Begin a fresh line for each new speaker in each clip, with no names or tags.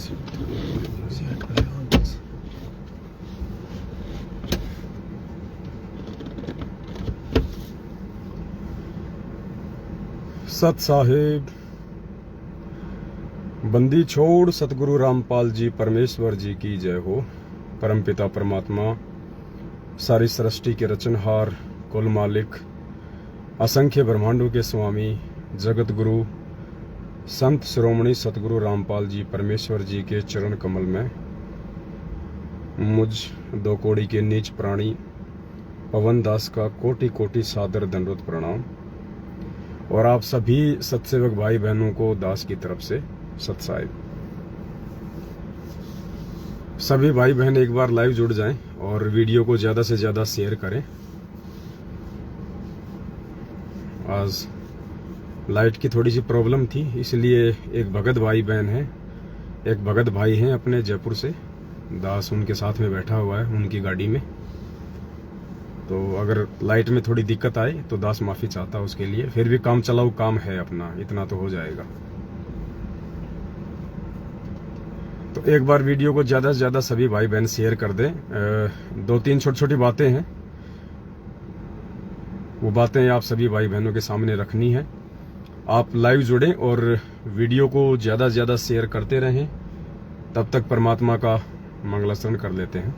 सत साहिब बंदी छोड़ सतगुरु रामपाल जी परमेश्वर जी की जय हो। परमपिता परमात्मा सारी सृष्टि के रचनहार कुल मालिक असंख्य ब्रह्मांडों के स्वामी जगत गुरु संत शिरोमणि सतगुरु रामपाल जी परमेश्वर जी के चरण कमल में मुझ दो कोड़ी के नीच प्राणी पवन दास का कोटि कोटि सादर दंडवत प्रणाम। और आप सभी सत्सेवक भाई बहनों को दास की तरफ से सत साहिब। सभी भाई बहन एक बार लाइव जुड़ जाएं और वीडियो को ज्यादा से ज्यादा शेयर करें। आज लाइट की थोड़ी सी प्रॉब्लम थी, इसलिए एक भगत भाई बहन है, एक भगत भाई हैं अपने जयपुर से, दास उनके साथ में बैठा हुआ है उनकी गाड़ी में। तो अगर लाइट में थोड़ी दिक्कत आए तो दास माफी चाहता है उसके लिए। फिर भी काम चलाऊ काम है अपना, इतना तो हो जाएगा। तो एक बार वीडियो को ज्यादा से ज्यादा सभी भाई बहन शेयर कर दें। दो तीन छोटी छोटी बातें हैं, वो बातें आप सभी भाई बहनों के सामने रखनी है। आप लाइव जुड़ें और वीडियो को ज्यादा से ज्यादा शेयर करते रहें, तब तक परमात्मा का मंगलाचरण कर लेते हैं।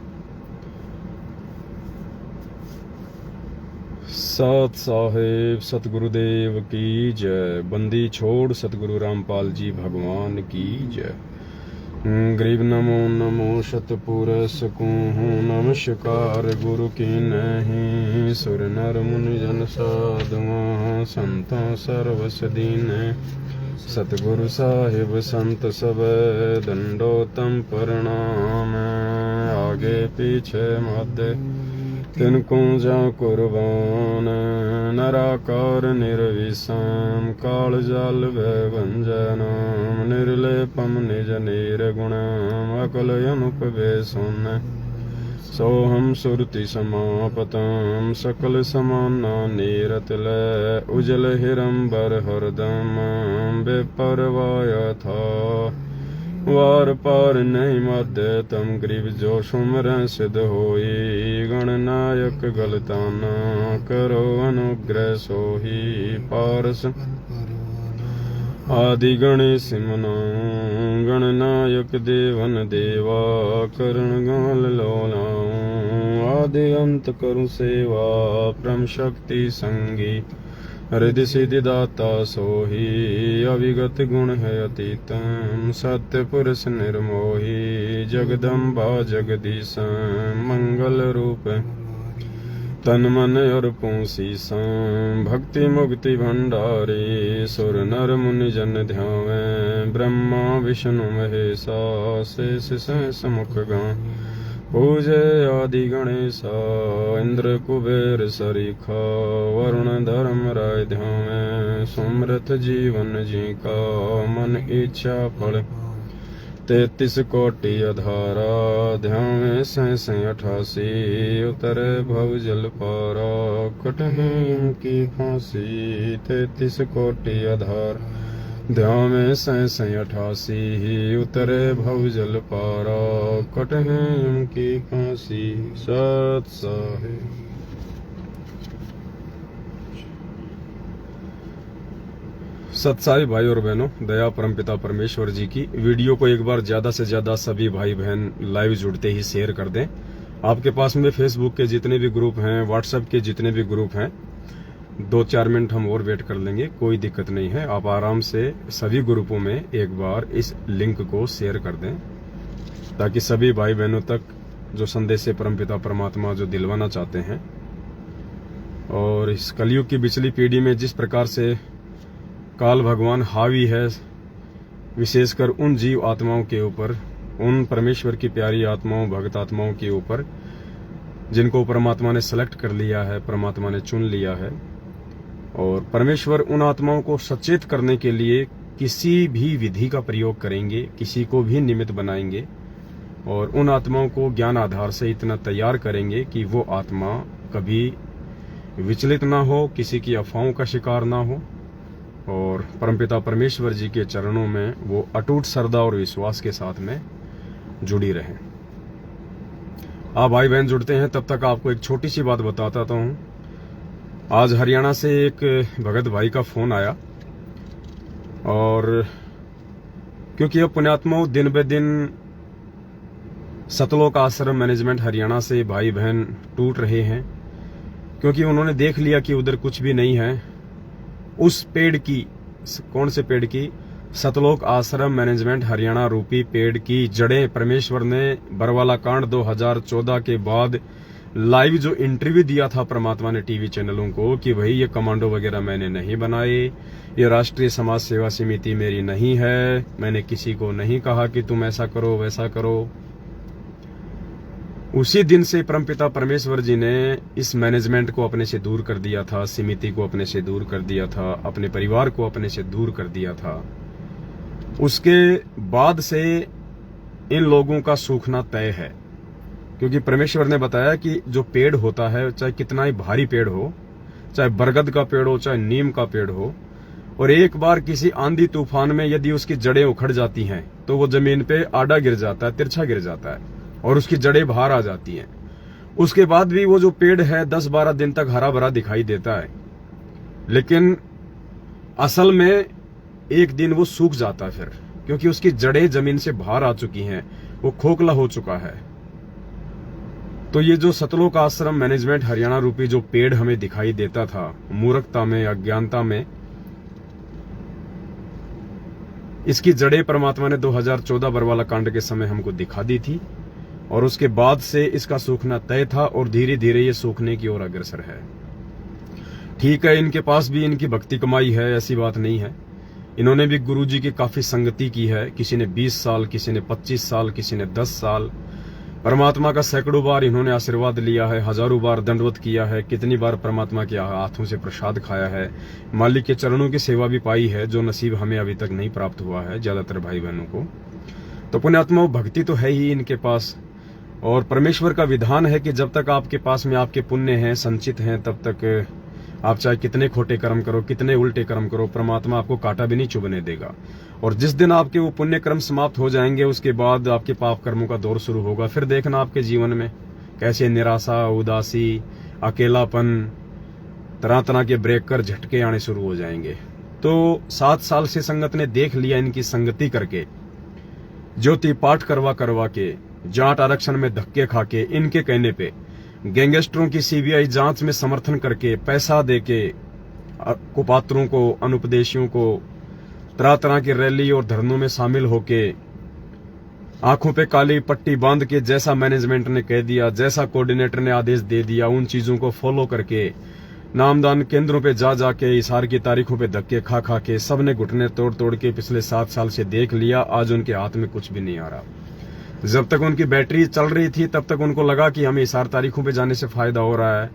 सत साहिब सतगुरुदेव की जय। बंदी छोड़ सतगुरु रामपाल जी भगवान की जय। गरीब नमो नमो शतपुरस को नमस्कार गुरु की नहीं। सुर नर मुनि जन साधुआ संतों सर्वस दीन। सतगुरु साहिब संत सब दंडोतम प्रणाम। आगे पीछे मध्य तिनको जा कुर्बान। नराकार निर्विषम काल जाल भंजनम। निर्लेपम निज निर्गुणम अकल अनुपवेशुन। सोहम सुरति समापतम सकल समाना नीरतल। उजल हिरंबर हरदम बेपरवाय था। वार पार नहीं मध्य तम गरीब जो सुमर सिद्ध होई। गणनायक गलताना करो अनुग्रह सोही। पारस आदि गणेश मनो गणनायक देवन देवा। करण गाल लोलाऊं आदि अंत करु सेवा। परम शक्ति संगी हृदय सिद्धि दाता सोही। अविगत गुण है अतीतम सत्य पुरुष निर्मोही। जगदम्बा जगदीश मंगल रूप तन मन और पूसीसा। भक्ति मुक्ति भंडारी सुर नर मुनि जन ध्यावे। ब्रह्मा विष्णु महेशा शेष सहस मुख गा। पूजे आदि गणेशा इंद्र कुबेर सरीखा। वरुण धर्म राय ध्यावे। सुमृत जीवन जी का मन इच्छा फल। 33 कोटि अधारा ध्यावे सहस 88। उतरे भव जल पारा कटहीन की फांसी। 33 कोटि आधार ध्यावे सहस 88। उतरे भव जल पारा कटहीन की फांसी। सत साहिब। सत साहिब भाई और बहनों, दया परमपिता परमेश्वर जी की। वीडियो को एक बार ज्यादा से ज्यादा सभी भाई बहन लाइव जुड़ते ही शेयर कर दें। आपके पास में फेसबुक के जितने भी ग्रुप हैं, व्हाट्सएप के जितने भी ग्रुप हैं, 2-4 मिनट हम और वेट कर लेंगे, कोई दिक्कत नहीं है। आप आराम से सभी ग्रुपों में एक बार इस लिंक को शेयर कर दें, ताकि सभी भाई बहनों तक जो संदेश परमपिता परमात्मा जो दिलवाना चाहते हैं। और इस कलयुग की पिछली पीढ़ी में जिस प्रकार से काल भगवान हावी है, विशेषकर उन जीव आत्माओं के ऊपर, उन परमेश्वर की प्यारी आत्माओं, भक्त आत्माओं के ऊपर, जिनको परमात्मा ने सेलेक्ट कर लिया है, परमात्मा ने चुन लिया है। और परमेश्वर उन आत्माओं को सचेत करने के लिए किसी भी विधि का प्रयोग करेंगे, किसी को भी निमित्त बनाएंगे और उन आत्माओं को ज्ञान आधार से इतना तैयार करेंगे कि वो आत्मा कभी विचलित ना हो, किसी की अफवाहों का शिकार ना हो और परमपिता परमेश्वर जी के चरणों में वो अटूट श्रद्धा और विश्वास के साथ में जुड़ी रहें। आप भाई बहन जुड़ते हैं, तब तक आपको एक छोटी सी बात बताता हूँ। आज हरियाणा से एक भगत भाई का फोन आया, और क्योंकि अब पुण्यात्माओं दिन ब दिन सतलोक आश्रम मैनेजमेंट हरियाणा से भाई बहन टूट रहे हैं, क्योंकि उन्होंने देख लिया कि उधर कुछ भी नहीं है। उस पेड़ की, कौन से पेड़ की? सतलोक आश्रम मैनेजमेंट हरियाणा रूपी पेड़ की जड़ें परमेश्वर ने बरवाला कांड 2014 के बाद लाइव जो इंटरव्यू दिया था परमात्मा ने टीवी चैनलों को कि भाई ये कमांडो वगैरह मैंने नहीं बनाए, ये राष्ट्रीय समाज सेवा समिति मेरी नहीं है, मैंने किसी को नहीं कहा कि तुम ऐसा करो वैसा करो। उसी दिन से परमपिता परमेश्वर जी ने इस मैनेजमेंट को अपने से दूर कर दिया था, समिति को अपने से दूर कर दिया था, अपने परिवार को अपने से दूर कर दिया था। उसके बाद से इन लोगों का सूखना तय है, क्योंकि परमेश्वर ने बताया कि जो पेड़ होता है, चाहे कितना ही भारी पेड़ हो, चाहे बरगद का पेड़ हो, चाहे नीम का पेड़ हो, और एक बार किसी आंधी तूफान में यदि उसकी जड़ें उखड़ जाती हैं तो वो जमीन पे आड़ा गिर जाता है, तिरछा गिर जाता है और उसकी जड़ें बाहर आ जाती हैं। उसके बाद भी वो जो पेड़ है 10-12 दिन तक हरा भरा दिखाई देता है, लेकिन असल में एक दिन वो सूख जाता है फिर, क्योंकि उसकी जड़ें जमीन से बाहर आ चुकी हैं, वो खोखला हो चुका है। तो ये जो सतलोक आश्रम मैनेजमेंट हरियाणा रूपी जो पेड़ हमें दिखाई देता था मूर्खता में, अज्ञानता में, इसकी जड़ें परमात्मा ने 2014 बरवाला कांड के समय हमको दिखा दी थी, और उसके बाद से इसका सूखना तय था और धीरे धीरे ये सूखने की ओर अग्रसर है। ठीक है, इनके पास भी इनकी भक्ति कमाई है, ऐसी बात नहीं है। इन्होंने भी गुरुजी की काफी संगति की है, किसी ने 20 साल, किसी ने 25 साल, किसी ने 10 साल। परमात्मा का सैकड़ों बार इन्होंने आशीर्वाद लिया है, हजारों बार दंडवत किया है, कितनी बार परमात्मा के हाथों से प्रसाद खाया है, मालिक के चरणों की सेवा भी पाई है, जो नसीब हमें अभी तक नहीं प्राप्त हुआ है ज्यादातर भाई बहनों को। तो पुण्यात्माओं, भक्ति तो है ही इनके पास, और परमेश्वर का विधान है कि जब तक आपके पास में आपके पुण्य हैं, संचित हैं, तब तक आप चाहे कितने खोटे कर्म करो, कितने उल्टे कर्म करो, परमात्मा आपको कांटा भी नहीं चुभने देगा। और जिस दिन आपके वो पुण्य कर्म समाप्त हो जाएंगे, उसके बाद आपके पाप कर्मों का दौर शुरू होगा। फिर देखना आपके जीवन में कैसे निराशा, उदासी, अकेलापन, तरह तरह के ब्रेकर, झटके आने शुरू हो जाएंगे। तो 7 साल से संगत ने देख लिया, इनकी संगति करके, ज्योति पाठ करवा करवा के, जाट आरक्षण में धक्के खा के, इनके कहने पे गैंगस्टरों की सीबीआई जांच में समर्थन करके, पैसा देके, कुपात्रों को, अनुपदेशियों को, तरह तरह की रैली और धरनों में शामिल होके, आंखों पे काली पट्टी बांध के, जैसा मैनेजमेंट ने कह दिया, जैसा कोऑर्डिनेटर ने आदेश दे दिया, उन चीजों को फॉलो करके, नामदान केंद्रों पे जा जाके, इशार की तारीखों पे धक्के खा खा के, सबने घुटने तोड़ तोड़ के पिछले 7 साल से देख लिया। आज उनके हाथ में कुछ भी नहीं आ रहा। जब तक उनकी बैटरी चल रही थी तब तक उनको लगा कि हमें इशार तारीखों पे जाने से फायदा हो रहा है,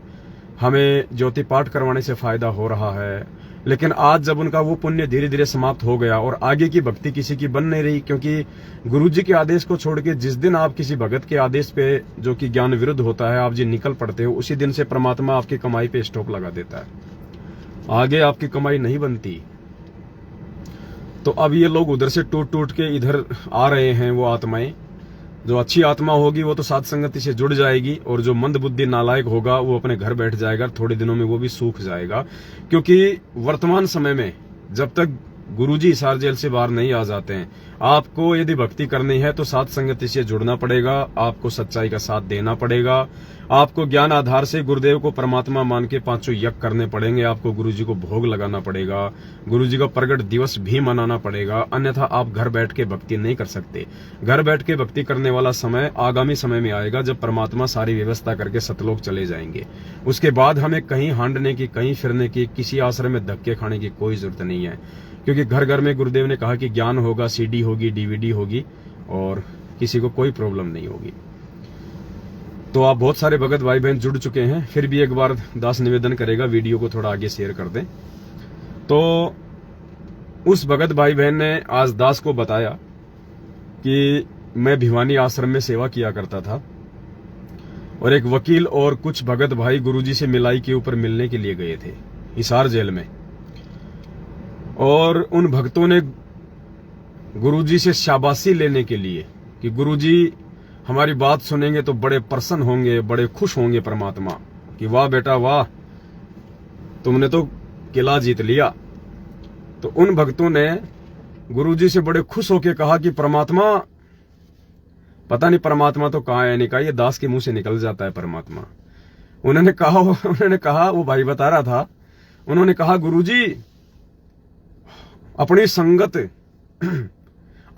हमें ज्योति पाठ करवाने से फायदा हो रहा है। लेकिन आज जब उनका वो पुण्य धीरे धीरे समाप्त हो गया और आगे की भक्ति किसी की बन नहीं रही, क्योंकि गुरुजी के आदेश को छोड़ के जिस दिन आप किसी भगत के आदेश पे, जो कि ज्ञान विरुद्ध होता है, आप जी निकल पड़ते हो, उसी दिन से परमात्मा आपकी कमाई पे स्टॉप लगा देता है। आगे आपकी कमाई नहीं बनती। तो अब ये लोग उधर से टूट टूट के इधर आ रहे हैं। वो आत्माएं, जो अच्छी आत्मा होगी वो तो साध संगति से जुड़ जाएगी, और जो मंद बुद्धि नालायक होगा वो अपने घर बैठ जाएगा, थोड़े दिनों में वो भी सूख जाएगा। क्योंकि वर्तमान समय में जब तक गुरुजी हिसार जेल से बाहर नहीं आ जाते हैं, आपको यदि भक्ति करनी है तो साध संगति से जुड़ना पड़ेगा, आपको सच्चाई का साथ देना पड़ेगा, आपको ज्ञान आधार से गुरुदेव को परमात्मा मान के 5 यज्ञ करने पड़ेंगे, आपको गुरुजी को भोग लगाना पड़ेगा, गुरुजी का प्रगट दिवस भी मनाना पड़ेगा। अन्यथा आप घर बैठ के भक्ति नहीं कर सकते। घर बैठ के भक्ति करने वाला समय आगामी समय में आएगा, जब परमात्मा सारी व्यवस्था करके सतलोक चले जाएंगे। उसके बाद हमें कहीं हांडने की, कहीं फिरने की, किसी आश्रम में धक्के खाने की कोई जरूरत नहीं है, क्योंकि घर घर में गुरुदेव ने कहा कि ज्ञान होगा, सीडी होगी, डीवीडी होगी, और किसी को कोई प्रॉब्लम नहीं होगी। तो आप बहुत सारे भगत भाई बहन जुड़ चुके हैं, फिर भी एक बार दास निवेदन करेगा वीडियो को थोड़ा आगे शेयर कर दें। तो उस भगत भाई बहन ने आज दास को बताया कि मैं भिवानी आश्रम में सेवा किया करता था, और एक वकील और कुछ भगत भाई गुरुजी से मिलाई के ऊपर मिलने के लिए गए थे हिसार जेल में। और उन भक्तों ने गुरुजी से शाबाशी लेने के लिए कि गुरुजी हमारी बात सुनेंगे तो बड़े प्रसन्न होंगे, बड़े खुश होंगे परमात्मा, कि वाह बेटा वाह, तुमने तो किला जीत लिया। तो उन भक्तों ने गुरुजी से बड़े खुश होकर कहा कि परमात्मा, पता नहीं परमात्मा तो कहाँ है, नहीं कहा, ये दास के मुंह से निकल जाता है परमात्मा। उन्होंने कहा, वो भाई बता रहा था, उन्होंने कहा गुरुजी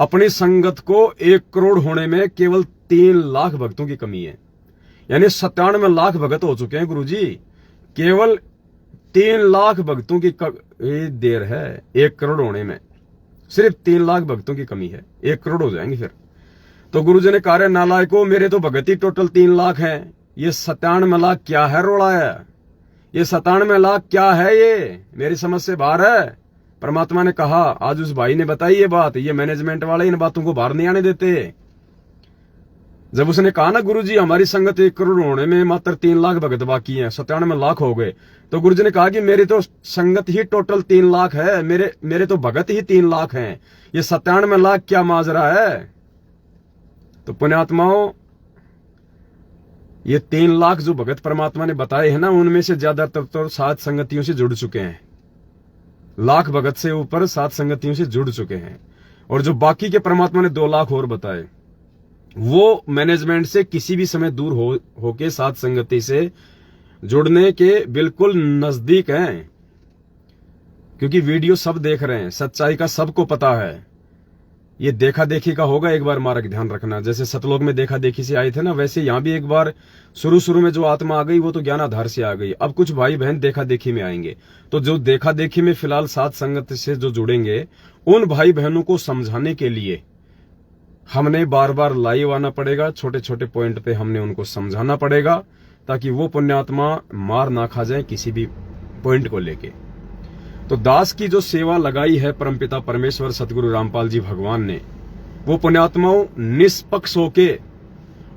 अपनी संगत को 1 करोड़ होने में केवल 3 लाख भक्तों की कमी है। यानी 97 लाख भगत हो चुके हैं गुरुजी, केवल 3 लाख भक्तों की देर है 1 करोड़ होने में, सिर्फ 3 लाख भक्तों की कमी है, 1 करोड़ हो जाएंगे फिर। तो गुरुजी ने कहा, नालायको, मेरे तो भगत ही टोटल 3 लाख हैं, ये 97 लाख क्या है रोड़ा है, ये 97 लाख क्या है, ये मेरी समझ से बाहर है। परमात्मा ने कहा, आज उस भाई ने बताई ये बात, ये मैनेजमेंट वाले इन बातों को बाहर नहीं आने देते। जब उसने कहा ना गुरुजी हमारी संगत 1 करोड़ होने में मात्र 3 लाख भगत बाकी हैं, 97 लाख हो गए, तो गुरुजी ने कहा कि मेरी तो संगत ही टोटल 3 लाख है, मेरे तो भगत ही 3 लाख हैं, ये 97 लाख क्या माजरा है। तो पुण्यात्माओं, ये 3 लाख जो भगत परमात्मा ने बताए हैं ना, उनमें से ज्यादातर तो 7 संगतियों से जुड़ चुके हैं, लाख भगत से ऊपर 7 संगतियों से जुड़ चुके हैं। और जो बाकी के परमात्मा ने 2 लाख और बताए, वो मैनेजमेंट से किसी भी समय दूर होके 7 संगति से जुड़ने के बिल्कुल नजदीक हैं, क्योंकि वीडियो सब देख रहे हैं, सच्चाई का सबको पता है। ये देखा देखी का होगा, एक बार मार्ग ध्यान रखना, जैसे सतलोक में देखा देखी से आए थे ना, वैसे यहां भी एक बार शुरू में जो आत्मा आ गई वो तो ज्ञानाधार से आ गई। अब कुछ भाई बहन देखा देखी में आएंगे, तो जो देखा देखी में फिलहाल 7 संगत से जो जुड़ेंगे, उन भाई बहनों को समझाने के लिए हमने बार बार लाइव आना पड़ेगा, छोटे छोटे पॉइंट पे हमने उनको समझाना पड़ेगा, ताकि वो पुण्यात्मा मार ना खा जाए किसी भी पॉइंट को लेके। तो दास की जो सेवा लगाई है परमपिता परमेश्वर सतगुरु रामपाल जी भगवान ने, वो पुण्यात्माओं निष्पक्ष होके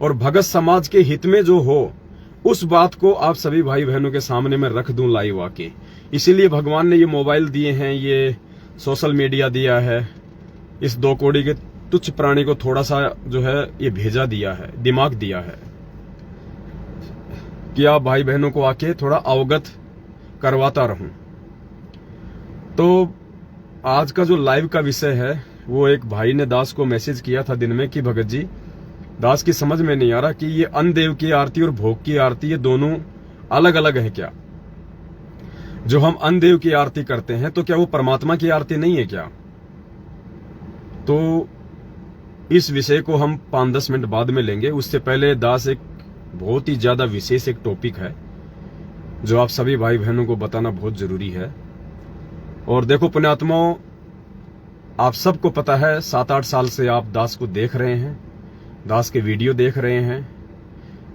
और भगत समाज के हित में जो हो, उस बात को आप सभी भाई बहनों के सामने में रख दूं लाइव आके। इसीलिए भगवान ने ये मोबाइल दिए हैं, ये सोशल मीडिया दिया है, इस 2 कौड़ी के तुच्छ प्राणी को थोड़ा सा जो है ये भेजा दिया है, दिमाग दिया है कि आप भाई बहनों को आके थोड़ा अवगत करवाता रहूं। तो आज का जो लाइव का विषय है, वो एक भाई ने दास को मैसेज किया था दिन में कि भगत जी, दास की समझ में नहीं आ रहा कि ये अन्नदेव की आरती और भोग की आरती, ये दोनों अलग अलग है क्या। जो हम अन्नदेव की आरती करते हैं, तो क्या वो परमात्मा की आरती नहीं है क्या। तो इस विषय को हम 5-10 मिनट बाद में लेंगे। उससे पहले दास एक बहुत ही ज्यादा विशेष एक टॉपिक है जो आप सभी भाई बहनों को बताना बहुत जरूरी है। और देखो पुण्यात्माओं, आप सबको पता है 7-8 साल से आप दास को देख रहे हैं, दास के वीडियो देख रहे हैं।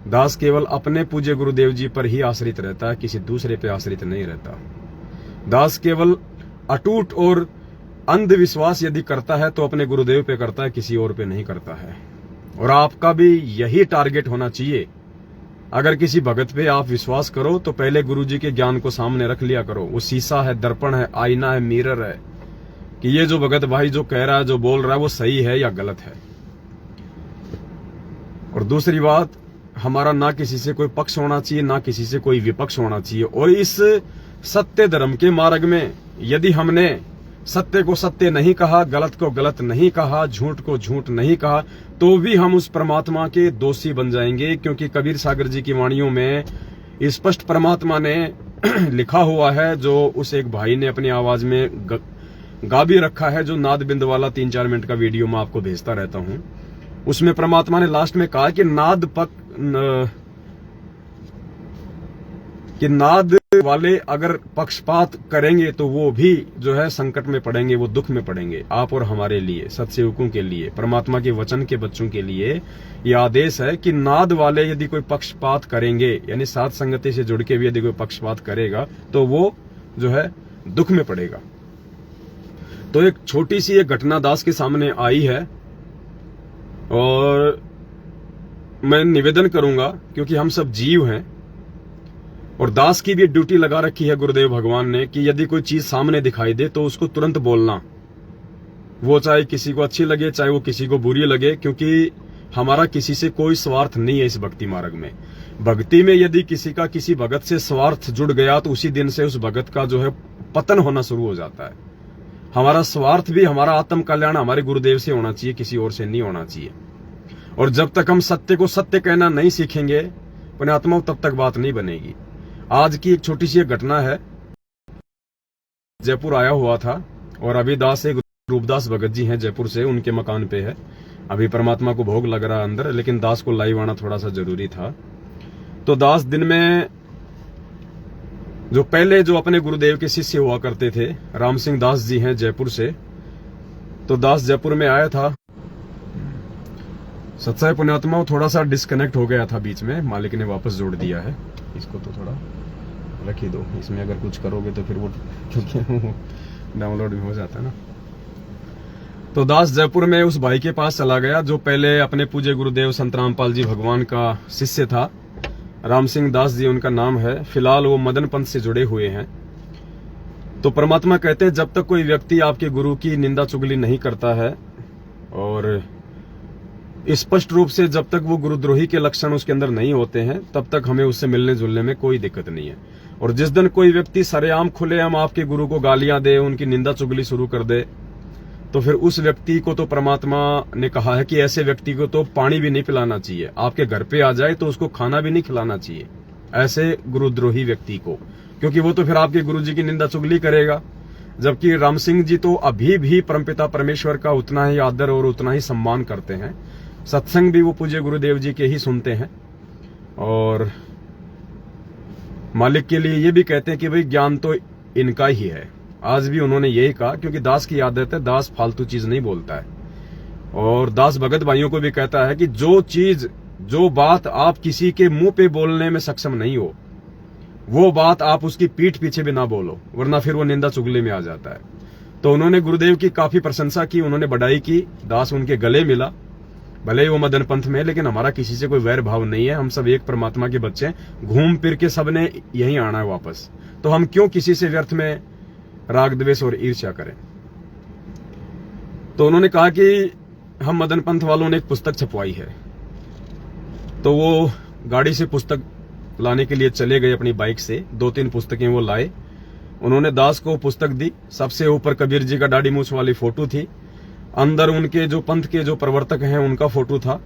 दास केवल अपने पूज्य गुरुदेव जी पर ही आश्रित रहता है, किसी दूसरे पे आश्रित नहीं रहता। दास केवल अटूट और अंधविश्वास यदि करता है तो अपने गुरुदेव पे करता है, किसी और पे नहीं करता है। और आपका भी यही टारगेट होना चाहिए। अगर किसी भगत पे आप विश्वास करो तो पहले गुरुजी के ज्ञान को सामने रख लिया करो। वो शीशा है, दर्पण है, आईना है, मिरर है, कि ये जो भगत भाई जो कह रहा है, जो बोल रहा है, वो सही है या गलत है। और दूसरी बात, हमारा ना किसी से कोई पक्ष होना चाहिए, ना किसी से कोई विपक्ष होना चाहिए। और इस सत्य धर्म के मार्ग में यदि हमने सत्य को सत्य नहीं कहा, गलत को गलत नहीं कहा, झूठ को झूठ नहीं कहा, तो भी हम उस परमात्मा के दोषी बन जाएंगे। क्योंकि कबीर सागर जी की वाणियों में स्पष्ट परमात्मा ने लिखा हुआ है, जो उस एक भाई ने अपनी आवाज में गा भी रखा है, जो नाद बिंद वाला 3-4 मिनट का वीडियो मैं आपको भेजता रहता हूं। उसमें परमात्मा ने लास्ट में कहा कि नाद वाले अगर पक्षपात करेंगे तो वो भी जो है संकट में पड़ेंगे, वो दुख में पड़ेंगे। आप और हमारे लिए, सत्सेवकों के लिए, परमात्मा के वचन के बच्चों के लिए यह आदेश है कि नाद वाले यदि कोई पक्षपात करेंगे, यानी साथ संगति से जुड़ के भी यदि कोई पक्षपात करेगा, तो वो जो है दुख में पड़ेगा। तो एक छोटी सी एक घटना दास के सामने आई है और मैं निवेदन करूंगा, क्योंकि हम सब जीव हैं, और दास की भी ड्यूटी लगा रखी है गुरुदेव भगवान ने कि यदि कोई चीज सामने दिखाई दे तो उसको तुरंत बोलना, वो चाहे किसी को अच्छी लगे चाहे वो किसी को बुरी लगे, क्योंकि हमारा किसी से कोई स्वार्थ नहीं है इस भक्ति मार्ग में। भक्ति में यदि किसी का किसी भगत से स्वार्थ जुड़ गया तो उसी दिन से उस भगत का जो है पतन होना शुरू हो जाता है। हमारा स्वार्थ भी, हमारा आत्म कल्याण हमारे गुरुदेव से होना चाहिए, किसी और से नहीं होना चाहिए। और जब तक हम सत्य को सत्य कहना नहीं सीखेंगे पुण्यात्माओं, तब तक बात नहीं बनेगी। आज की एक छोटी सी घटना है, जयपुर आया हुआ था और अभी दास एक रूपदास भगत जी हैं जयपुर से, उनके मकान पे है। अभी परमात्मा को भोग लग रहा अंदर, लेकिन दास को लाइव आना थोड़ा सा जरूरी था। तो दास दिन में जो पहले जो अपने गुरुदेव के शिष्य हुआ करते थे, राम सिंह दास जी हैं जयपुर से, तो दास जयपुर में आया था। सत्साई पुण्यात्माओं, थोड़ा सा डिस्कनेक्ट हो गया था बीच में, मालिक ने वापस जोड़ दिया है। इसको तो थोड़ा रख ही दो, इसमें अगर कुछ करोगे तो फिर वो डाउनलोड भी हो जाता है ना। तो दास जयपुर में उस भाई के पास चला गया जो पहले अपने पूज्य गुरुदेव संत रामपाल जी भगवान का शिष्य था। राम सिंह दास जी उनका नाम है। फिलहाल वो मदन पंथ से जुड़े हुए हैं। तो परमात्मा कहते हैं जब तक कोई व्यक्ति आपके गुरु की निंदा चुगली नहीं करता है और स्पष्ट रूप से जब तक वो गुरुद्रोही के लक्षण उसके अंदर नहीं होते हैं, तब तक हमें उससे मिलने जुलने में कोई दिक्कत नहीं है। और जिस दिन कोई व्यक्ति सरेआम खुलेआम आपके गुरु को गालियां दे, उनकी निंदा चुगली शुरू कर दे, तो फिर उस व्यक्ति को तो परमात्मा ने कहा है कि ऐसे व्यक्ति को तो पानी भी नहीं पिलाना चाहिए। आपके घर पे आ जाए तो उसको खाना भी नहीं खिलाना चाहिए ऐसे गुरुद्रोही व्यक्ति को, क्योंकि वो तो फिर आपके गुरु जी की निंदा चुगली करेगा। जबकि राम सिंह जी तो अभी भी परमपिता परमेश्वर का उतना ही आदर और उतना ही सम्मान करते हैं। सत्संग भी वो पूज्य गुरुदेव जी के ही सुनते हैं और मालिक के लिए ये भी कहते हैं कि भाई ज्ञान तो इनका ही है। आज भी उन्होंने यही कहा, क्योंकि दास की आदत है, दास फालतू चीज नहीं बोलता है। और दास भगत भाइयों को भी कहता है कि जो बात आप किसी के मुंह पे बोलने में सक्षम नहीं हो, वो बात आप उसकी पीठ पीछे भी ना बोलो, वरना फिर वो निंदा चुगली में आ जाता है। तो उन्होंने गुरुदेव की काफी प्रशंसा की, उन्होंने बढ़ाई की। दास उनके गले मिला, भले ही वो मदन पंथ में, लेकिन हमारा किसी से कोई वैर भाव नहीं है। हम सब एक परमात्मा के बच्चे हैं, घूम फिर के सबने यहीं आना है वापस। तो हम क्यों किसी से व्यर्थ में राग द्वेष और ईर्ष्या करें। तो उन्होंने कहा कि हम मदन पंथ वालों ने एक पुस्तक छपवाई है। तो वो गाड़ी से पुस्तक लाने के लिए चले गए अपनी बाइक से। 2-3 पुस्तकें वो लाए। उन्होंने दास को पुस्तक दी। सबसे ऊपर कबीर जी का दाढ़ी मूछ वाली फोटो थी, अंदर उनके जो पंथ के जो प्रवर्तक हैं उनका फोटो था।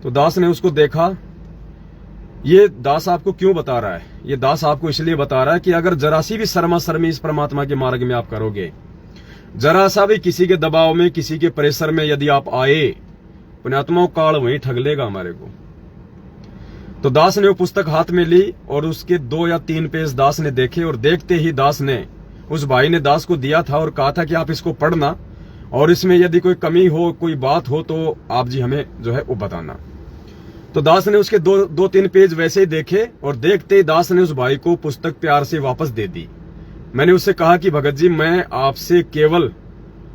तो दास ने उसको देखा। ये दास आपको क्यों बता रहा है? ये दास आपको इसलिए बता रहा है कि अगर जरा सी भी शर्मा शर्मी इस परमात्मा के मार्ग में आप करोगे, जरा सा भी किसी के दबाव में, किसी के प्रेशर में यदि आप आए, पुण्यात्माओं काल वहीं ठग लेगा हमारे को। तो दास ने वो पुस्तक हाथ में ली और उसके 2 या 3 पेज दास ने देखे और देखते ही दास ने, उस भाई ने दास को दिया था और कहा था कि आप इसको पढ़ना और इसमें यदि कोई कमी हो, कोई बात हो तो आप जी हमें जो है वो बताना। तो दास ने उसके 2-3 पेज वैसे ही देखे और देखते ही दास ने उस भाई को पुस्तक प्यार से वापस दे दी। मैंने उससे कहा कि भगत जी, मैं आपसे केवल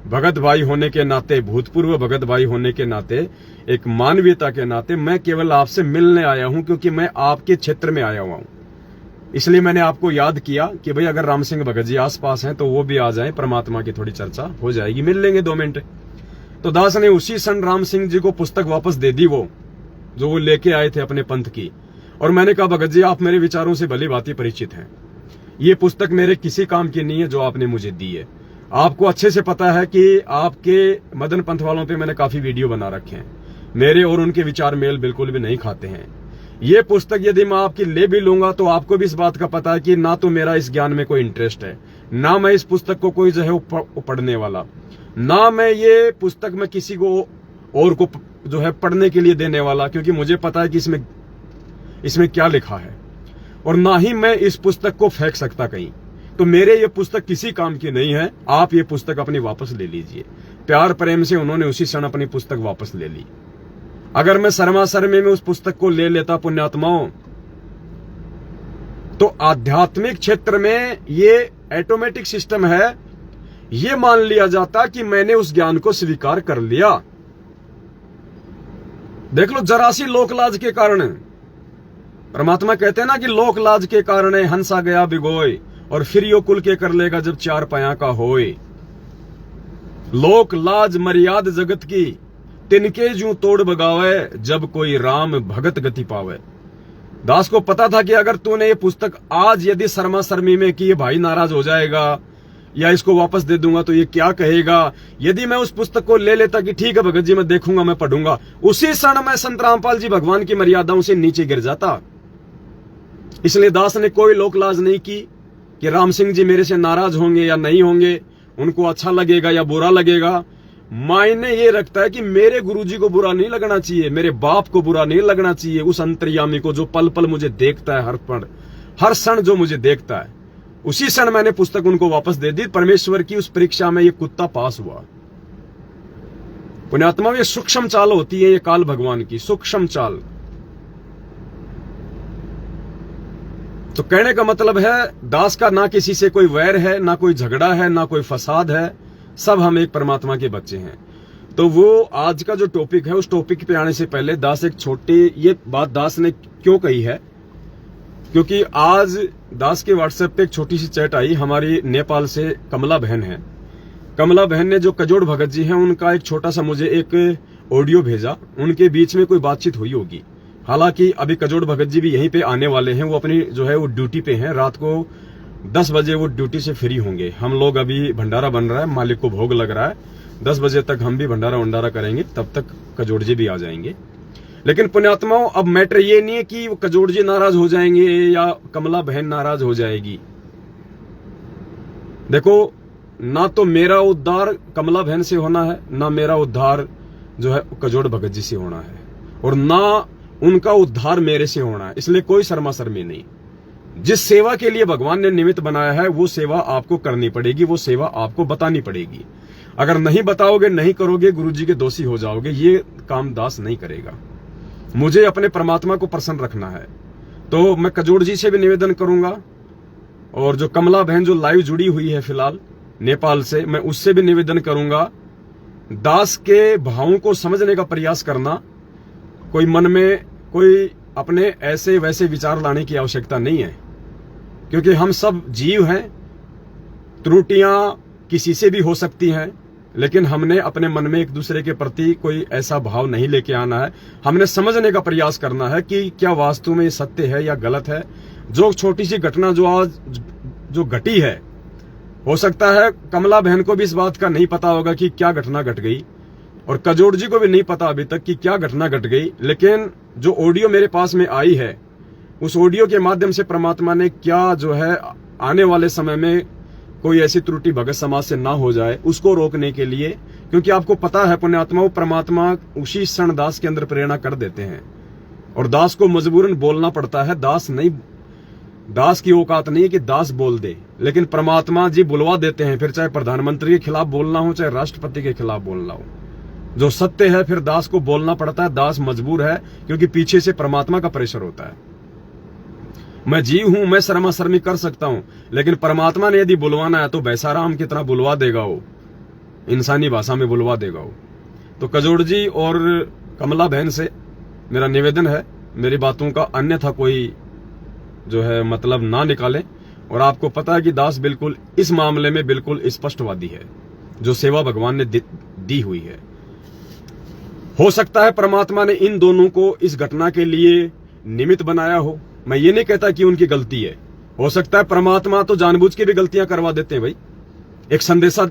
भगत भाई होने के नाते, भूतपूर्व भगत भाई होने के नाते, एक मानवीयता के नाते मैं केवल आपसे मिलने आया हूं, क्योंकि मैं आपके क्षेत्र में आया हुआ हूं। इसलिए मैंने आपको याद किया कि भाई अगर राम सिंह भगत जी आसपास हैं तो वो भी आ जाएं, परमात्मा की थोड़ी चर्चा हो जाएगी, मिल लेंगे 2 मिनट। तो दास ने उसी क्षण राम सिंह जी को पुस्तक वापस दे दी, वो जो वो लेके आए थे अपने पंथ की। और मैंने कहा भगत जी, आप मेरे विचारों से भली भांति परिचित हैं, ये पुस्तक मेरे किसी काम की नहीं है जो आपने मुझे दी है। आपको अच्छे से पता है कि आपके मदन पंथ वालों पे मैंने काफी वीडियो बना रखे हैं, मेरे और उनके विचार मेल बिल्कुल भी नहीं खाते हैं। ये पुस्तक यदि मैं आपकी ले भी लूंगा तो आपको भी इस बात का पता है कि ना तो मेरा इस ज्ञान में कोई इंटरेस्ट है, ना मैं इस पुस्तक को कोई जो है पढ़ने वाला, ना मैं ये पुस्तक में किसी को और को जो है पढ़ने के लिए देने वाला, क्योंकि मुझे पता है कि इसमें क्या लिखा है, और ना ही मैं इस पुस्तक को फेंक सकता कहीं। तो मेरे ये पुस्तक किसी काम की नहीं है, आप ये पुस्तक अपनी वापस ले लीजिए। प्यार प्रेम से उन्होंने उसी क्षण अपनी पुस्तक वापस ले ली। अगर मैं शर्मा शर्मे में उस पुस्तक को ले लेता पुण्यात्माओं, तो आध्यात्मिक क्षेत्र में ये ऑटोमेटिक सिस्टम है, ये मान लिया जाता कि मैंने उस ज्ञान को स्वीकार कर लिया। देख लो, जरा सी लोकलाज के कारण परमात्मा कहते हैं ना कि लोक लाज के कारण हंसा गया बिगोय, और फिर यो कुल के कर लेगा जब चार पाया का होए। लोक लाज मर्याद जगत की, तिनके जू तोड़ बगावे, जब कोई राम भगत गति पावे। दास को पता था कि अगर तूने ये पुस्तक आज यदि शर्मा शर्मी में कि ये भाई नाराज हो जाएगा या इसको वापस दे दूंगा तो ये क्या कहेगा, यदि मैं उस पुस्तक को ले लेता कि ठीक है भगत जी मैं देखूंगा मैं पढ़ूंगा, उसी क्षण मैं संत रामपाल जी भगवान की मर्यादाओं से नीचे गिर जाता। इसलिए दास ने कोई लोकलाज नहीं की कि राम सिंह जी मेरे से नाराज होंगे या नहीं होंगे, उनको अच्छा लगेगा या बुरा लगेगा। मायने ये रखता है कि मेरे गुरुजी को बुरा नहीं लगना चाहिए, मेरे बाप को बुरा नहीं लगना चाहिए, उस अंतर्यामी को जो पल पल मुझे देखता है, हर पल हर क्षण जो मुझे देखता है। उसी क्षण मैंने पुस्तक उनको वापस दे दी। परमेश्वर की उस परीक्षा में ये कुत्ता पास हुआ। पुण्यात्मा, ये सूक्ष्म चाल होती है, ये काल भगवान की सूक्ष्म चाल। तो कहने का मतलब है दास का ना किसी से कोई वैर है, ना कोई झगड़ा है, ना कोई फसाद है, सब हम एक परमात्मा के बच्चे हैं। तो वो आज का जो टॉपिक है उस टॉपिक पे आने से पहले दास एक छोटी ये बात दास ने क्यों कही है, क्योंकि आज दास के व्हाट्सएप पे एक छोटी सी चैट आई। हमारी नेपाल से कमला बहन है। कमला बहन ने जो कजोड़ भगत जी हैं उनका एक छोटा सा मुझे एक ऑडियो भेजा। उनके बीच में कोई बातचीत हुई होगी। हालांकि अभी कजोड़ भगत जी भी यहीं पे आने वाले हैं। वो अपनी जो है वो ड्यूटी पे हैं। रात को 10 बजे वो ड्यूटी से फ्री होंगे। हम लोग अभी भंडारा बन रहा है, मालिक को भोग लग रहा है। 10 बजे तक हम भी भंडारा वंडारा करेंगे, तब तक कजोड़ जी भी आ जाएंगे। लेकिन पुण्यात्माओं, अब मैटर ये नहीं है कि कजोड़ जी नाराज हो जाएंगे या कमला बहन नाराज हो जाएगी। देखो, ना तो मेरा उद्धार कमला बहन से होना है, ना मेरा उद्धार जो है कजोड़ भगत जी से होना है, और ना उनका उद्धार मेरे से होना है। इसलिए कोई शर्मा शर्मी नहीं। जिस सेवा के लिए भगवान ने निमित्त बनाया है वो सेवा आपको करनी पड़ेगी, वो सेवा आपको बतानी पड़ेगी। अगर नहीं बताओगे, नहीं करोगे, गुरुजी के दोषी हो जाओगे। ये काम दास नहीं करेगा। मुझे अपने परमात्मा को प्रसन्न रखना है। तो मैं कजोड़ जी से भी निवेदन करूंगा, और जो कमला बहन जो लाइव जुड़ी हुई है फिलहाल नेपाल से, मैं उससे भी निवेदन करूंगा, दास के भावों को समझने का प्रयास करना। कोई मन में कोई अपने ऐसे वैसे विचार लाने की आवश्यकता नहीं है, क्योंकि हम सब जीव हैं। त्रुटियां किसी से भी हो सकती हैं, लेकिन हमने अपने मन में एक दूसरे के प्रति कोई ऐसा भाव नहीं लेके आना है। हमने समझने का प्रयास करना है कि क्या वास्तव में ये सत्य है या गलत है। जो छोटी सी घटना जो आज जो घटी है, हो सकता है कमला बहन को भी इस बात का नहीं पता होगा कि क्या घटना घट गई, और कजोड़ जी को भी नहीं पता अभी तक कि क्या घटना घट गई। लेकिन जो ऑडियो मेरे पास में आई है, उस ऑडियो के माध्यम से परमात्मा ने क्या जो है आने वाले समय में कोई ऐसी त्रुटि भगत समाज से ना हो जाए, उसको रोकने के लिए, क्योंकि आपको पता है पुण्यात्मा, परमात्मा उसी क्षण दास के अंदर प्रेरणा कर देते हैं, और दास को मजबूरन बोलना पड़ता है। दास की औकात नहीं है कि दास बोल दे, लेकिन परमात्मा जी बुलवा देते हैं। फिर चाहे प्रधानमंत्री के खिलाफ बोलना हो, चाहे राष्ट्रपति के खिलाफ बोलना हो, जो सत्य है फिर दास को बोलना पड़ता है। दास मजबूर है, क्योंकि पीछे से परमात्मा का प्रेशर होता है। मैं जीव हूं, मैं शर्मा शर्मी कर सकता हूं, लेकिन परमात्मा ने यदि बुलवाना है तो बैसाराम की तरह बुलवा देगा, वो इंसानी भाषा में बुलवा देगा वो। तो कजोड़ जी और कमला बहन से मेरा निवेदन है, मेरी बातों का अन्यथा कोई जो है मतलब ना निकाले। और आपको पता है कि दास बिल्कुल इस मामले में बिल्कुल स्पष्टवादी है। जो सेवा भगवान ने दी हुई है, हो सकता है परमात्मा ने इन दोनों को इस घटना के लिए निमित्त बनाया हो। मैं ये नहीं कहता कि उनकी गलती है। हो सकता है परमात्मा तो जानबूझ के भी गलतियां करवा देते हैं भाई, एक संदेशा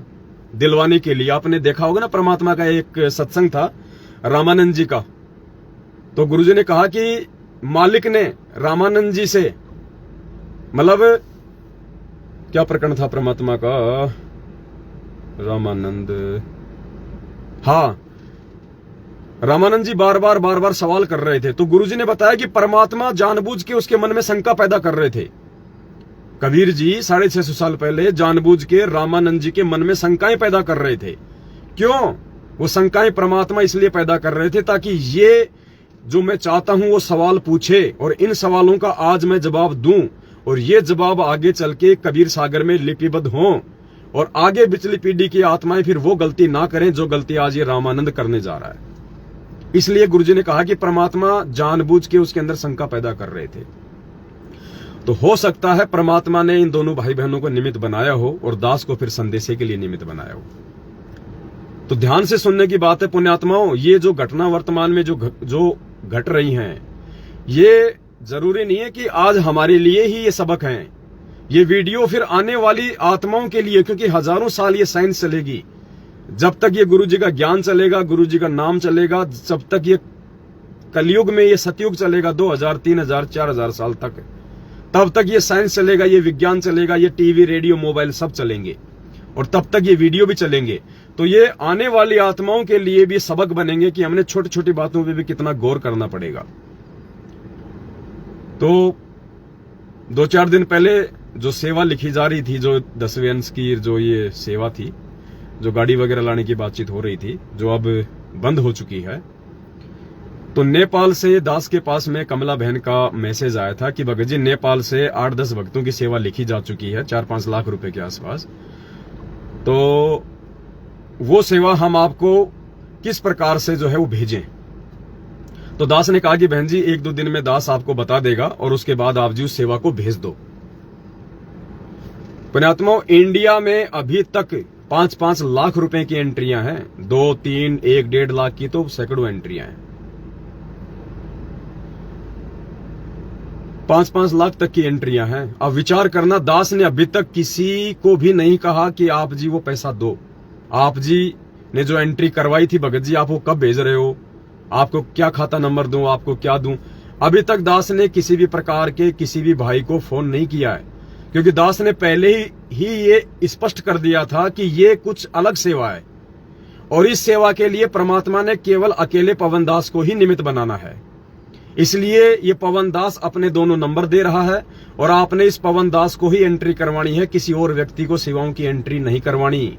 दिलवाने के लिए। आपने देखा होगा ना, परमात्मा का एक सत्संग था रामानंद जी का। तो गुरुजी ने कहा कि मालिक ने रामानंद जी से, मतलब क्या प्रकरण था परमात्मा का, रामानंद, हाँ, रामानंद जी बार बार सवाल कर रहे थे। तो गुरुजी ने बताया कि परमात्मा जानबूझ के उसके मन में शंका पैदा कर रहे थे। कबीर जी 650 साल पहले जानबूझ के रामानंद जी के मन में शंकाएं पैदा कर रहे थे। क्यों? वो शंकाएं परमात्मा इसलिए पैदा कर रहे थे ताकि ये जो मैं चाहता हूं वो सवाल पूछे, और इन सवालों का आज मैं जवाब दूं, और ये जवाब आगे चल के कबीर सागर में लिपिबद्ध हों, और आगे पिछली पीढ़ी की आत्माएं फिर वो गलती ना करें जो गलती आज ये रामानंद करने जा रहा है। इसलिए गुरुजी ने कहा कि परमात्मा जानबूझ के उसके अंदर शंका पैदा कर रहे थे। तो हो सकता है परमात्मा ने इन दोनों भाई बहनों को निमित्त बनाया हो और दास को फिर संदेशे के लिए निमित्त बनाया हो। तो ध्यान से सुनने की बात है पुण्यात्माओं, ये जो घटना वर्तमान में जो घट रही हैं, ये जरूरी नहीं है कि आज हमारे लिए ही ये सबक हैं। ये वीडियो फिर आने वाली आत्माओं के लिए, क्योंकि हजारों साल ये साइंस चलेगी। जब तक ये गुरु जी का ज्ञान चलेगा, गुरु जी का नाम चलेगा, जब तक ये कलयुग में ये सतयुग चलेगा 2000, 3000, 4000 साल तक, तब तक ये साइंस चलेगा, ये विज्ञान चलेगा, ये टीवी, रेडियो, मोबाइल सब चलेंगे और तब तक ये वीडियो भी चलेंगे। तो ये आने वाली आत्माओं के लिए भी सबक बनेंगे कि हमने छोटी छोटी बातों पे भी कितना गौर करना पड़ेगा। तो 2-4 दिन पहले जो सेवा लिखी जा रही थी, जो 10वें अंश की जो ये सेवा थी, जो गाड़ी वगैरह लाने की बातचीत हो रही थी, जो अब बंद हो चुकी है, तो नेपाल से दास के पास में कमला बहन का मैसेज आया था कि भगत जी नेपाल से 8-10 भक्तों की सेवा लिखी जा चुकी है 4-5 लाख रुपए के आसपास। तो वो सेवा हम आपको किस प्रकार से जो है वो भेजें। तो दास ने कहा कि बहन जी 1-2 दिन में दास आपको बता देगा और उसके बाद आप जी उस सेवा को भेज दो। पुण्यात्माओं, इंडिया में अभी तक 5-5 लाख रुपए की एंट्रियां हैं, 2, 3, 1-1.5 लाख की तो सैकड़ों एंट्रियां हैं। 5-5 लाख तक की एंट्रियां हैं। अब विचार करना, दास ने अभी तक किसी को भी नहीं कहा कि आप जी वो पैसा दो। आप जी ने जो एंट्री करवाई थी, भगत जी आप वो कब भेज रहे हो, आपको क्या खाता नंबर दूं, आपको क्या दूं, अभी तक दास ने किसी भी प्रकार के किसी भी भाई को फोन नहीं किया है, क्योंकि दास ने पहले ही ये स्पष्ट कर दिया था कि ये कुछ अलग सेवा है और इस सेवा के लिए परमात्मा ने केवल अकेले पवन दास को ही निमित्त बनाना है। इसलिए ये पवन दास अपने दोनों नंबर दे रहा है और आपने इस पवन दास को ही एंट्री करवानी है, किसी और व्यक्ति को सेवाओं की एंट्री नहीं करवानी।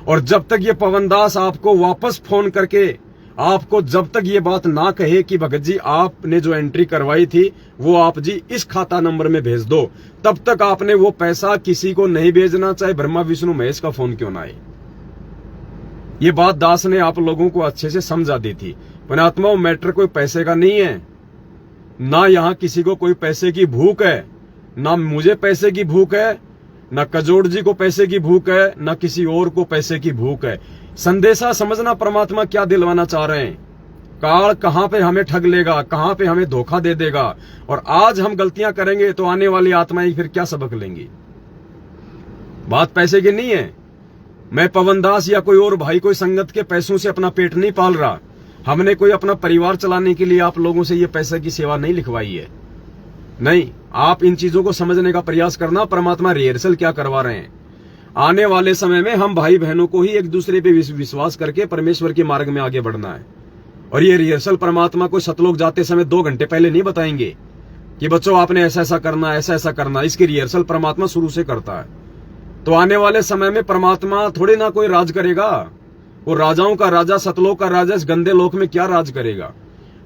और जब तक ये पवन दास आपको वापस फोन करके आपको जब तक ये बात ना कहे कि भगत जी आपने जो एंट्री करवाई थी वो आप जी इस खाता नंबर में भेज दो, तब तक आपने वो पैसा किसी को नहीं भेजना, चाहे ब्रह्मा विष्णु महेश का फोन क्यों ना आए। ये बात दास ने आप लोगों को अच्छे से समझा दी थी। पुण्यात्माओं, मैटर कोई पैसे का नहीं है, ना यहां किसी को कोई पैसे की भूख है, ना मुझे पैसे की भूख है, ना कजोड़ जी को पैसे की भूख है, ना किसी और को पैसे की भूख है। संदेशा समझना परमात्मा क्या दिलवाना चाह रहे हैं। काल कहां पे हमें ठग लेगा, कहां पे हमें धोखा दे देगा, और आज हम गलतियां करेंगे तो आने वाली आत्माएं फिर क्या सबक लेंगी। बात पैसे की नहीं है। मैं पवन दास या कोई और भाई कोई संगत के पैसों से अपना पेट नहीं पाल रहा। हमने कोई अपना परिवार चलाने के लिए आप लोगों से ये पैसे की सेवा नहीं लिखवाई है। नहीं, आप इन चीजों को समझने का प्रयास करना, परमात्मा रिहर्सल क्या करवा रहे हैं। आने वाले समय में हम भाई बहनों को ही एक दूसरे पे विश्वास करके परमेश्वर के मार्ग में आगे बढ़ना है। और ये रिहर्सल परमात्मा को सतलोक जाते समय 2 घंटे पहले नहीं बताएंगे कि बच्चों आपने ऐसा ऐसा करना, ऐसा ऐसा करना। इसकी रिहर्सल परमात्मा शुरू से करता है। तो आने वाले समय में परमात्मा थोड़े ना कोई राज करेगा। वो राजाओं का राजा, सतलोक का राजा इस गंदे लोक में क्या राज करेगा।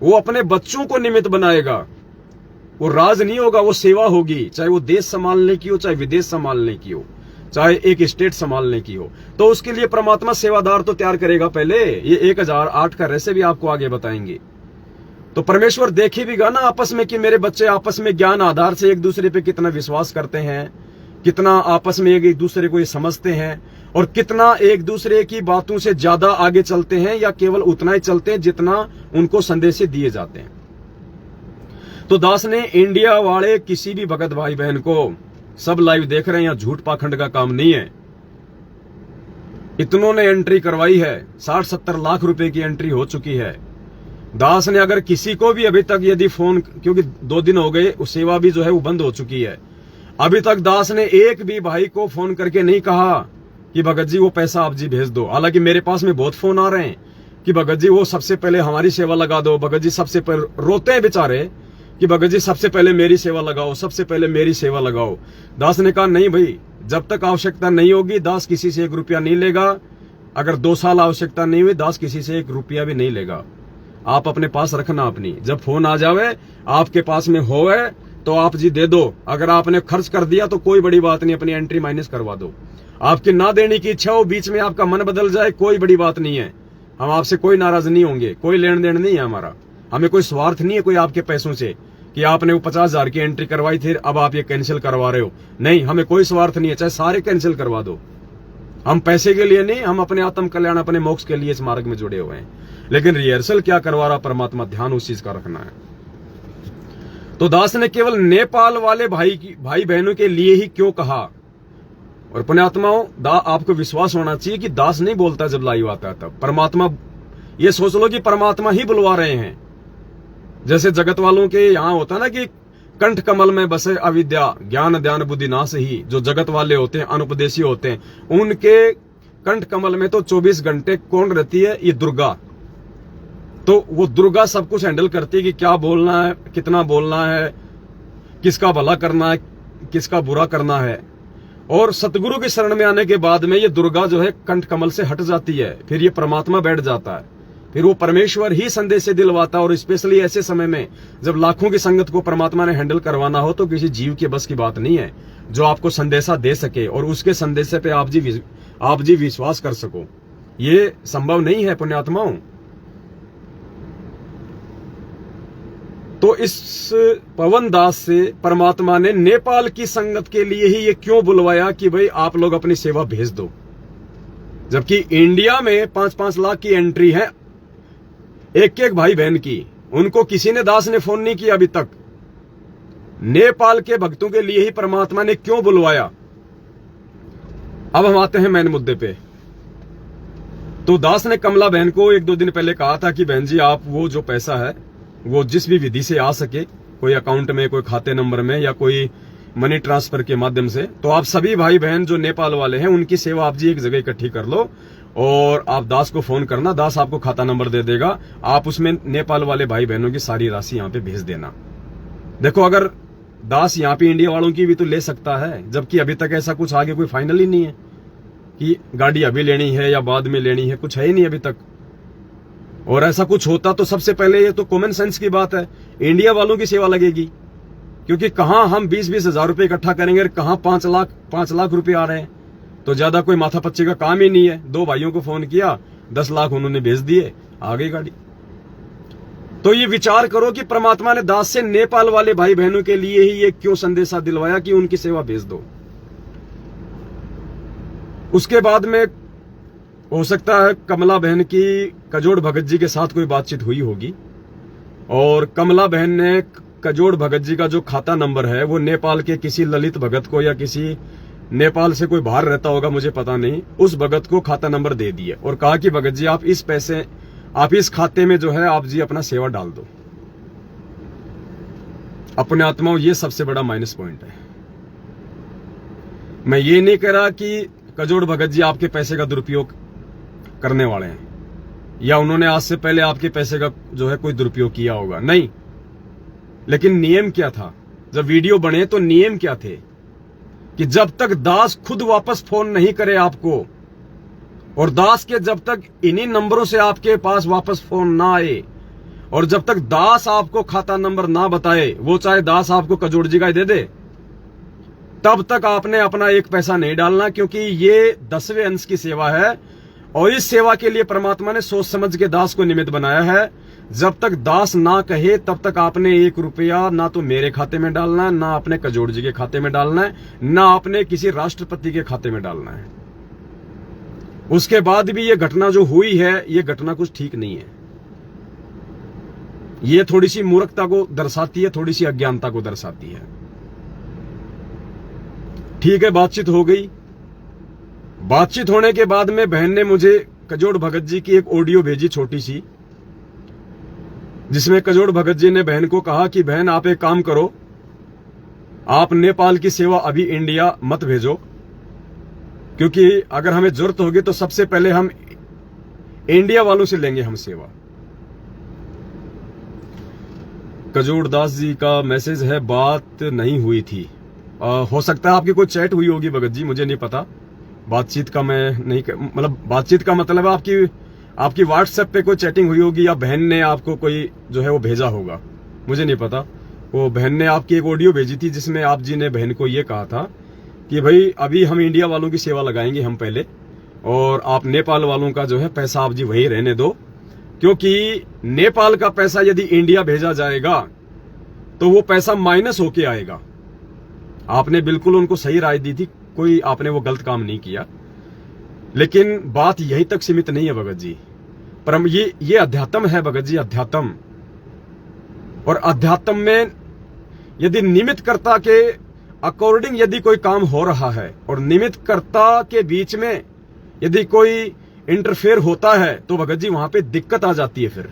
वो अपने बच्चों को निमित्त बनाएगा। वो राज नहीं होगा, वो सेवा होगी, चाहे वो देश संभालने की हो, चाहे विदेश संभालने की हो, चाहे एक स्टेट संभालने की हो। तो उसके लिए परमात्मा सेवादार तो तैयार करेगा पहले। ये 1008 का रहस्य भी आपको आगे बताएंगे। तो परमेश्वर देखे भी गा ना आपस में कि मेरे बच्चे आपस में ज्ञान आधार से एक दूसरे पे कितना विश्वास करते हैं, कितना आपस में एक दूसरे को ये समझते हैं, और कितना एक दूसरे की बातों से ज्यादा आगे चलते हैं या केवल उतना ही चलते हैं जितना उनको संदेश दिए जाते हैं। तो दास ने इंडिया वाले किसी भी भगत भाई बहन को, सब लाइव देख रहे हैं, यहाँ झूठ पाखंड का काम नहीं है। इतनों ने एंट्री करवाई है, 60-70 लाख रुपए की एंट्री हो चुकी है। दास ने अगर किसी को भी अभी तक यदि फोन, क्योंकि 2 दिन हो गए, उस सेवा भी जो है वो बंद हो चुकी है, अभी तक दास ने एक भी भाई को फोन करके नहीं कहा कि भगत जी वो पैसा आप जी भेज दो। हालांकि मेरे पास में बहुत फोन आ रहे हैं कि भगत जी वो सबसे पहले हमारी सेवा लगा दो, भगत जी सबसे पहले, रोते हैं बेचारे कि भगत जी सबसे पहले मेरी सेवा लगाओ, सबसे पहले मेरी सेवा लगाओ। दास ने कहा नहीं भाई, जब तक आवश्यकता नहीं होगी दास किसी से 1 रुपया नहीं लेगा। अगर 2 साल आवश्यकता नहीं हुई, दास किसी से 1 रुपया भी नहीं लेगा। आप अपने पास रखना अपनी, जब फोन आ जावे आपके पास में होवे तो आप जी दे दो। अगर आपने खर्च कर दिया तो कोई बड़ी बात नहीं, अपनी एंट्री माइनस करवा दो। आपकी ना देने की इच्छा हो, बीच में आपका मन बदल जाए, कोई बड़ी बात नहीं है। हम आपसे कोई नाराज नहीं होंगे, कोई लेन देन नहीं है हमारा, हमें कोई स्वार्थ नहीं है कोई आपके पैसों से कि आपने वो 50,000 की एंट्री करवाई थी, अब आप ये कैंसिल करवा रहे हो। नहीं, हमें कोई स्वार्थ नहीं है, चाहे सारे कैंसिल करवा दो। हम पैसे के लिए नहीं, हम अपने आत्म कल्याण, अपने मोक्ष के लिए इस मार्ग में जुड़े हुए हैं। लेकिन रिहर्सल क्या करवा रहा परमात्मा, ध्यान उस चीज का रखना है। तो दास ने केवल नेपाल वाले भाई बहनों के लिए ही क्यों कहा? और पुण्यात्माओं, आपको विश्वास होना चाहिए कि दास नहीं बोलता जब लाइव आता है तब। परमात्मा, ये सोच लो कि परमात्मा ही बुलवा रहे हैं। जैसे जगत वालों के यहां होता है ना कि कंठ कमल में बसे अविद्या ज्ञान ध्यान बुद्धि नाश ही, जो जगत वाले होते हैं, अनुपदेशी होते हैं, उनके कंठ कमल में तो 24 घंटे कौन रहती है? ये दुर्गा। तो वो दुर्गा सब कुछ हैंडल करती है कि क्या बोलना है, कितना बोलना है, किसका भला करना है, किसका बुरा करना है। और सतगुरु की शरण में आने के बाद में ये दुर्गा जो है कंठ कमल से हट जाती है, फिर ये परमात्मा बैठ जाता है, फिर वो परमेश्वर ही संदेश दिलवाता है। और स्पेशली ऐसे समय में जब लाखों की संगत को परमात्मा ने हैंडल करवाना हो तो किसी जीव के बस की बात नहीं है जो आपको संदेशा दे सके और उसके संदेशे पे आप जी विश्वास कर सको। ये संभव नहीं है पुण्यात्माओं। तो इस पवन दास से परमात्मा ने नेपाल की संगत के लिए ही ये क्यों बुलवाया कि भाई आप लोग अपनी सेवा भेज दो, जबकि इंडिया में 5-5 लाख की एंट्री है एक भाई बहन की, उनको किसी ने दास ने फोन नहीं किया अभी तक। नेपाल के भक्तों के लिए ही परमात्मा ने क्यों बुलवाया? अब हम आते हैं मेन मुद्दे पे। तो दास ने कमला बहन को 1-2 दिन पहले कहा था कि बहन जी आप वो जो पैसा है वो जिस भी विधि से आ सके, कोई अकाउंट में, कोई खाते नंबर में या कोई मनी ट्रांसफर के माध्यम से, तो आप सभी भाई बहन जो नेपाल वाले हैं उनकी सेवा आप जी एक जगह इकट्ठी कर लो और आप दास को फोन करना, दास आपको खाता नंबर दे देगा, आप उसमें नेपाल वाले भाई बहनों की सारी राशि यहां पे भेज देना। देखो, अगर दास यहाँ पे इंडिया वालों की भी तो ले सकता है, जबकि अभी तक ऐसा कुछ आगे कोई फाइनल ही नहीं है कि गाड़ी अभी लेनी है या बाद में लेनी है, कुछ है ही नहीं अभी तक। और ऐसा कुछ होता तो सबसे पहले ये तो कॉमन सेंस की बात है, इंडिया वालों की सेवा लगेगी, क्योंकि कहां हम 20-20 हजार रुपए इकट्ठा करेंगे और कहां 5 लाख रुपए आ रहे हैं। तो ज्यादा कोई माथा पच्ची का काम ही नहीं है। 2 भाइयों को फोन किया, 10 लाख उन्होंने भेज दिए, आ गई गाड़ी। तो ये विचार करो कि परमात्मा ने दास से नेपाल वाले भाई बहनों के लिए ही ये क्यों संदेशा दिलवाया कि उनकी सेवा भेज दो। उसके बाद में हो सकता है कमला बहन की कजोड़ भगत जी के साथ कोई बातचीत हुई होगी और कमला बहन ने कजोड़ भगत जी का जो खाता नंबर है वो नेपाल के किसी ललित भगत को या किसी नेपाल से कोई बाहर रहता होगा, मुझे पता नहीं, उस भगत को खाता नंबर दे दिया और कहा कि भगत जी आप इस खाते में जो है आप जी अपना सेवा डाल दो। अपने आत्माओं, ये सबसे बड़ा माइनस पॉइंट है। मैं ये नहीं कह रहा कि कजोड़ भगत जी आपके पैसे का दुरुपयोग करने वाले हैं या उन्होंने आज से पहले आपके पैसे का जो है कोई दुरुपयोग किया होगा, नहीं। लेकिन नियम क्या था? जब वीडियो बने तो नियम क्या थे कि जब तक दास खुद वापस फोन नहीं करे आपको और दास के जब तक इन्हीं नंबरों से आपके पास वापस फोन ना आए और जब तक दास आपको खाता नंबर ना बताए, वो चाहे दास आपको कजोड़ जी का दे दे, तब तक आपने अपना 1 पैसा नहीं डालना, क्योंकि ये 10वें अंश की सेवा है और इस सेवा के लिए परमात्मा ने सोच समझ के दास को निमित्त बनाया है। जब तक दास ना कहे तब तक आपने 1 रुपया ना तो मेरे खाते में डालना है, ना अपने कजोड़ जी के खाते में डालना है, ना अपने किसी राष्ट्रपति के खाते में डालना है। उसके बाद भी ये घटना जो हुई है, ये घटना कुछ ठीक नहीं है। ये थोड़ी सी मूर्खता को दर्शाती है, थोड़ी सी अज्ञानता को दर्शाती है। ठीक है, बातचीत हो गई। बातचीत होने के बाद में बहन ने मुझे कजोड़ भगत जी की एक ऑडियो भेजी छोटी सी, जिसमें कजोड़ भगत जी ने बहन को कहा कि बहन आप एक काम करो, आप नेपाल की सेवा अभी इंडिया मत भेजो, क्योंकि अगर हमें जरूरत होगी तो सबसे पहले हम इंडिया वालों से लेंगे हम सेवा। कजोड़ दास जी का मैसेज है, बात नहीं हुई थी। हो सकता है आपकी कोई चैट हुई होगी भगत जी, मुझे नहीं पता। बातचीत का मैं नहीं, मतलब बातचीत का मतलब आपकी व्हाट्सएप पे कोई चैटिंग हुई होगी या बहन ने आपको कोई जो है वो भेजा होगा, मुझे नहीं पता। वो बहन ने आपकी एक ऑडियो भेजी थी जिसमें आप जी ने बहन को ये कहा था कि भाई अभी हम इंडिया वालों की सेवा लगाएंगे हम पहले, और आप नेपाल वालों का जो है पैसा आप जी वही रहने दो, क्योंकि नेपाल का पैसा यदि इंडिया भेजा जाएगा तो वो पैसा माइनस होके आएगा। आपने बिल्कुल उनको सही राय दी थी, कोई आपने वो गलत काम नहीं किया, लेकिन बात यही तक सीमित नहीं है भगत जी। पर ये अध्यात्म है भगत जी, अध्यात्म। और अध्यात्म में यदि निमित्त कर्ता के अकॉर्डिंग यदि कोई काम हो रहा है और निमित्त कर्ता के बीच में यदि कोई इंटरफेयर होता है तो भगत जी वहां पे दिक्कत आ जाती है फिर।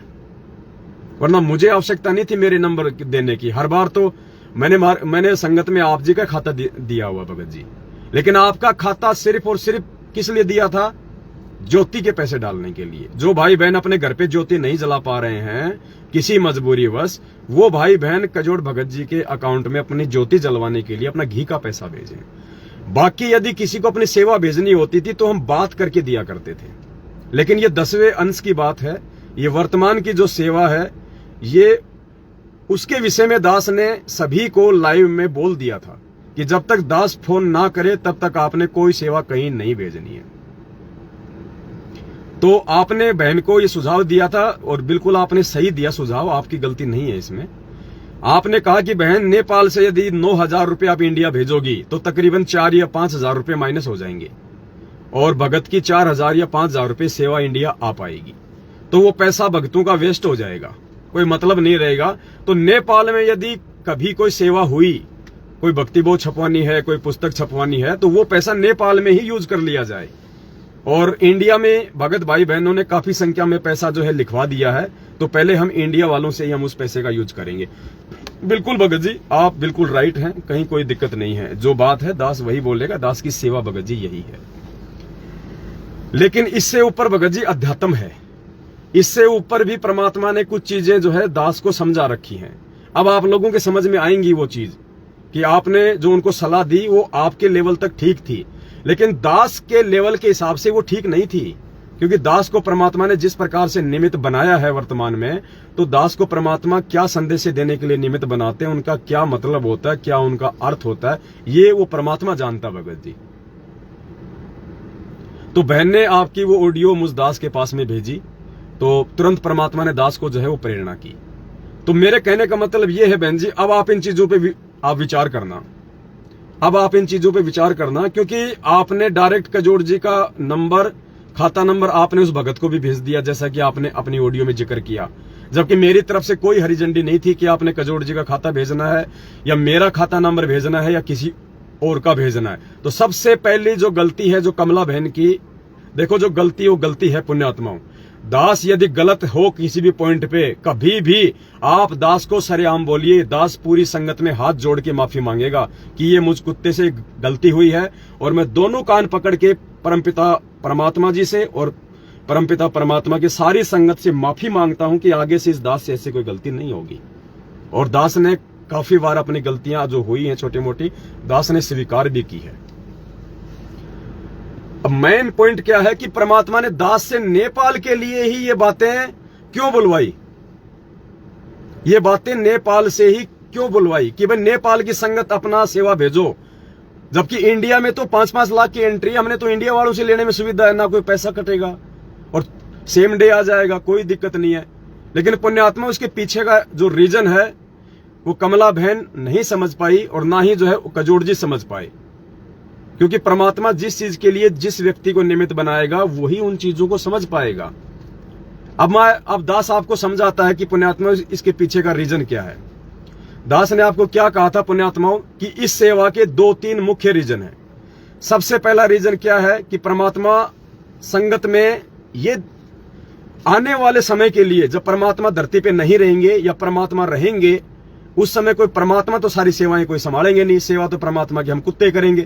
वरना मुझे आवश्यकता नहीं थी मेरे नंबर देने की, हर बार तो मैंने संगत में आप जी का खाता दिया हुआ भगत जी, लेकिन आपका खाता सिर्फ और सिर्फ किस लिए दिया था? ज्योति के पैसे डालने के लिए। जो भाई बहन अपने घर पे ज्योति नहीं जला पा रहे हैं किसी मजबूरीवश, वो भाई बहन कजोड़ भगत जी के अकाउंट में अपनी ज्योति जलवाने के लिए अपना घी का पैसा भेजें। बाकी यदि किसी को अपनी सेवा भेजनी होती थी तो हम बात करके दिया करते थे, लेकिन ये 10वें अंश की बात है। ये वर्तमान की जो सेवा है, ये उसके विषय में दास ने सभी को लाइव में बोल दिया था कि जब तक दास फोन ना करे तब तक आपने कोई सेवा कहीं नहीं भेजनी है। तो आपने बहन को ये सुझाव दिया था और बिल्कुल आपने सही दिया सुझाव, आपकी गलती नहीं है इसमें। आपने कहा कि बहन नेपाल से यदि 9,000 रुपये आप इंडिया भेजोगी तो तकरीबन 4 या 5,000 रुपये माइनस हो जाएंगे और भगत की 4,000 या 5,000 रुपये सेवा इंडिया आ पाएगी, तो वो पैसा भगतों का वेस्ट हो जाएगा, कोई मतलब नहीं रहेगा। तो नेपाल में यदि कभी कोई सेवा हुई, कोई भक्ति बोध छपवानी है, कोई पुस्तक छपवानी है, तो वो पैसा नेपाल में ही यूज कर लिया जाए। और इंडिया में भगत भाई बहनों ने काफी संख्या में पैसा जो है लिखवा दिया है, तो पहले हम इंडिया वालों से ही हम उस पैसे का यूज करेंगे। बिल्कुल भगत जी, आप बिल्कुल राइट हैं, कहीं कोई दिक्कत नहीं है। जो बात है दास वही बोलेगा, दास की सेवा भगत जी यही है। लेकिन इससे ऊपर भगत जी अध्यात्म है, इससे ऊपर भी परमात्मा ने कुछ चीजें जो है दास को समझा रखी हैं। अब आप लोगों के समझ में आएंगी वो चीज कि आपने जो उनको सलाह दी वो आपके लेवल तक ठीक थी, लेकिन दास के लेवल के हिसाब से वो ठीक नहीं थी, क्योंकि दास को परमात्मा ने जिस प्रकार से निमित्त बनाया है वर्तमान में, तो दास को परमात्मा क्या संदेश देने के लिए निमित्त बनाते हैं, उनका क्या मतलब होता है, क्या उनका अर्थ होता है, ये वो परमात्मा जानता भगत जी। तो बहन ने आपकी वो ऑडियो मुझ दास के पास में भेजी, तो तुरंत परमात्मा ने दास को जो है वो प्रेरणा की। तो मेरे कहने का मतलब ये है बहन जी, अब आप इन चीजों पे आप विचार करना, अब आप इन चीजों पे विचार करना, क्योंकि आपने डायरेक्ट कजोड़ जी का नंबर, खाता नंबर आपने उस भगत को भी भेज दिया, जैसा कि आपने अपनी ऑडियो में जिक्र किया, जबकि मेरी तरफ से कोई हरी झंडी नहीं थी कि आपने कजोड़ जी का खाता भेजना है या मेरा खाता नंबर भेजना है या किसी और का भेजना है। तो सबसे पहली जो गलती है जो कमला बहन की, देखो जो गलती वो गलती है पुण्यात्माओं। दास यदि गलत हो किसी भी पॉइंट पे, कभी भी आप दास को सरेआम बोलिए, दास पूरी संगत में हाथ जोड़ के माफी मांगेगा कि ये मुझ कुत्ते से गलती हुई है, और मैं दोनों कान पकड़ के परमपिता परमात्मा जी से और परमपिता परमात्मा की सारी संगत से माफी मांगता हूं कि आगे से इस दास से ऐसी कोई गलती नहीं होगी। और दास ने काफी बार अपनी गलतियां जो हुई हैं छोटी मोटी, दास ने स्वीकार भी की है। अब मेन पॉइंट क्या है कि परमात्मा ने दास से नेपाल के लिए ही ये बातें क्यों बुलवाई, ये बातें नेपाल से ही क्यों बुलवाई कि भाई नेपाल की संगत अपना सेवा भेजो, जबकि इंडिया में तो 5-5 लाख की एंट्री, हमने तो इंडिया वालों से लेने में सुविधा है, ना कोई पैसा कटेगा और सेम डे आ जाएगा, कोई दिक्कत नहीं है। लेकिन पुण्यात्मा उसके पीछे का जो रीजन है वो कमला बहन नहीं समझ पाई और ना ही जो है कजोड़ जी समझ पाए, क्योंकि परमात्मा जिस चीज के लिए जिस व्यक्ति को निमित्त बनाएगा वही उन चीजों को समझ पाएगा। अब दास आपको समझाता है कि पुण्यात्मा इसके पीछे का रीजन क्या है। दास ने आपको क्या कहा था पुण्यात्माओं कि इस सेवा के 2-3 मुख्य रीजन है। सबसे पहला रीजन क्या है कि परमात्मा संगत में ये आने वाले समय के लिए, जब परमात्मा धरती पे नहीं रहेंगे या परमात्मा रहेंगे, उस समय कोई परमात्मा तो सारी सेवाएं कोई संभालेंगे नहीं, सेवा तो परमात्मा की हम कुत्ते करेंगे।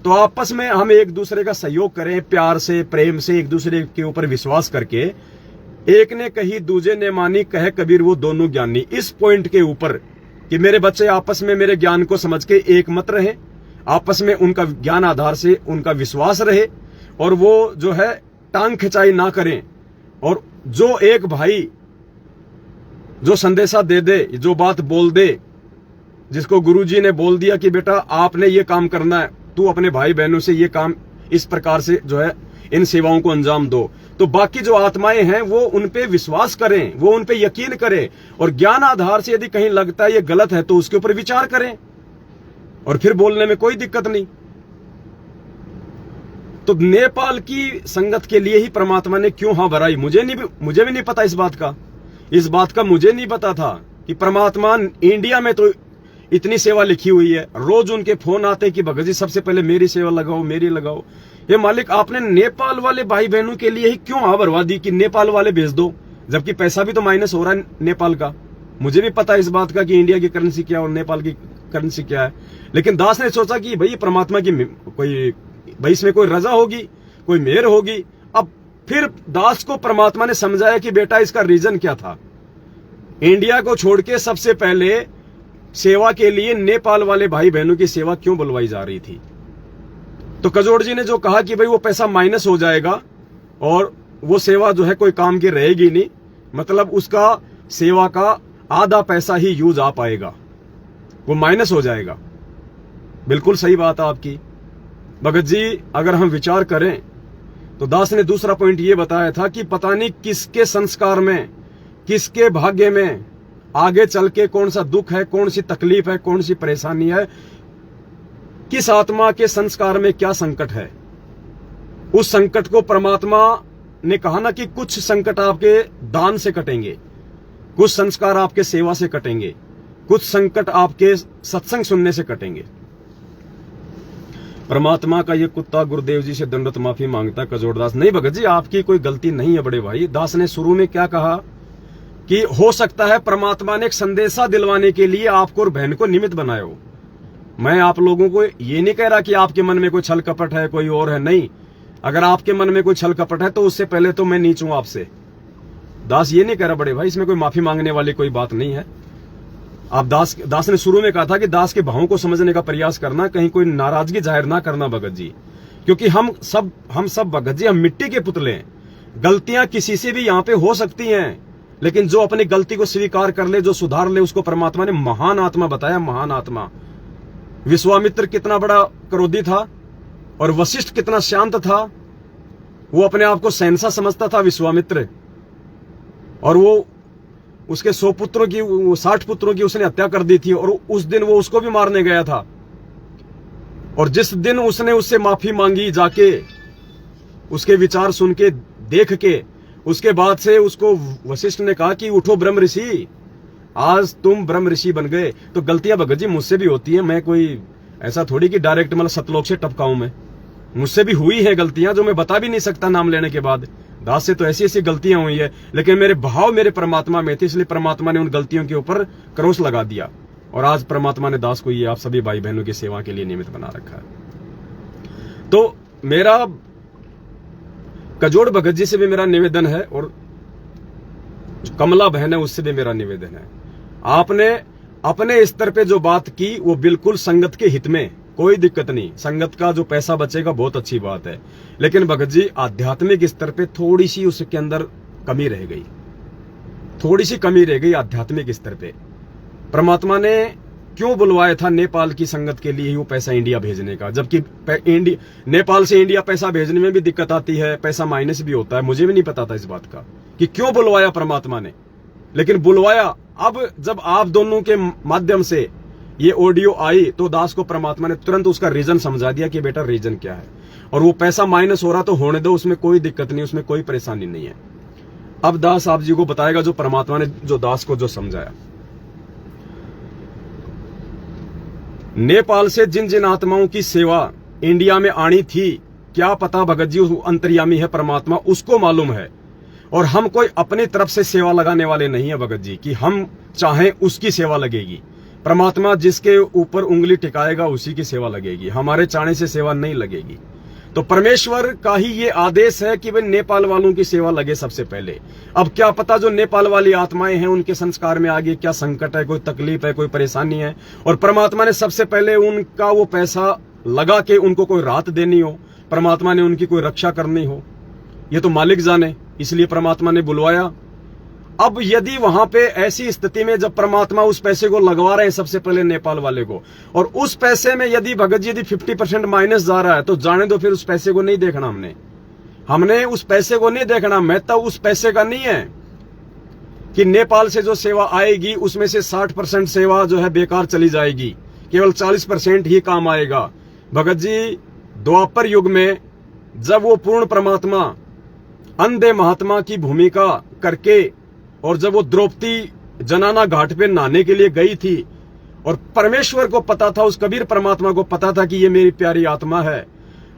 तो आपस में हम एक दूसरे का सहयोग करें, प्यार से प्रेम से एक दूसरे के ऊपर विश्वास करके, एक ने कही दूजे ने मानी, कहे कबीर वो दोनों ज्ञानी। इस पॉइंट के ऊपर कि मेरे बच्चे आपस में मेरे ज्ञान को समझ के एक मत रहे, आपस में उनका ज्ञान आधार से उनका विश्वास रहे, और वो जो है टांग खिंचाई ना करें, और जो एक भाई जो संदेशा दे दे, जो बात बोल दे, जिसको गुरुजी ने बोल दिया कि बेटा आपने ये काम करना है, तू अपने भाई बहनों से ये काम इस प्रकार से जो है इन सेवाओं को अंजाम दो, तो बाकी जो आत्माएं हैं वो उन पे विश्वास करें, वो उन पे यकीन करें, और ज्ञान आधार से यदि कहीं लगता है ये गलत है तो उसके ऊपर विचार करें, और फिर बोलने में कोई दिक्कत नहीं। तो नेपाल की संगत के लिए ही परमात्मा ने क्यों हाँ भराई, मुझे भी नहीं पता इस बात का मुझे नहीं पता था कि परमात्मा इंडिया में तो इतनी सेवा लिखी हुई है, रोज उनके फोन आते हैं कि भगत जी सबसे पहले मेरी सेवा लगाओ, मेरी लगाओ। ये मालिक आपने नेपाल वाले भाई बहनों के लिए ही क्यों हाँ भरवा दी कि नेपाल वाले भेज दो, जबकि पैसा भी तो माइनस हो रहा है नेपाल का। मुझे भी पता है इस बात का कि इंडिया की करेंसी क्या और नेपाल की करेंसी क्या है, लेकिन दास ने सोचा कि भाई परमात्मा की भाई इसमें कोई रजा होगी, कोई मेहर होगी। अब फिर दास को परमात्मा ने समझाया कि बेटा इसका रीजन क्या था, इंडिया को छोड़ के सबसे पहले सेवा के लिए नेपाल वाले भाई बहनों की सेवा क्यों बुलवाई जा रही थी। तो कजोड़ जी ने जो कहा कि भाई वो पैसा माइनस हो जाएगा और वो सेवा जो है कोई काम की रहेगी नहीं, मतलब उसका सेवा का आधा पैसा ही यूज आ पाएगा, वो माइनस हो जाएगा। बिल्कुल सही बात है आपकी भगत जी। अगर हम विचार करें तो दास ने दूसरा पॉइंट ये बताया था कि पता नहीं किसके संस्कार में, किसके भाग्य में आगे चल के कौन सा दुख है, कौन सी तकलीफ है, कौन सी परेशानी है, किस आत्मा के संस्कार में क्या संकट है। उस संकट को परमात्मा ने कहा ना कि कुछ संकट आपके दान से कटेंगे, कुछ संस्कार आपके सेवा से कटेंगे, कुछ संकट आपके सत्संग सुनने से कटेंगे। परमात्मा का ये कुत्ता गुरुदेव जी से दंडवत माफी मांगता कजोड़दास। नहीं भगत जी आपकी कोई गलती नहीं है बड़े भाई। दास ने शुरू में क्या कहा कि हो सकता है परमात्मा ने एक संदेशा दिलवाने के लिए आपको और बहन को निमित्त बनाया हो। मैं आप लोगों को ये नहीं कह रहा कि आपके मन में कोई छल कपट है, कोई और है, नहीं। अगर आपके मन में कोई छल कपट है तो उससे पहले तो मैं नीच हूं आपसे। दास ये नहीं कह रहा बड़े भाई, इसमें कोई माफी मांगने वाली कोई बात नहीं है। आप दास ने शुरू में कहा था कि दास के भावों को समझने का प्रयास करना, कहीं कोई नाराजगी जाहिर ना करना भगत जी, क्योंकि हम सब भगत जी हम मिट्टी के पुतले हैं। गलतियां किसी से भी यहाँ पे हो सकती हैं, लेकिन जो अपनी गलती को स्वीकार कर ले, जो सुधार ले, उसको परमात्मा ने महान आत्मा बताया, महान आत्मा। विश्वामित्र कितना बड़ा क्रोधी था और वशिष्ठ कितना शांत था। वो अपने आप को सहनसा समझता था विश्वामित्र, और वो उसके 100 पुत्रों की 60 पुत्रों की उसने हत्या कर दी थी, और उस दिन वो उसको भी मारने गया था। और जिस दिन उसने उससे माफी मांगी जाके, उसके विचार सुन के, देख के, उसके बाद से उसको वशिष्ठ ने कहा कि उठो ब्रह्म ऋषि, आज तुम ब्रह्म ऋषि बन गए। तो गलतियां भगत जी मुझसे भी होती हैं, मैं कोई ऐसा थोड़ी कि डायरेक्ट मतलब सतलोक से टपकाऊं। मैं मुझसे भी हुई है गलतियां जो मैं बता भी नहीं सकता नाम लेने के बाद। दास से तो ऐसी ऐसी गलतियां हुई है, लेकिन मेरे भाव मेरे परमात्मा में थे, इसलिए परमात्मा ने उन गलतियों के ऊपर क्रॉस लगा दिया, और आज परमात्मा ने दास को ये आप सभी भाई बहनों की सेवा के लिए निमित्त बना रखा है। तो मेरा कजोड़ भगत जी से भी मेरा निवेदन है, और कमला बहन है उससे भी मेरा निवेदन है। आपने अपने स्तर पे जो बात की वो बिल्कुल संगत के हित में, कोई दिक्कत नहीं, संगत का जो पैसा बचेगा बहुत अच्छी बात है, लेकिन भगत जी आध्यात्मिक स्तर पे थोड़ी सी उसके अंदर कमी रह गई, थोड़ी सी कमी रह गई आध्यात्मिक स्तर पे। परमात्मा ने क्यों बुलवाया था नेपाल की संगत के लिए वो पैसा इंडिया भेजने का, जबकि नेपाल से इंडिया पैसा भेजने में भी दिक्कत आती है, पैसा माइनस भी होता है। मुझे भी नहीं पता था इस बात का कि क्यों बुलवाया परमात्मा ने, लेकिन बुलवाया। अब जब आप दोनों के माध्यम से ये ऑडियो आई तो दास को परमात्मा ने तुरंत उसका रीजन समझा दिया कि बेटा रीजन क्या है, और वो पैसा माइनस हो रहा तो होने दो, उसमें कोई दिक्कत नहीं, उसमें कोई परेशानी नहीं है। अब दास आप जी को बताएगा जो परमात्मा ने जो दास को जो समझाया। नेपाल से जिन जिन आत्माओं की सेवा इंडिया में आनी थी, क्या पता भगत जी अंतर्यामी है परमात्मा, उसको मालूम है। और हम कोई अपनी तरफ से सेवा लगाने वाले नहीं है भगत जी कि हम चाहें उसकी सेवा लगेगी। परमात्मा जिसके ऊपर उंगली टिकाएगा उसी की सेवा लगेगी, हमारे चाहने से सेवा नहीं लगेगी। तो परमेश्वर का ही ये आदेश है कि भाई नेपाल वालों की सेवा लगे सबसे पहले। अब क्या पता जो नेपाल वाली आत्माएं हैं उनके संस्कार में आगे क्या संकट है, कोई तकलीफ है, कोई परेशानी है, और परमात्मा ने सबसे पहले उनका वो पैसा लगा के उनको कोई राहत देनी हो, परमात्मा ने उनकी कोई रक्षा करनी हो, ये तो मालिक जाने, इसलिए परमात्मा ने बुलवाया। अब यदि वहां पे ऐसी स्थिति में जब परमात्मा उस पैसे को लगवा रहे हैं सबसे पहले नेपाल वाले को, और उस पैसे में यदि भगत जी यदि 50% माइनस जा रहा है तो जाने दो, फिर उस पैसे को नहीं देखना हमने। हमने उस पैसे को नहीं देखना। महत्व उस पैसे का नहीं है कि नेपाल से जो सेवा आएगी उसमें से 60% सेवा जो है बेकार चली जाएगी, केवल 40% ही काम आएगा। भगत जी द्वापर युग में जब वो पूर्ण परमात्मा अंधे महात्मा की भूमिका करके और जब वो द्रौपदी जनाना घाट पे नहाने के लिए गई थी और परमेश्वर को पता था, उस कबीर परमात्मा को पता था कि ये मेरी प्यारी आत्मा है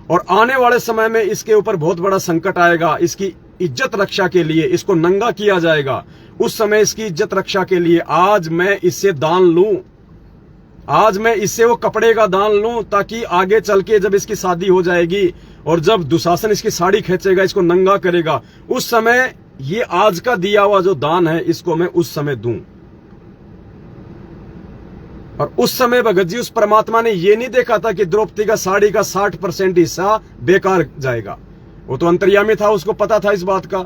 और आने वाले समय में इसके ऊपर बहुत बड़ा संकट आएगा, इसकी इज्जत रक्षा के लिए इसको नंगा किया जाएगा, उस समय इसकी इज्जत रक्षा के लिए आज मैं इससे दान लूं, आज मैं इससे वो कपड़े का दान लूं ताकि आगे चल के जब इसकी शादी हो जाएगी और जब दुशासन इसकी साड़ी खींचेगा, इसको नंगा करेगा, उस समय ये आज का दिया हुआ जो दान है इसको मैं उस समय दूं। और उस समय भगत जी उस परमात्मा ने ये नहीं देखा था कि द्रौपदी का साड़ी का 60% हिस्सा बेकार जाएगा। वो तो अंतर्यामी था, उसको पता था इस बात का।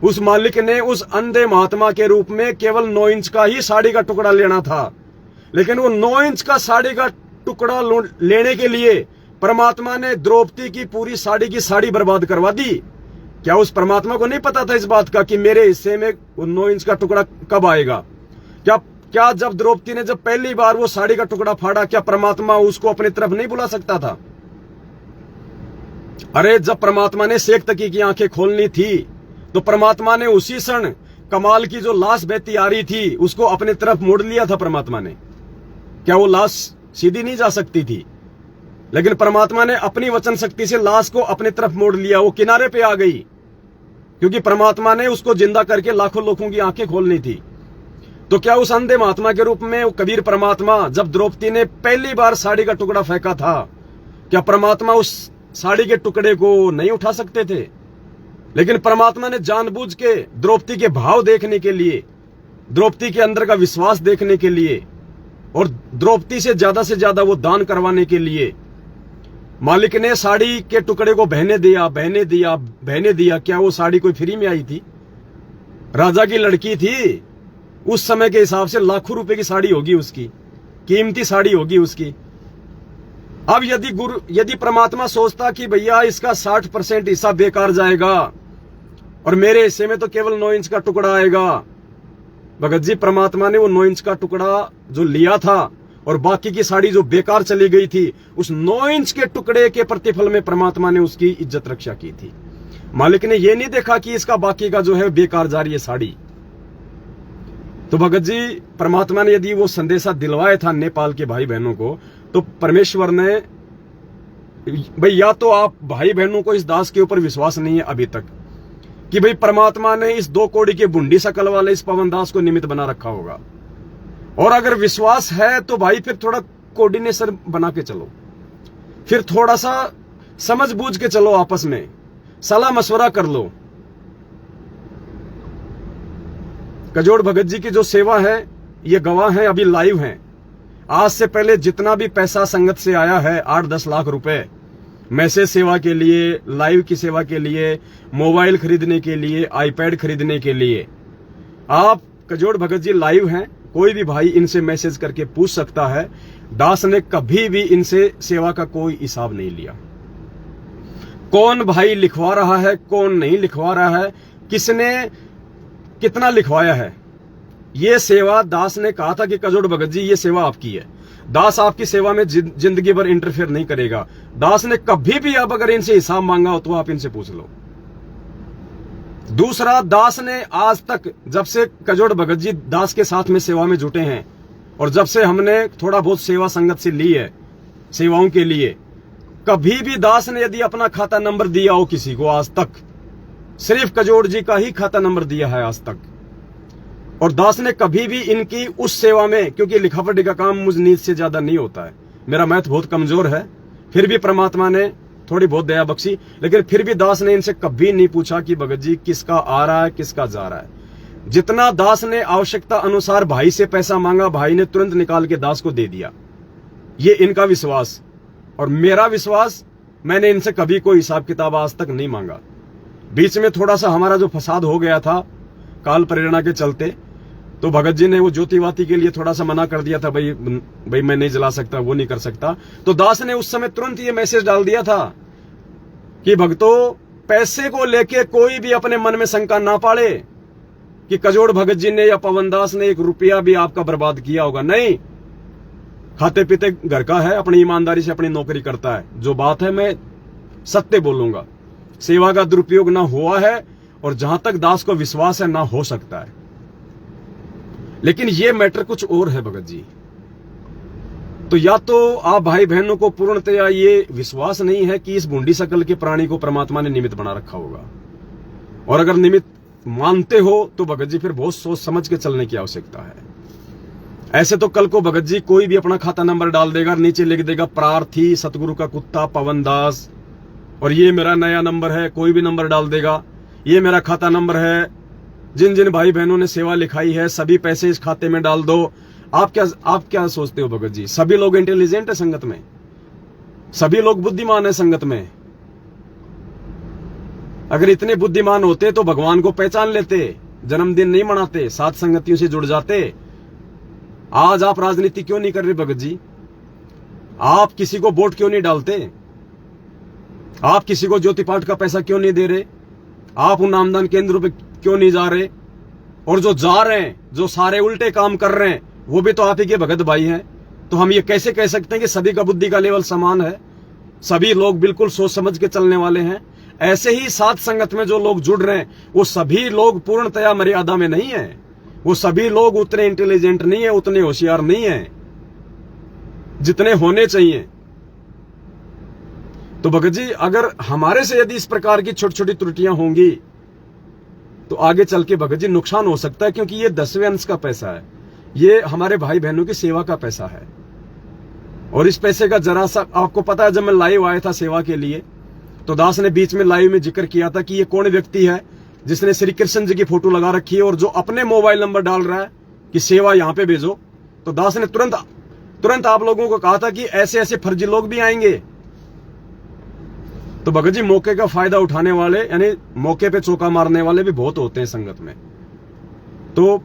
उस मालिक ने उस अंधे महात्मा के रूप में केवल 9 इंच का ही साड़ी का टुकड़ा लेना था, लेकिन वो 9 इंच का साड़ी का टुकड़ा लेने के लिए परमात्मा ने द्रौपदी की पूरी साड़ी की साड़ी बर्बाद करवा दी। क्या उस परमात्मा को नहीं पता था इस बात का कि मेरे हिस्से में वो 9 इंच का टुकड़ा कब आएगा? क्या जब द्रौपदी ने जब पहली बार वो साड़ी का टुकड़ा फाड़ा, क्या परमात्मा उसको अपनी तरफ नहीं बुला सकता था? अरे जब परमात्मा ने शेख तकी की आंखें खोलनी थी तो परमात्मा ने उसी क्षण कमाल की जो लाश बहती आ रही थी उसको अपनी तरफ मोड़ लिया था परमात्मा ने। क्या वो लाश सीधी नहीं जा सकती थी? लेकिन परमात्मा ने अपनी वचन शक्ति से लाश को अपनी तरफ मोड़ लिया, वो किनारे पे आ गई, क्योंकि परमात्मा ने उसको जिंदा करके लाखों लोगों की आंखें खोलनी थी। तो क्या उस अंधे महात्मा के रूप में वो कबीर परमात्मा जब द्रौपदी ने पहली बार साड़ी का टुकड़ा फेंका था, क्या परमात्मा उस साड़ी के टुकड़े को नहीं उठा सकते थे? लेकिन परमात्मा ने जानबूझ के द्रौपदी के भाव देखने के लिए, द्रौपदी के अंदर का विश्वास देखने के लिए और द्रौपदी से ज्यादा वो दान करवाने के लिए मालिक ने साड़ी के टुकड़े को बहने दिया। क्या वो साड़ी कोई फ्री में आई थी? राजा की लड़की थी, उस समय के हिसाब से लाखों रुपए की साड़ी होगी, उसकी कीमती साड़ी होगी उसकी। अब यदि परमात्मा सोचता कि भैया इसका 60% हिस्सा बेकार जाएगा और मेरे हिस्से में तो केवल 9 इंच का टुकड़ा आएगा, भगत जी परमात्मा ने वो 9 इंच का टुकड़ा जो लिया था और बाकी की साड़ी जो बेकार चली गई थी, उस 9 इंच के टुकड़े के प्रतिफल में परमात्मा ने उसकी इज्जत रक्षा की थी। मालिक ने ये नहीं देखा कि इसका बाकी का जो है बेकार जा रही है साड़ी। तो भगत जी परमात्मा ने यदि वो संदेशा दिलवाया था नेपाल के भाई बहनों को, तो परमेश्वर ने, भाई या तो आप भाई बहनों को इस दास के ऊपर विश्वास नहीं है अभी तक कि भाई परमात्मा ने इस 2 कौड़ी के बुंडी शकल वाले इस पवन दास को निमित्त बना रखा होगा, और अगर विश्वास है तो भाई फिर थोड़ा कोऑर्डिनेशन बना के चलो, फिर थोड़ा सा समझ बूझ के चलो, आपस में सलाह मशवरा कर लो। कजोड़ भगत जी की जो सेवा है ये गवाह है, अभी लाइव हैं। आज से पहले जितना भी पैसा संगत से आया है 8-10 लाख रुपए मैसेज सेवा के लिए, लाइव की सेवा के लिए, मोबाइल खरीदने के लिए, आईपैड खरीदने के लिए, आप कजोड़ भगत जी लाइव हैं। कोई भी भाई इनसे मैसेज करके पूछ सकता है। दास ने कभी भी इनसे सेवा का कोई हिसाब नहीं लिया। कौन भाई लिखवा रहा है, कौन नहीं लिखवा रहा है, किसने कितना लिखवाया है, ये सेवा दास ने कहा था कि कजोड़ भगत जी ये सेवा आपकी है। दास आपकी सेवा में जिंदगी भर इंटरफेयर नहीं करेगा। दास ने कभी भी आप अगर इनसे हिसाब मांगा हो तो आप इनसे पूछ लो। दूसरा, दास ने आज तक जब से कजोड़ भगत जी दास के साथ में सेवा में जुटे हैं और जब से हमने थोड़ा बहुत सेवा संगत से ली है सेवाओं के लिए, कभी भी दास ने यदि अपना खाता नंबर दिया हो किसी को आज तक, सिर्फ कजोड़ जी का ही खाता नंबर दिया है आज तक। और दास ने कभी भी इनकी उस सेवा में, क्योंकि लिखापढ़ी का काम मुझ नीत से ज्यादा नहीं होता है, मेरा मैथ बहुत कमजोर है, फिर भी परमात्मा ने थोड़ी बहुत दया बख्शी, लेकिन फिर भी दास ने इनसे कभी नहीं पूछा कि भगत जी किसका आ रहा है किसका जा रहा है। जितना दास ने आवश्यकता अनुसार भाई से पैसा मांगा, भाई ने तुरंत निकाल के दास को दे दिया। ये इनका विश्वास और मेरा विश्वास, मैंने इनसे कभी कोई हिसाब किताब आज तक नहीं मांगा। बीच में थोड़ा सा हमारा जो फसाद हो गया था काल प्रेरणा के चलते, तो भगत जी ने वो ज्योति वाती के लिए थोड़ा सा मना कर दिया था, भाई मैं नहीं जला सकता, वो नहीं कर सकता। तो दास ने उस समय तुरंत ये मैसेज डाल दिया था कि भक्तों पैसे को लेके कोई भी अपने मन में शंका ना पाड़े कि कजोड़ भगत जी ने या पवन दास ने 1 रुपया भी आपका बर्बाद किया होगा। नहीं, खाते पीते घर का है, अपनी ईमानदारी से अपनी नौकरी करता है। जो बात है मैं सत्य बोलूंगा, सेवा का दुरुपयोग ना हुआ है और जहां तक दास को विश्वास है ना हो सकता है। लेकिन यह मैटर कुछ और है भगत जी। तो या तो आप भाई बहनों को पूर्णतया ये विश्वास नहीं है कि इस बूंदी शकल के प्राणी को परमात्मा ने निमित्त बना रखा होगा, और अगर निमित्त मानते हो तो भगत जी फिर बहुत सोच समझ के चलने की आवश्यकता है। ऐसे तो कल को भगत जी कोई भी अपना खाता नंबर डाल देगा, नीचे लिख देगा प्रार्थी सतगुरु का कुत्ता पवन दास, और ये मेरा नया नंबर है, कोई भी नंबर डाल देगा, ये मेरा खाता नंबर है, जिन जिन भाई बहनों ने सेवा लिखाई है सभी पैसे इस खाते में डाल दो। आप क्या सोचते हो भगत जी? सभी लोग इंटेलिजेंट है संगत में, सभी लोग बुद्धिमान है संगत में। अगर इतने बुद्धिमान होते तो भगवान को पहचान लेते, जन्मदिन नहीं मनाते, साथ संगतियों से जुड़ जाते। आज आप राजनीति क्यों नहीं कर रहे भगत जी? आप किसी को वोट क्यों नहीं डालते? आप किसी को ज्योति पाठ का पैसा क्यों नहीं दे रहे? आप उन नामदान केंद्रों पे क्यों नहीं जा रहे? और जो जा रहे हैं, जो सारे उल्टे काम कर रहे हैं, वो भी तो आप ही के भगत भाई हैं। तो हम ये कैसे कह सकते हैं कि सभी का बुद्धि का लेवल समान है? सभी लोग बिल्कुल सोच समझ के चलने वाले हैं। ऐसे ही साथ संगत में जो लोग जुड़ रहे हैं वो सभी लोग पूर्णतया मर्यादा में नहीं है, वो सभी लोग उतने इंटेलिजेंट नहीं है, उतने होशियार नहीं है जितने होने चाहिए। तो भगत जी अगर हमारे से यदि इस प्रकार की छोटी छोटी त्रुटियां होंगी तो आगे चल के भगत जी नुकसान हो सकता है, क्योंकि ये 10वें अंश का पैसा है, ये हमारे भाई बहनों की सेवा का पैसा है। और इस पैसे का जरा सा आपको पता है, जब मैं लाइव आया था सेवा के लिए तो दास ने बीच में लाइव में जिक्र किया था कि ये कौन व्यक्ति है जिसने श्री कृष्ण जी की फोटो लगा रखी है और जो अपने मोबाइल नंबर डाल रहा है कि सेवा यहां पे भेजो। तो दास ने तुरंत आप लोगों को कहा था कि ऐसे ऐसे फर्जी लोग भी आएंगे। तो भगत जी मौके का फायदा उठाने वाले, यानी मौके पे चौका मारने वाले भी बहुत होते हैं संगत में। तो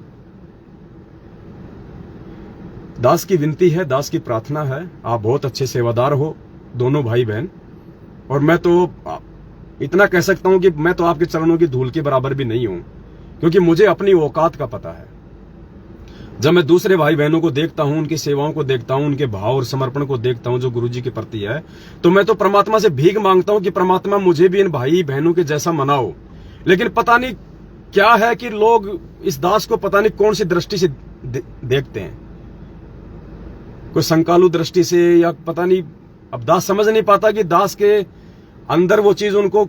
दास की विनती है, दास की प्रार्थना है, आप बहुत अच्छे सेवादार हो दोनों भाई बहन, और मैं तो इतना कह सकता हूं कि मैं तो आपके चरणों की धूल के बराबर भी नहीं हूं, क्योंकि मुझे अपनी औकात का पता है। जब मैं दूसरे भाई बहनों को देखता हूं, उनकी सेवाओं को देखता हूं, उनके भाव और समर्पण को देखता हूं जो गुरुजी के प्रति है, तो मैं तो परमात्मा से भीख मांगता हूं कि परमात्मा मुझे भी इन भाई बहनों के जैसा मनाओ। लेकिन पता नहीं क्या है कि लोग इस दास को पता नहीं कौन सी दृष्टि से देखते हैं, कोई संकालु दृष्टि से, या पता नहीं। अब दास समझ नहीं पाता कि दास के अंदर वो चीज उनको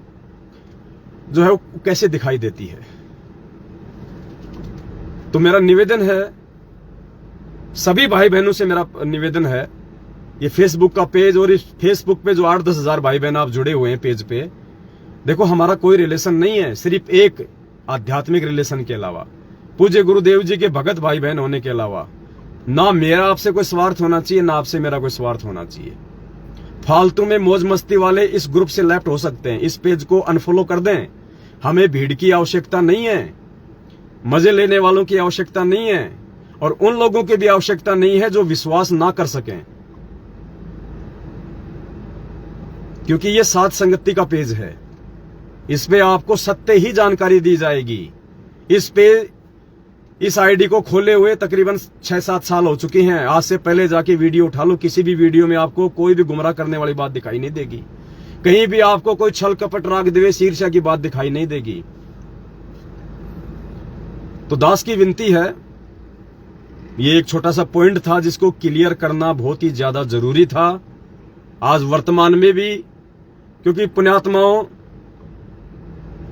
जो है वो कैसे दिखाई देती है। तो मेरा निवेदन है, सभी भाई बहनों से मेरा निवेदन है, ये फेसबुक का पेज और इस फेसबुक पे जो 8-10 हजार भाई बहन आप जुड़े हुए हैं पेज पे, देखो हमारा कोई रिलेशन नहीं है, सिर्फ एक आध्यात्मिक रिलेशन के अलावा, पूज्य गुरुदेव जी के भगत भाई बहन होने के अलावा। ना मेरा आपसे कोई स्वार्थ होना चाहिए, ना आपसे मेरा कोई स्वार्थ होना चाहिए। फालतू में मौज मस्ती वाले इस ग्रुप से लेफ्ट हो सकते हैं, इस पेज को अनफॉलो कर दें। हमें भीड़ की आवश्यकता नहीं है, मजे लेने वालों की आवश्यकता नहीं है, और उन लोगों की भी आवश्यकता नहीं है जो विश्वास ना कर सकें, क्योंकि ये साथ संगति का पेज है। इस पे आपको सत्य ही जानकारी दी जाएगी। इस आईडी को खोले हुए तकरीबन 6-7 साल हो चुके हैं। आज से पहले जाके वीडियो उठा लो, किसी भी वीडियो में आपको कोई भी गुमराह करने वाली बात दिखाई नहीं देगी, कहीं भी आपको कोई छल कपट राग द्वेष ईर्ष्या की बात दिखाई नहीं देगी। तो दास की विनती है, ये एक छोटा सा पॉइंट था जिसको क्लियर करना बहुत ही ज्यादा जरूरी था आज वर्तमान में भी, क्योंकि पुण्यात्माओं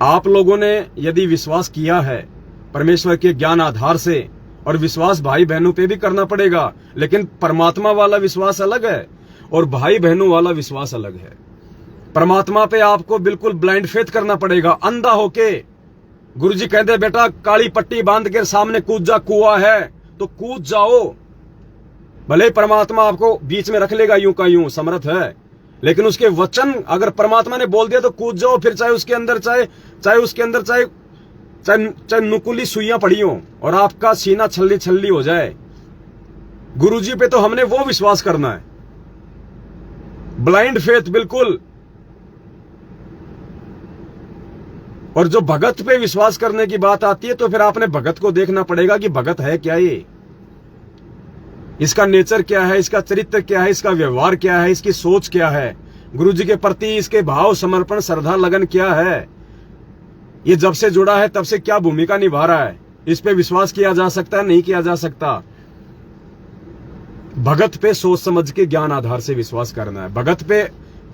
आप लोगों ने यदि विश्वास किया है परमेश्वर के ज्ञान आधार से, और विश्वास भाई बहनों पे भी करना पड़ेगा, लेकिन परमात्मा वाला विश्वास अलग है और भाई बहनों वाला विश्वास अलग है। परमात्मा पे आपको बिल्कुल ब्लाइंड फेथ करना पड़ेगा, अंधा होके। गुरुजी कहते बेटा काली पट्टी बांध के सामने कूद जा, कुआं है तो कूद जाओ। भले परमात्मा आपको बीच में रख लेगा यूं का यूं, समर्थ है, लेकिन उसके वचन अगर परमात्मा ने बोल दिया तो कूद जाओ, फिर चाहे उसके अंदर चाहे नुकुली सुइयां पड़ी हो और आपका सीना छल्ली छल्ली हो जाए। गुरुजी पे तो हमने वो विश्वास करना है, ब्लाइंड फेथ बिल्कुल। और जो भगत पे विश्वास करने की बात आती है तो फिर आपने भगत को देखना पड़ेगा कि भगत है क्या ये, इसका नेचर क्या है, इसका चरित्र क्या है, इसका व्यवहार क्या है, इसकी सोच क्या है, गुरु जी के प्रति इसके भाव, समर्पण, श्रद्धा, लगन क्या है, ये जब से जुड़ा है तब से क्या भूमिका निभा रहा है, इस पे विश्वास किया जा सकता है, नहीं किया जा सकता। भगत पे सोच समझ के ज्ञान आधार से विश्वास करना है। भगत पे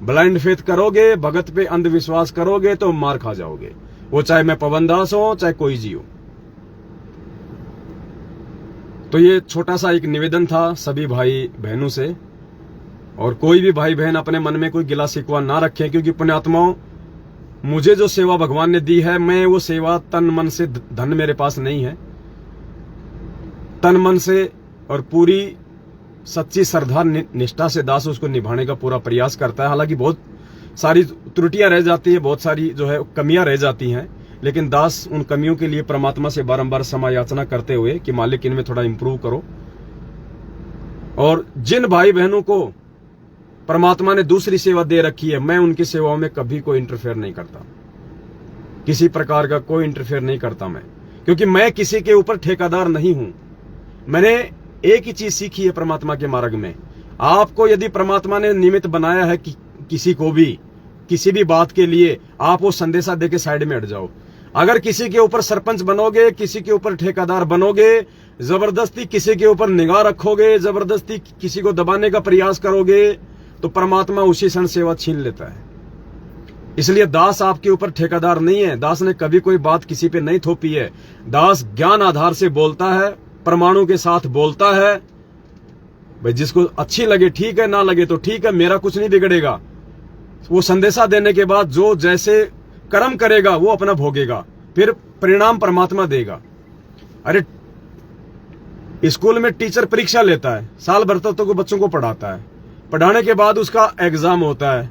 ब्लाइंड फेथ करोगे, भगत पे अंधविश्वास करोगे तो मार खा जाओगे, वो चाहे मैं पवन दास हो चाहे कोई जी हो। तो ये छोटा सा एक निवेदन था सभी भाई बहनों से, और कोई भी भाई बहन अपने मन में कोई गिला शिकवा ना रखें, क्योंकि पुण्यात्माओं, मुझे जो सेवा भगवान ने दी है, मैं वो सेवा तन मन से, धन मेरे पास नहीं है, तन मन से और पूरी सच्ची श्रद्धा निष्ठा से दास उसको निभाने का पूरा प्रयास करता है। हालांकि बहुत सारी त्रुटियां रह जाती है, बहुत सारी जो है कमियां रह जाती हैं, लेकिन दास उन कमियों के लिए परमात्मा से बारंबार क्षमा याचना करते हुए कि मालिक इनमें थोड़ा इंप्रूव करो। और जिन भाई बहनों को परमात्मा ने दूसरी सेवा दे रखी है, मैं उनकी सेवाओं में कभी कोई इंटरफेयर नहीं करता, किसी प्रकार का कोई इंटरफेयर नहीं करता मैं, क्योंकि मैं किसी के ऊपर ठेकेदार नहीं हूं। मैंने एक ही चीज सीखी है परमात्मा के मार्ग में, आपको यदि परमात्मा ने निमित्त बनाया है कि किसी को भी किसी भी बात के लिए, आप वो संदेशा देके साइड में हट जाओ। अगर किसी के ऊपर सरपंच बनोगे, किसी के ऊपर ठेकेदार बनोगे, जबरदस्ती किसी के ऊपर निगाह रखोगे, जबरदस्ती किसी को दबाने का प्रयास करोगे, तो परमात्मा उसी क्षण सेवा छीन लेता है। इसलिए दास आपके ऊपर ठेकेदार नहीं है। दास ने कभी कोई बात किसी पे नहीं थोपी है। दास ज्ञान आधार से बोलता है, प्रमाणों के साथ बोलता है। भाई जिसको अच्छी लगे ठीक है, ना लगे तो ठीक है, मेरा कुछ नहीं बिगड़ेगा। वो संदेशा देने के बाद जो जैसे कर्म करेगा वो अपना भोगेगा, फिर परिणाम परमात्मा देगा। अरे स्कूल में टीचर परीक्षा लेता है, साल भर तक तो बच्चों को पढ़ाता है, पढ़ाने के बाद उसका एग्जाम होता है।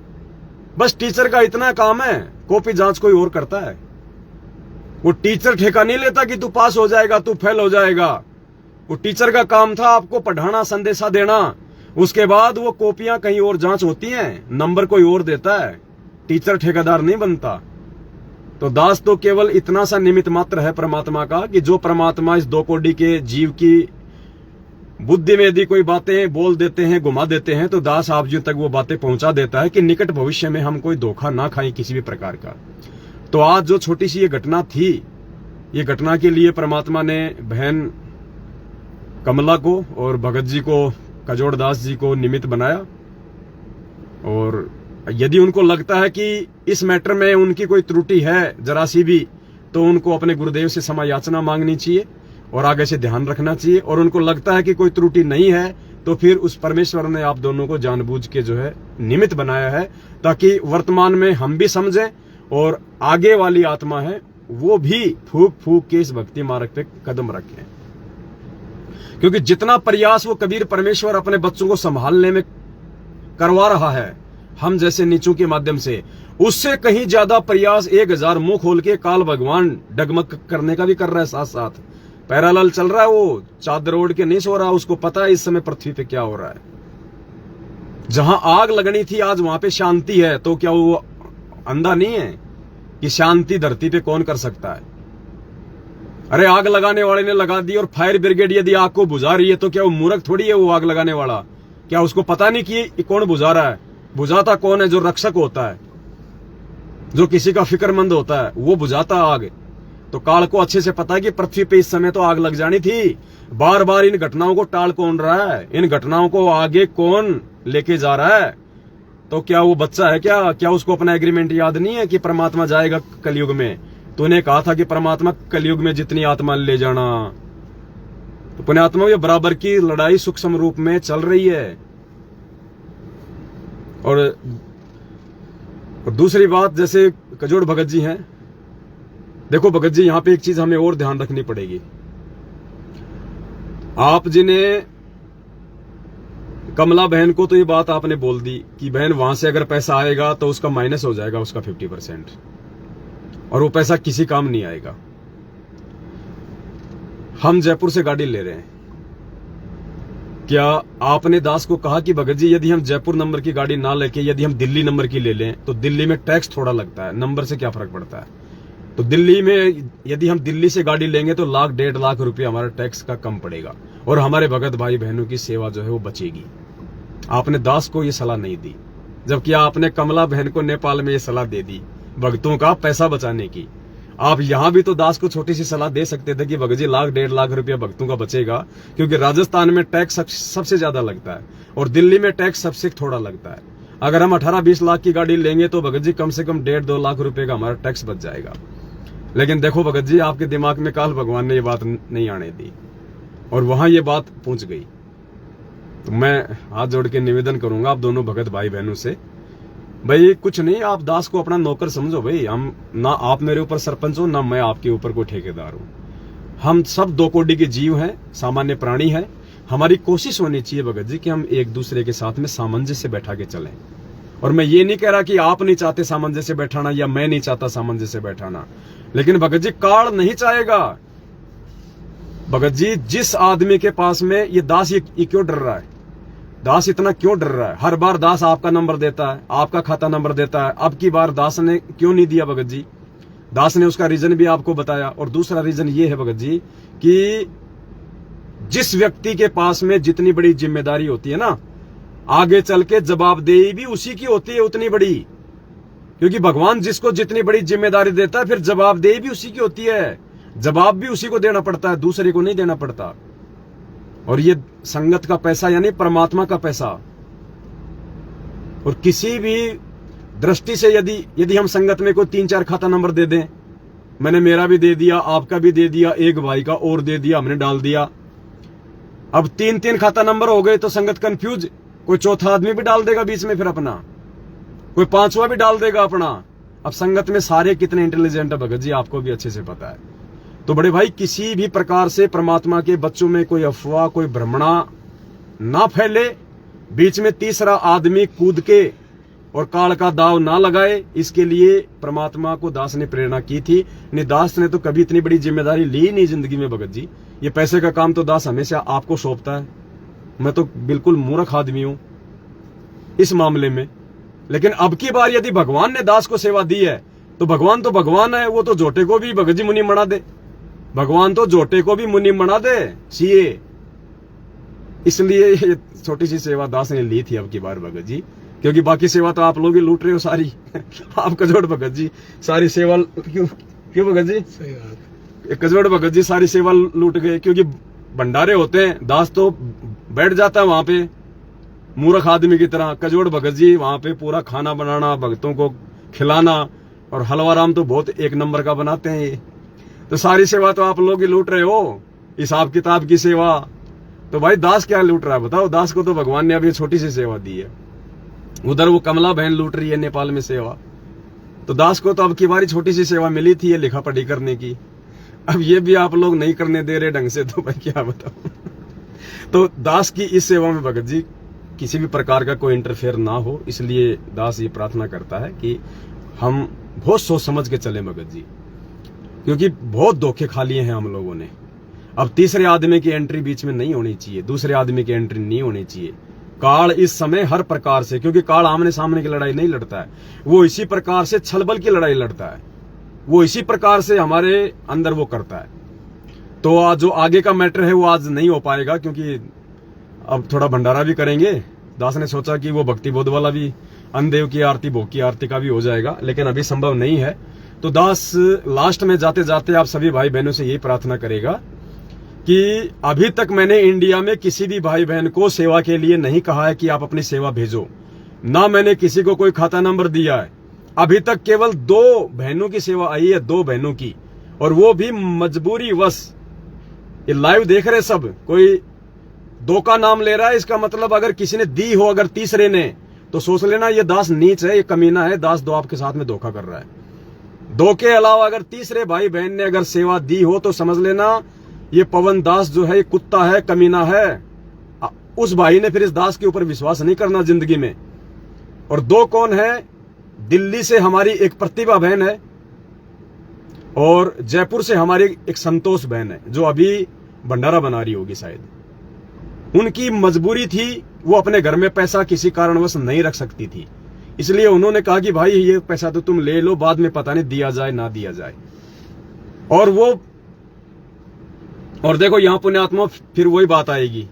बस टीचर का इतना काम है, कॉपी जांच कोई और करता है। वो टीचर ठेका नहीं लेता कि तू पास हो जाएगा, तू फेल हो जाएगा। वो टीचर का काम था आपको पढ़ाना, संदेशा देना। उसके बाद वो कॉपियां कहीं और जांच होती हैं, नंबर कोई और देता है। टीचर ठेकेदार नहीं बनता। तो दास तो केवल इतना सा निमित्त मात्र है परमात्मा का, कि जो परमात्मा इस दो कोटि के जीव की बुद्धि में यदि कोई बातें बोल देते हैं, घुमा देते हैं, तो दास आप जी तक वो बातें पहुंचा देता है कि निकट भविष्य में हम कोई धोखा ना खाएं किसी भी प्रकार का। तो आज जो छोटी सी ये घटना थी, ये घटना के लिए परमात्मा ने बहन कमला को और भगत जी को, कजोड़ दास जी को निमित्त बनाया। और यदि उनको लगता है कि इस मैटर में उनकी कोई त्रुटि है जरा सी भी, तो उनको अपने गुरुदेव से क्षमा याचना मांगनी चाहिए और आगे से ध्यान रखना चाहिए। और उनको लगता है कि कोई त्रुटि नहीं है, तो फिर उस परमेश्वर ने आप दोनों को जानबूझ के जो है निमित्त बनाया है, ताकि वर्तमान में हम भी समझें और आगे वाली आत्मा है वो भी फूक फूक के इस भक्ति मार्ग पे कदम रखें। क्योंकि जितना प्रयास वो कबीर परमेश्वर अपने बच्चों को संभालने में करवा रहा है हम जैसे नीचों के माध्यम से, उससे कहीं ज्यादा प्रयास 1000 मुंह खोल के काल भगवान डगमग करने का भी कर रहा है। साथ साथ पैरालाल चल रहा है, वो चादर ओढ़ के नहीं सो रहा, उसको पता है इस समय पृथ्वी पे क्या हो रहा है। जहां आग लगनी थी आज वहां पे शांति है, तो क्या वो अंधा नहीं है कि शांति धरती पे कौन कर सकता है? अरे आग लगाने वाले ने लगा दी, और फायर ब्रिगेड यदि आग को बुझा रही है तो क्या वो मूर्ख थोड़ी है वो आग लगाने वाला? क्या उसको पता नहीं कि कौन बुझा रहा है? बुझाता कौन है? जो रक्षक होता है, जो किसी का फिक्रमंद होता है, वो बुझाता आग। तो काल को अच्छे से पता है कि पृथ्वी पे इस समय तो आग लग जानी थी। बार बार इन घटनाओं को टाल कौन रहा है? इन घटनाओं को आगे कौन लेके जा रहा है? तो क्या वो बच्चा है क्या? क्या उसको अपना एग्रीमेंट याद नहीं है कि परमात्मा जाएगा कलयुग में? तूने कहा था कि परमात्मा कलयुग में जितनी आत्मा ले जाना। तो पुण्यात्मा ये बराबर की लड़ाई सूक्ष्म रूप में चल रही है। और दूसरी बात, जैसे कजोड़ भगत जी हैं, देखो भगत जी, यहां पे एक चीज हमें और ध्यान रखनी पड़ेगी। आप जिन्हें कमला बहन को तो ये बात आपने बोल दी कि बहन वहां से अगर पैसा आएगा तो उसका माइनस हो जाएगा, उसका 50%, और वो पैसा किसी काम नहीं आएगा। हम जयपुर से गाड़ी ले रहे हैं, क्या आपने दास को कहा कि भगत जी यदि हम जयपुर नंबर की गाड़ी ना लेके यदि हम दिल्ली नंबर की ले लें तो दिल्ली में टैक्स थोड़ा लगता है, नंबर से क्या फर्क पड़ता है? तो दिल्ली में यदि हम दिल्ली से गाड़ी लेंगे तो 1 लाख 1.5 लाख रुपये हमारा टैक्स का कम पड़ेगा और हमारे भगत भाई बहनों की सेवा जो है वो बचेगी। आपने दास को ये सलाह नहीं दी, जबकि आपने कमला बहन को नेपाल में ये सलाह दे दी भक्तों का पैसा बचाने की। आप यहां भी तो दास को छोटी सी सलाह दे सकते थे कि भगत जी 1 लाख 1.5 लाख रुपया भक्तों का बचेगा, क्योंकि राजस्थान में टैक्स सबसे ज्यादा लगता है और दिल्ली में टैक्स सबसे थोड़ा लगता है। अगर हम 18-20 लाख की गाड़ी लेंगे तो भगत जी कम से कम 1.5-2 लाख रुपए का हमारा टैक्स बच जाएगा। लेकिन देखो भगत जी, आपके दिमाग में काल भगवान ने ये बात नहीं आने दी और वहां ये बात पहुंच गई। तो मैं हाथ जोड़ के निवेदन करूंगा आप दोनों भगत भाई बहनों से, भाई कुछ नहीं, आप दास को अपना नौकर समझो। भाई हम ना आप मेरे ऊपर सरपंच हो ना मैं आपके ऊपर कोई ठेकेदार हूं। हम सब 2 कोटि के जीव हैं, सामान्य प्राणी हैं। हमारी कोशिश होनी चाहिए भगत जी कि हम एक दूसरे के साथ में सामंजस्य से बैठा के चलें। और मैं ये नहीं कह रहा कि आप नहीं चाहते सामंजस्य बैठाना या मैं नहीं चाहता सामंजस्य बैठाना, लेकिन भगत जी काल नहीं चाहेगा। भगत जी, जिस आदमी के पास में ये दास ये क्यों डर रहा है, दास इतना क्यों डर रहा है? हर बार दास आपका नंबर देता है, आपका खाता नंबर देता है। अब की बार दास ने क्यों नहीं दिया भगत जी? दास ने उसका रीजन भी आपको बताया। और दूसरा रीजन ये है भगत जी कि जिस व्यक्ति के पास में जितनी बड़ी जिम्मेदारी होती है ना, आगे चल के जवाबदेही भी उसी की होती है उतनी बड़ी, क्योंकि भगवान जिसको जितनी बड़ी जिम्मेदारी देता है फिर जवाबदेही भी उसी की होती है, जवाब भी उसी को देना पड़ता है, दूसरे को नहीं देना पड़ता। और ये संगत का पैसा यानी परमात्मा का पैसा। और किसी भी दृष्टि से यदि हम संगत में कोई 3-4 खाता नंबर दे दें, मैंने मेरा भी दे दिया, आपका भी दे दिया, एक भाई का और दे दिया, हमने डाल दिया, अब 3-3 खाता नंबर हो गए तो संगत कंफ्यूज, कोई चौथा आदमी भी डाल देगा बीच में, फिर अपना कोई 5वां भी डाल देगा अपना। अब संगत में सारे कितने इंटेलिजेंट है भगत जी, आपको भी अच्छे से पता है। तो बड़े भाई, किसी भी प्रकार से परमात्मा के बच्चों में कोई अफवाह, कोई भ्रमणा ना फैले, बीच में तीसरा आदमी कूद के और काल का दाव ना लगाए, इसके लिए परमात्मा को दास ने प्रेरणा की थी। नहीं, दास ने तो कभी इतनी बड़ी जिम्मेदारी ली नहीं जिंदगी में भगत जी। ये पैसे का काम तो दास हमेशा आपको सौंपता है। मैं तो बिल्कुल मूर्ख आदमी हूं इस मामले में। लेकिन अब की बार यदि भगवान ने दास को सेवा दी है तो भगवान है, वो तो जोटे को भी भगत जी मुनि बना दे। भगवान तो जोटे को भी मुनि बना दे सीए। इसलिए ये छोटी सी सेवा दास ने ली थी अब की बार भगत जी, क्योंकि बाकी सेवा तो आप लोग ही लूट रहे हो सारी। आप कजोड़ भगत जी सारी सेवा क्यों भगत जी? सही बात। कजोड़ भगत जी सारी सेवा लूट गए, क्योंकि भंडारे होते हैं, दास तो बैठ जाता है वहां पे मूर्ख आदमी की तरह। कजोड़ भगत जी वहां पे पूरा खाना बनाना, भक्तों को खिलाना, और हलवा राम तो बहुत 1 नंबर का बनाते हैं ये। तो सारी सेवा तो आप लोग ही लूट रहे हो, हिसाब किताब की सेवा। तो भाई दास क्या लूट रहा है बताओ? दास को तो भगवान ने अभी छोटी सी सेवा दी है। उधर वो कमला बहन लूट रही है नेपाल में सेवा, तो दास को तो अब की बारी छोटी सी सेवा मिली थी ये लिखा पढ़ी करने की। अब ये भी आप लोग नहीं करने दे रहे ढंग से, तो भाई क्या बताऊं। तो दास की इस सेवा में भगत जी किसी भी प्रकार का कोई इंटरफेयर ना हो, इसलिए दास ये प्रार्थना करता है कि हम बहुत सोच समझ के चले भगत जी, क्योंकि बहुत धोखे खा लिए हैं हम लोगों ने। अब तीसरे आदमी की एंट्री बीच में नहीं होनी चाहिए, दूसरे आदमी की एंट्री नहीं होनी चाहिए। काल इस समय हर प्रकार से, क्योंकि काल आमने सामने की लड़ाई नहीं लड़ता है, वो इसी प्रकार से छलबल की लड़ाई लड़ता है, वो इसी प्रकार से हमारे अंदर वो करता है। तो आज जो आगे का मैटर है वो आज नहीं हो पाएगा, क्योंकि अब थोड़ा भंडारा भी करेंगे। दास ने सोचा कि वो भक्ति बोध वाला भी, अन्नदेव की आरती, भोग की आरती का भी हो जाएगा, लेकिन अभी संभव नहीं है। तो दास लास्ट में जाते जाते आप सभी भाई बहनों से यही प्रार्थना करेगा कि अभी तक मैंने इंडिया में किसी भी भाई बहन को सेवा के लिए नहीं कहा है कि आप अपनी सेवा भेजो, ना मैंने किसी को कोई खाता नंबर दिया है। अभी तक केवल 2 बहनों की सेवा आई है, 2 बहनों की, और वो भी मजबूरी वश। ये लाइव देख रहे सब, कोई 2 का नाम ले रहा है, इसका मतलब अगर किसी ने दी हो, अगर तीसरे ने, तो सोच लेना ये दास नीच है, ये कमीना है, दास 2 आपके साथ में धोखा कर रहा है। 2 के अलावा अगर तीसरे भाई बहन ने अगर सेवा दी हो तो समझ लेना ये पवन दास जो है, ये कुत्ता है, कमीना है। उस भाई ने फिर इस दास के ऊपर विश्वास नहीं करना जिंदगी में। और 2 कौन है? दिल्ली से हमारी एक प्रतिभा बहन है, और जयपुर से हमारी एक संतोष बहन है, जो अभी भंडारा बना रही होगी शायद। उनकी मजबूरी थी, वो अपने घर में पैसा किसी कारणवश नहीं रख सकती थी, इसलिए उन्होंने कहा कि भाई ये पैसा तो तुम ले लो, बाद में पता नहीं दिया जाए ना दिया जाए। और देखो यहां पुण्यात्मा फिर वही बात आएगी।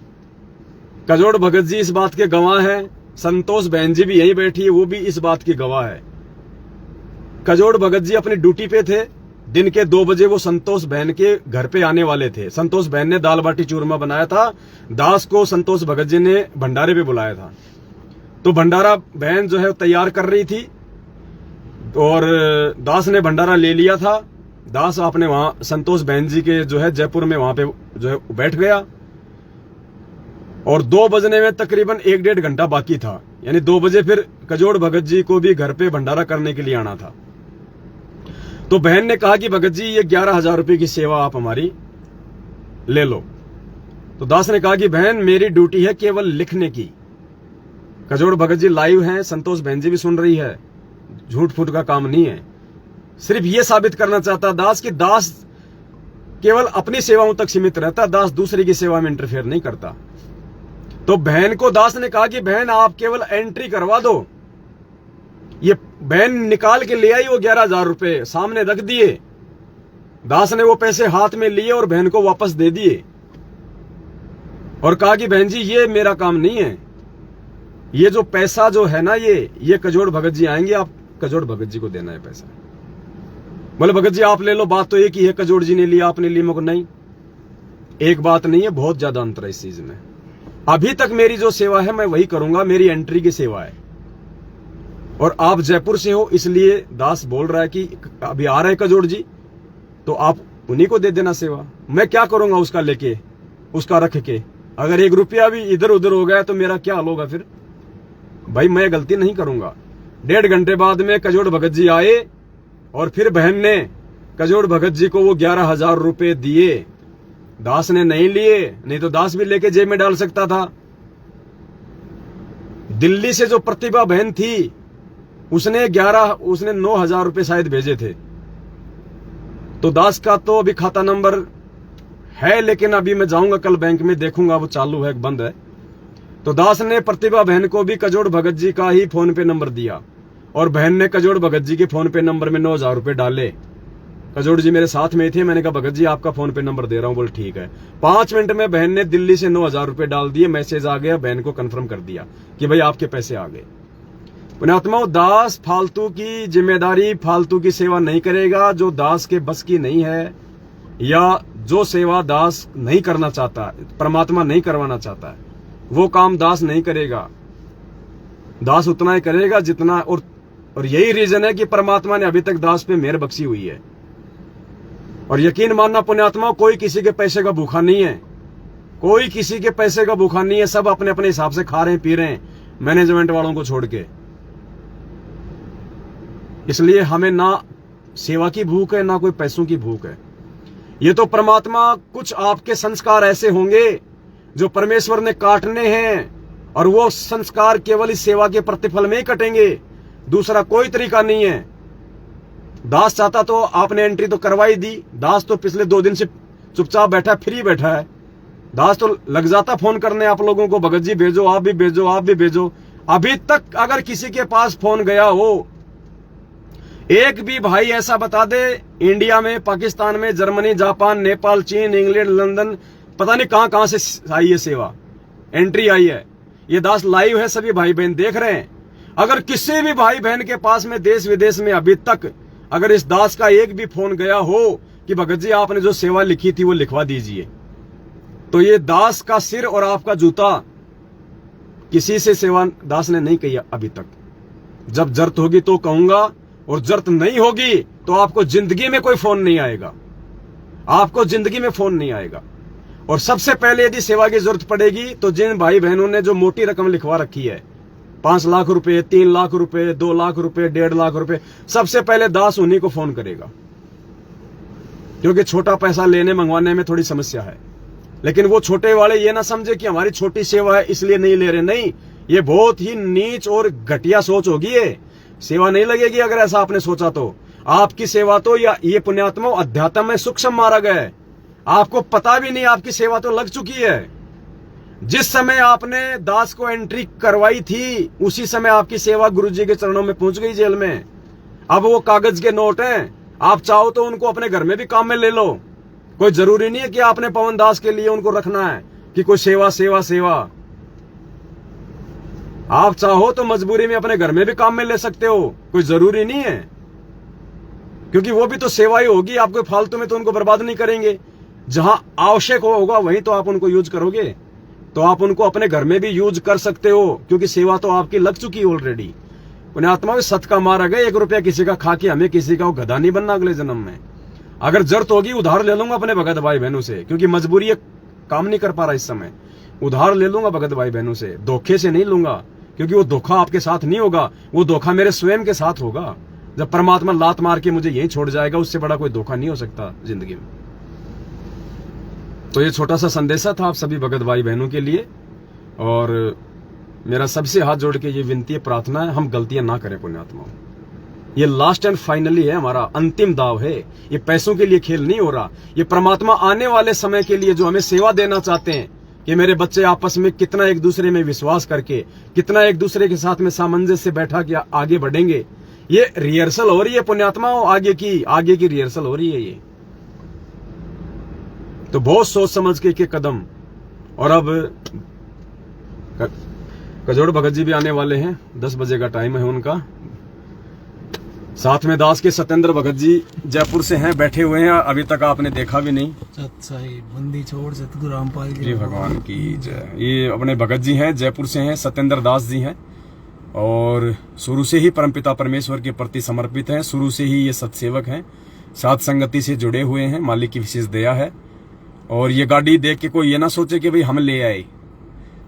कजोड़ भगत जी इस बात के गवाह हैं, संतोष बहन जी भी यहीं बैठी है, वो भी इस बात की गवाह है। कजोड़ भगत जी अपनी ड्यूटी पे थे, दिन के 2 बजे वो संतोष बहन के घर पे आने वाले थे। संतोष बहन ने दाल बाटी चूरमा बनाया था, दास को संतोष भगत जी ने भंडारे पे बुलाया था। तो भंडारा बहन जो है तैयार कर रही थी और दास ने भंडारा ले लिया था। दास आपने वहां संतोष बहन जी के जो है जयपुर में वहां पे जो है बैठ गया और 2 बजने में तकरीबन 1-1.5 घंटा बाकी था, यानी 2 बजे फिर कजोड़ भगत जी को भी घर पे भंडारा करने के लिए आना था। तो बहन ने कहा कि भगत जी ये 11,000 रुपए की सेवा आप हमारी ले लो। तो दास ने कहा कि बहन मेरी ड्यूटी है केवल लिखने की। कजोड़ भगत जी लाइव हैं, संतोष बहन जी भी सुन रही है, झूठ फूट का काम नहीं है। सिर्फ ये साबित करना चाहता दास कि दास केवल अपनी सेवाओं तक सीमित रहता, दास दूसरे की सेवा में इंटरफेयर नहीं करता। तो बहन को दास ने कहा कि बहन आप केवल एंट्री करवा दो। ये बहन निकाल के ले आई वो 11,000 रुपए, सामने रख दिए। दास ने वो पैसे हाथ में लिए और बहन को वापस दे दिए और कहा कि बहन जी ये मेरा काम नहीं है, ये जो पैसा जो है ना ये कजोड़ भगत जी आएंगे, आप कजोड़ भगत जी को देना है पैसा। बोले भगत जी आप ले लो, बात तो एक ही है, कजोड़ जी ने लिया आपने लिया मुझको नहीं। एक बात नहीं है, बहुत ज्यादा अंतर है इस चीज में। अभी तक मेरी जो सेवा है मैं वही करूंगा, मेरी एंट्री की सेवा है। और आप जयपुर से हो इसलिए दास बोल रहा है कि अभी आ रहे कजोड़ जी, तो आप उन्हीं को दे देना सेवा। मैं क्या करूंगा उसका लेके, उसका रख के? अगर 1 रुपया भी इधर उधर हो गया तो मेरा क्या हाल होगा फिर? भाई मैं गलती नहीं करूंगा। 1.5 घंटे बाद में कजोड़ भगत जी आए और फिर बहन ने कजोड़ भगत जी को वो 11,000 रुपए दिए। दास ने नहीं लिए, नहीं तो दास भी लेके जेब में डाल सकता था। दिल्ली से जो प्रतिभा बहन थी उसने 9,000 रुपए शायद भेजे थे। तो दास का तो अभी खाता नंबर है, लेकिन अभी मैं जाऊंगा कल बैंक में देखूंगा वो चालू है बंद है। तो दास ने प्रतिभा बहन को भी कजोड़ भगत जी का ही फोन पे नंबर दिया और बहन ने कजोड़ भगत जी के फोन पे नंबर में 9,000 रुपए डाले। कजोड़ जी मेरे साथ में थे, मैंने कहा भगत जी आपका फोन पे नंबर दे रहा हूं। बोल ठीक है। 5 मिनट में बहन ने दिल्ली से 9,000 रुपए डाल दिए, मैसेज आ गया, बहन को कंफर्म कर दिया कि भाई आपके पैसे आ गए। पुण्यात्माओं, दास फालतू की जिम्मेदारी, फालतू की सेवा नहीं करेगा जो दास के बस की नहीं है, या जो सेवा दास नहीं करना चाहता, परमात्मा नहीं करवाना चाहता है, वो काम दास नहीं करेगा। दास उतना ही करेगा जितना, और यही रीजन है कि परमात्मा ने अभी तक दास पे मेहर बख्शी हुई है। और यकीन मानना पुण्यात्माओं, कोई किसी के पैसे का भूखा नहीं है, कोई किसी के पैसे का भूखा नहीं है। सब अपने अपने हिसाब से खा रहे हैं, पी रहे हैं, मैनेजमेंट वालों को छोड़ के। इसलिए हमें ना सेवा की भूख है, ना कोई पैसों की भूख है। ये तो परमात्मा, कुछ आपके संस्कार ऐसे होंगे जो परमेश्वर ने काटने हैं और वो संस्कार केवल इस सेवा के प्रतिफल में ही कटेंगे, दूसरा कोई तरीका नहीं है। दास चाहता तो आपने एंट्री तो करवाई दी। दास तो पिछले 2 दिन से चुपचाप बैठा, फ्री बैठा है। दास तो लग जाता फोन करने आप लोगों को, भगत जी भेजो, आप भी भेजो, आप भी भेजो। अभी तक अगर किसी के पास फोन गया हो, एक भी भाई ऐसा बता दे, इंडिया में, पाकिस्तान में, जर्मनी, जापान, नेपाल, चीन, इंग्लैंड, लंदन, पता नहीं कहां से आई है सेवा, एंट्री आई है। ये दास लाइव है, सभी भाई बहन देख रहे हैं। अगर किसी भी भाई बहन के पास में देश विदेश में अभी तक अगर इस दास का एक भी फोन गया हो कि भगत जी आपने जो सेवा लिखी थी वो लिखवा दीजिए, तो ये दास का सिर और आपका जूता, किसी से सेवा दास ने नहीं कही अभी तक। जब जरूरत होगी तो कहूंगा, और जरूरत नहीं होगी तो आपको जिंदगी में कोई फोन नहीं आएगा, आपको जिंदगी में फोन नहीं आएगा। और सबसे पहले यदि सेवा की जरूरत पड़ेगी तो जिन भाई बहनों ने जो मोटी रकम लिखवा रखी है, 5 लाख रुपए, 3 लाख रुपए, 2 लाख रुपए, 1.5 लाख रुपए, सबसे पहले दास उन्हीं को फोन करेगा, क्योंकि छोटा पैसा लेने मंगवाने में थोड़ी समस्या है। लेकिन वो छोटे वाले ये ना समझे कि हमारी छोटी सेवा है इसलिए नहीं ले रहे, नहीं, ये बहुत ही नीच और घटिया सोच होगी। ये सेवा नहीं लगेगी अगर ऐसा आपने सोचा तो। आपकी सेवा तो, या ये पुण्यात्मा अध्यात्म में सूक्ष्म मारा गया है, आपको पता भी नहीं, आपकी सेवा तो लग चुकी है। जिस समय आपने दास को एंट्री करवाई थी उसी समय आपकी सेवा गुरुजी के चरणों में पहुंच गई जेल में। अब वो कागज के नोट हैं, आप चाहो तो उनको अपने घर में भी काम में ले लो, कोई जरूरी नहीं है कि आपने पवन दास के लिए उनको रखना है कि कोई सेवा सेवा सेवा। आप चाहो तो मजबूरी में अपने घर में भी काम में ले सकते हो, कोई जरूरी नहीं है, क्योंकि वो भी तो सेवा ही होगी। आपको फालतू में तो उनको बर्बाद नहीं करेंगे, जहां आवश्यक होगा वहीं तो आप उनको यूज करोगे। तो आप उनको अपने घर में भी यूज कर सकते हो, क्योंकि सेवा तो आपकी लग चुकी है ऑलरेडी। पुण्यात्मा भी सत का मार गए, 1 रुपया किसी का खा के हमें किसी का गधा नहीं बनना अगले जन्म में। अगर जरूरत होगी उधार ले लूंगा अपने भगत भाई बहनों से, क्योंकि मजबूरी है, काम नहीं कर पा रहा इस समय। उधार ले लूंगा भगत भाई बहनों से, धोखे से नहीं लूंगा, क्योंकि वो धोखा आपके साथ नहीं होगा, वो धोखा मेरे स्वयं के साथ होगा। जब परमात्मा लात मार के मुझे यहीं छोड़ जाएगा, उससे बड़ा कोई धोखा नहीं हो सकता जिंदगी में। तो ये छोटा सा संदेशा था आप सभी भगत भाई बहनों के लिए, और मेरा सबसे हाथ जोड़ के ये विनती है, प्रार्थना है, हम गलतियां ना करें पुण्यात्माओं। ये लास्ट एंड फाइनली है, हमारा अंतिम दाव है। ये पैसों के लिए खेल नहीं हो रहा, ये परमात्मा आने वाले समय के लिए जो हमें सेवा देना चाहते हैं कि मेरे बच्चे आपस में कितना एक दूसरे में विश्वास करके, कितना एक दूसरे के साथ में सामंजस्य से बैठा के आगे बढ़ेंगे। ये रिहर्सल हो रही है पुण्यात्माओं, आगे की रिहर्सल हो रही है ये। तो बहुत सोच समझ के कदम। और अब कजोड़ भगत जी भी आने वाले हैं, 10 बजे का टाइम है उनका। साथ में दास के सत्येंद्र भगत जी जयपुर से हैं, बैठे हुए हैं, अभी तक आपने देखा भी नहीं।
बंदी छोड़ सतगुरु रामपाल
जी भगवान की जय। ये अपने भगत जी हैं, जयपुर से हैं, सत्येंद्र दास जी हैं, और शुरू से ही परमपिता परमेश्वर के प्रति समर्पित हैं। शुरू से ही ये सत्सेवक हैं, साथ संगति से जुड़े हुए हैं, मालिक की विशेष दया है। और ये गाड़ी देख के कोई ये ना सोचे कि भाई हम ले आए,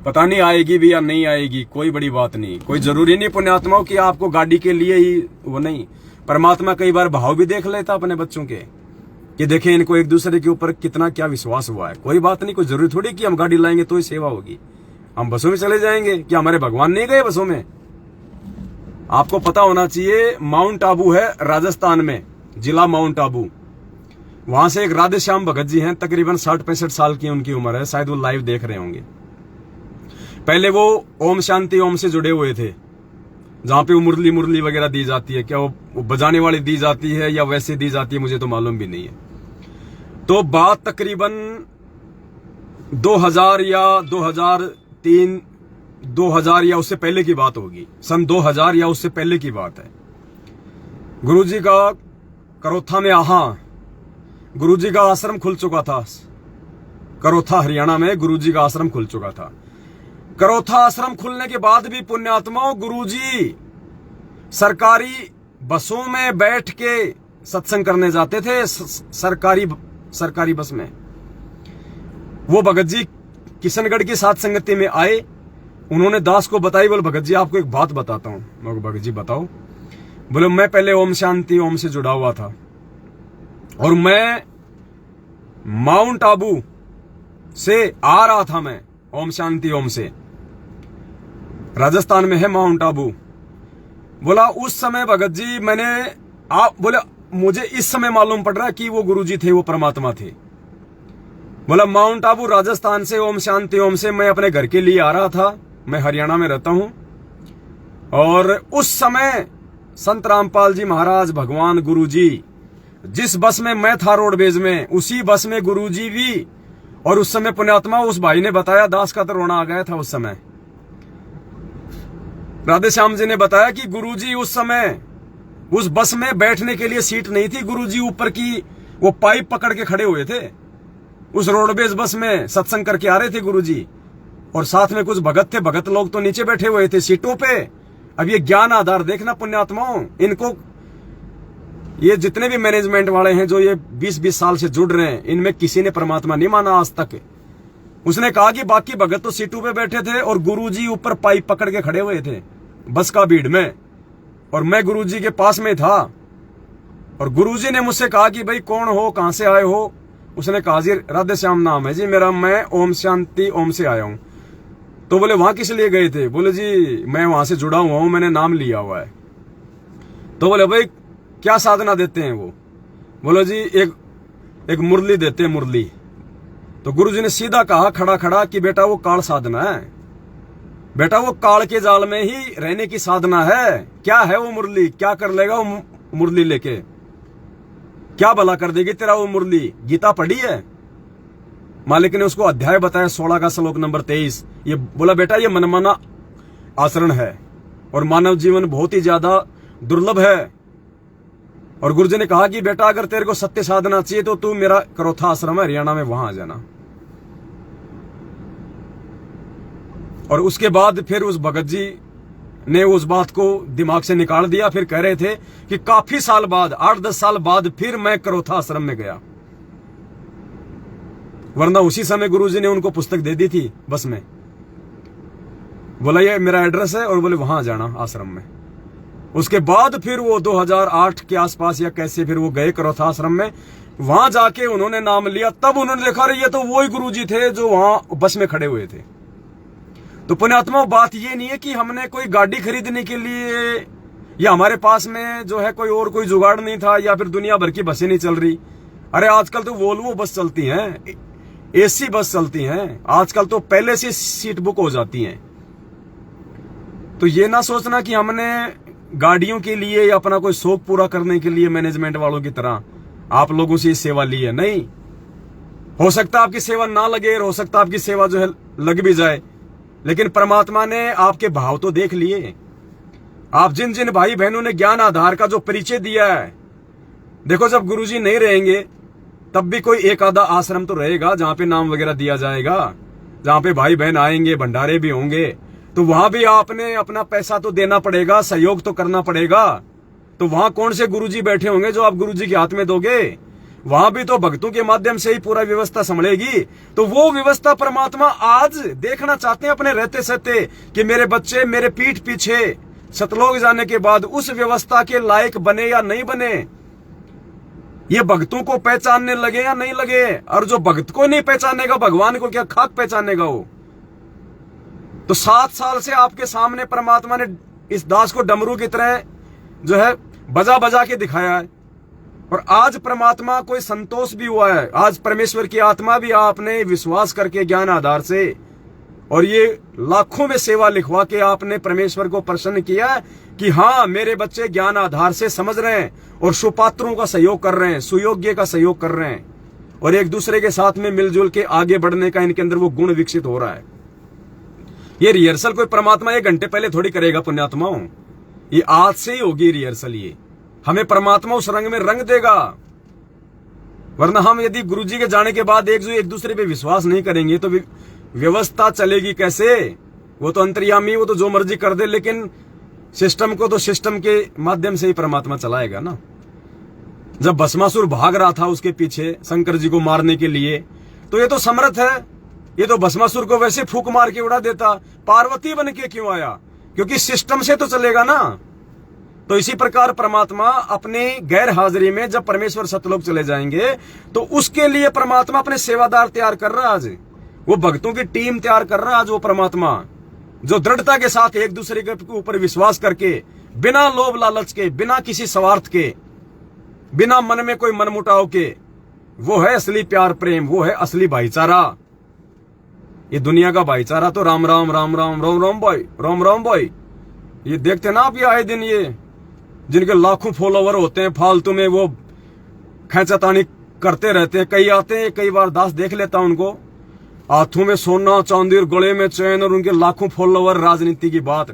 पता नहीं आएगी भी या नहीं आएगी, कोई बड़ी बात नहीं। कोई जरूरी नहीं पुण्यात्माओं कि आपको गाड़ी के लिए ही वो नहीं। परमात्मा कई बार भाव भी देख लेता अपने बच्चों के, कि देखें इनको एक दूसरे के ऊपर कितना क्या विश्वास हुआ है। कोई बात नहीं, कोई जरूरी थोड़ी कि हम गाड़ी लाएंगे तो ही सेवा होगी, हम बसों में चले जाएंगे। क्या हमारे भगवान नहीं गए बसों में? आपको पता होना चाहिए, माउंट आबू है राजस्थान में, जिला माउंट आबू। वहां से एक राधे श्याम भगत जी हैं, तकरीबन 60-65 साल की उनकी उम्र है, शायद वो लाइव देख रहे होंगे। पहले वो ओम शांति ओम से जुड़े हुए थे, जहां पे वो मुरली वगैरह दी जाती है। क्या वो बजाने वाली दी जाती है या वैसे दी जाती है, मुझे तो मालूम भी नहीं है। तो बात तकरीबन 2000 या 2003, 2000 या उससे पहले की बात होगी, सन 2000 या उससे पहले की बात है। गुरुजी का करोथा में गुरुजी का आश्रम खुल चुका था। करोथा हरियाणा में गुरुजी का आश्रम खुल चुका था। करोथा आश्रम खुलने के बाद भी पुण्यात्माओं, गुरुजी सरकारी बसों में बैठ के सत्संग करने जाते थे, सरकारी बस में। वो भगत जी किशनगढ़ की साथ संगति में आए, उन्होंने दास को बताई, बोले भगत जी आपको एक बात बताता हूं। मैं भगत जी बताओ। बोले मैं पहले ओम शांति ओम से जुड़ा हुआ था, और मैं माउंट आबू से आ रहा था, मैं ओम शांति ओम से, राजस्थान में है माउंट आबू। बोला उस समय भगत जी बोले मुझे इस समय मालूम पड़ रहा कि वो गुरुजी थे, वो परमात्मा थे। बोला माउंट आबू राजस्थान से ओम शांति ओम से मैं अपने घर के लिए आ रहा था, मैं हरियाणा में रहता हूं। और उस समय संत रामपाल जी महाराज, भगवान गुरुजी, जिस बस में मैं था रोडवेज में, उसी बस में गुरुजी भी। और उस समय पुण्यात्मा उस भाई ने बताया, दास का तो रोना आ गया था उस समय। राधे श्याम जी ने बताया कि गुरुजी उस समय उस बस में बैठने के लिए सीट नहीं थी, गुरुजी ऊपर की वो पाइप पकड़ के खड़े हुए थे। उस रोडवेज बस में सत्संग करके आ रहे थे गुरुजी, और साथ में कुछ भगत थे, भगत लोग तो नीचे बैठे हुए थे सीटों पे। अब ये ज्ञान आधार देखना पुण्यात्माओं, इनको ये जितने भी मैनेजमेंट वाले हैं जो ये 20-20 साल से जुड़ रहे हैं, इनमें किसी ने परमात्मा नहीं माना आज तक। उसने कहा कि बाकी भगत तो सीटों पे बैठे थे और गुरुजी ऊपर पाइप पकड़ के खड़े हुए थे बस का भीड़ में, और मैं गुरुजी के पास में था। और गुरुजी ने मुझसे कहा कि भाई कौन हो, कहां से आए हो? उसने कहा जी राधे श्याम नाम है जी मेरा, मैं ओम शांति ओम से आया हूं। तो बोले वहां किस लिए गए थे? बोले जी मैं वहां से जुड़ा हुआ हूं, मैंने नाम लिया हुआ है। तो बोले भाई क्या साधना देते हैं वो? बोलो जी एक मुरली देते हैं, मुरली। तो गुरुजी ने सीधा कहा खड़ा खड़ा कि बेटा वो काल साधना है, बेटा वो काल के जाल में ही रहने की साधना है। क्या है वो मुरली, क्या कर लेगा वो मुरली लेके? क्या भला कर देगी तेरा वो मुरली? गीता पढ़ी है? मालिक ने उसको अध्याय बताया 16 का श्लोक नंबर 23। ये बोला बेटा ये मनमाना आचरण है और मानव जीवन बहुत ही ज्यादा दुर्लभ है। और गुरुजी ने कहा कि बेटा अगर तेरे को सत्य साधना चाहिए तो तू मेरा करोथा आश्रम है हरियाणा में, वहां आ जाना। और उसके बाद फिर उस भगत जी ने उस बात को दिमाग से निकाल दिया। फिर कह रहे थे कि काफी साल बाद, 8-10 साल बाद फिर मैं करोथा आश्रम में गया, वरना उसी समय गुरुजी ने उनको पुस्तक दे दी थी बस में। बोला ये मेरा एड्रेस है और बोले वहां जाना आश्रम में। उसके बाद फिर वो 2008 के आसपास या कैसे फिर वो गए करोथा आश्रम में। वहां जाके उन्होंने नाम लिया, तब उन्होंने देखा रही ये तो वही गुरुजी थे जो वहां बस में खड़े हुए थे। तो पुण्यात्मा बात ये नहीं है कि हमने कोई गाड़ी खरीदने के लिए या हमारे पास में जो है कोई जुगाड़ नहीं था या फिर दुनिया भर की बसें नहीं चल रही। अरे आजकल तो वोल्वो बस चलती हैं, एसी बस चलती हैं, आजकल तो पहले से सीट बुक हो जाती हैं। तो ये ना सोचना कि हमने गाड़ियों के लिए या अपना कोई शौक पूरा करने के लिए मैनेजमेंट वालों की तरह आप लोगों से सेवा ली है। नहीं, हो सकता आपकी सेवा ना लगे, हो सकता आपकी सेवा जो है लग भी जाए, लेकिन परमात्मा ने आपके भाव तो देख लिए। आप जिन जिन भाई बहनों ने ज्ञान आधार का जो परिचय दिया है, देखो जब गुरुजी नहीं रहेंगे तब भी कोई एक आधा आश्रम तो रहेगा जहां पे नाम वगैरह दिया जाएगा, जहां पे भाई बहन आएंगे, भंडारे भी होंगे, तो वहां भी आपने अपना पैसा तो देना पड़ेगा, सहयोग तो करना पड़ेगा। तो वहां कौन से गुरुजी बैठे होंगे जो आप गुरुजी के हाथ में दोगे? वहां भी तो भक्तों के माध्यम से ही पूरा व्यवस्था संभलेगी। तो वो व्यवस्था परमात्मा आज देखना चाहते हैं अपने रहते सहते कि मेरे बच्चे मेरे पीठ पीछे सतलोक जाने के बाद उस व्यवस्था के लायक बने या नहीं बने, ये भक्तों को पहचानने लगे या नहीं लगे। और जो भक्त को नहीं पहचानेगा भगवान को क्या खाक पहचानेगा वो? तो 7 साल से आपके सामने परमात्मा ने इस दास को डमरू की तरह जो है बजा बजा के दिखाया है। और आज परमात्मा कोई संतोष भी हुआ है, आज परमेश्वर की आत्मा भी आपने विश्वास करके ज्ञान आधार से और ये लाखों में सेवा लिखवा के आपने परमेश्वर को प्रसन्न किया है कि हाँ मेरे बच्चे ज्ञान आधार से समझ रहे हैं और सुपात्रों का सहयोग कर रहे हैं, सुयोग्य का सहयोग कर रहे हैं और एक दूसरे के साथ में मिलजुल के आगे बढ़ने का इनके अंदर वो गुण विकसित हो रहा है। ये रिहर्सल कोई परमात्मा 1 घंटे पहले थोड़ी करेगा पुण्यात्माओं, ये आज से ही होगी रिहर्सल। ये हमें परमात्मा उस रंग में रंग देगा, वरना हम यदि गुरुजी के जाने के बाद एक दूसरे पे विश्वास नहीं करेंगे तो व्यवस्था चलेगी कैसे? वो तो अंतर्यामी, वो तो जो मर्जी कर दे, लेकिन सिस्टम को तो सिस्टम के माध्यम से ही परमात्मा चलाएगा ना। जब भस्मासुर भाग रहा था उसके पीछे शंकर जी को मारने के लिए, तो ये तो समर्थ है, ये तो भस्मासुर को वैसे फूक मार के उड़ा देता, पार्वती बन के क्यों आया? क्योंकि सिस्टम से तो चलेगा ना। तो इसी प्रकार परमात्मा अपनी गैर हाजिरी में जब परमेश्वर सतलोक चले जाएंगे तो उसके लिए परमात्मा अपने सेवादार तैयार कर रहा है। आज वो भक्तों की टीम तैयार कर रहा है। आज वो परमात्मा जो दृढ़ता के साथ एक दूसरे के ऊपर विश्वास करके, बिना लोभ लालच के, बिना किसी स्वार्थ के, बिना मन में कोई मनमुटाव के, वो है असली प्यार प्रेम, वो है असली भाईचारा। ये दुनिया का भाईचारा तो राम राम राम राम राम राम भाई, राम राम भाई, ये देखते ना आप, ये आए दिन ये जिनके लाखों फॉलोवर होते हैं फालतू में वो खैंचातानी करते रहते हैं। कई आते हैं, कई बार दास देख लेता हूं उनको, हाथों में सोना चांदी और गले में चैन और उनके लाखों फॉलोवर, राजनीति की बात।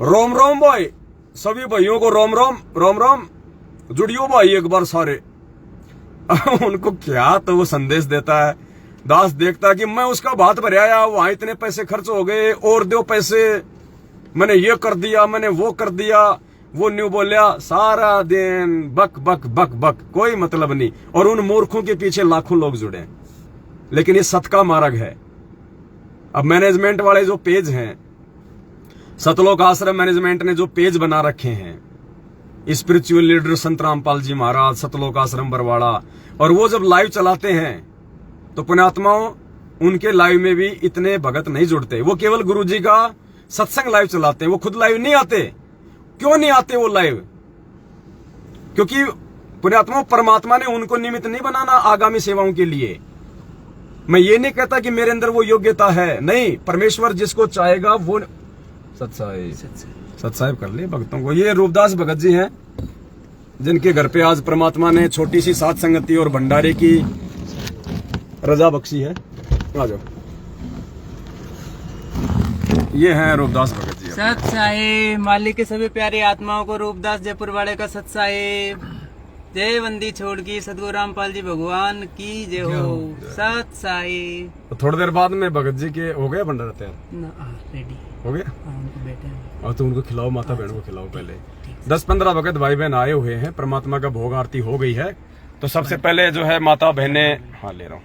रोम रोम भाई, सभी भाइयों को रोम रोम रोम रोम, जुड़ियो भाई एक बार सारे। उनको क्या तो वो संदेश देता है, दास देखता कि मैं उसका भात भराया, वहां इतने पैसे खर्च हो गए और दो पैसे, मैंने ये कर दिया, मैंने वो कर दिया, वो न्यू बोलिया, सारा दिन बक बक बक बक, कोई मतलब नहीं। और उन मूर्खों के पीछे लाखों लोग जुड़े। लेकिन ये सत का मार्ग है। अब मैनेजमेंट वाले जो पेज हैं, सतलोक आश्रम मैनेजमेंट ने जो पेज बना रखे हैं, स्पिरिचुअल लीडर संत रामपाल जी महाराज, सतलोक आश्रम बरवाड़ा, और वो जब लाइव चलाते हैं तो पुण्यात्माओं उनके लाइव में भी इतने भगत नहीं जुड़ते। वो केवल गुरुजी का सत्संग लाइव चलाते हैं, वो खुद लाइव नहीं आते। क्यों नहीं आते वो लाइव? क्योंकि पुण्यात्मा परमात्मा ने उनको निमित्त नहीं बनाना आगामी सेवाओं के लिए। मैं ये नहीं कहता कि मेरे अंदर वो योग्यता है, नहीं, परमेश्वर जिसको चाहेगा वो सत साहिब कर ले भक्तों को। ये रूपदास भगत जी हैं, जिनके घर पे आज परमात्मा ने छोटी सी सात संगति और भंडारे की रजा बख्शी है। आ जाओ, ये हैं रूपदास भगत जी।
सत साहिब, मालिक के सभी प्यारी आत्माओं को रूपदास जयपुर वाले का सत साहिब। जय बंदी छोड़ की सदगुरु रामपाल जी भगवान की जय हो। सत साहिब।
तो थोड़ी देर बाद में भगत जी के हो गया भंडारा तैयार?
रेडी
हो गया?
उनको बैठे हैं।
और तो उनको खिलाओ, माता बहन को खिलाओ। पहले 10-15 भगत भाई बहन आए हुए हैं, परमात्मा का भोग आरती हो गई है। तो सबसे पहले जो है माता बहने, हाँ ले रहा हूँ,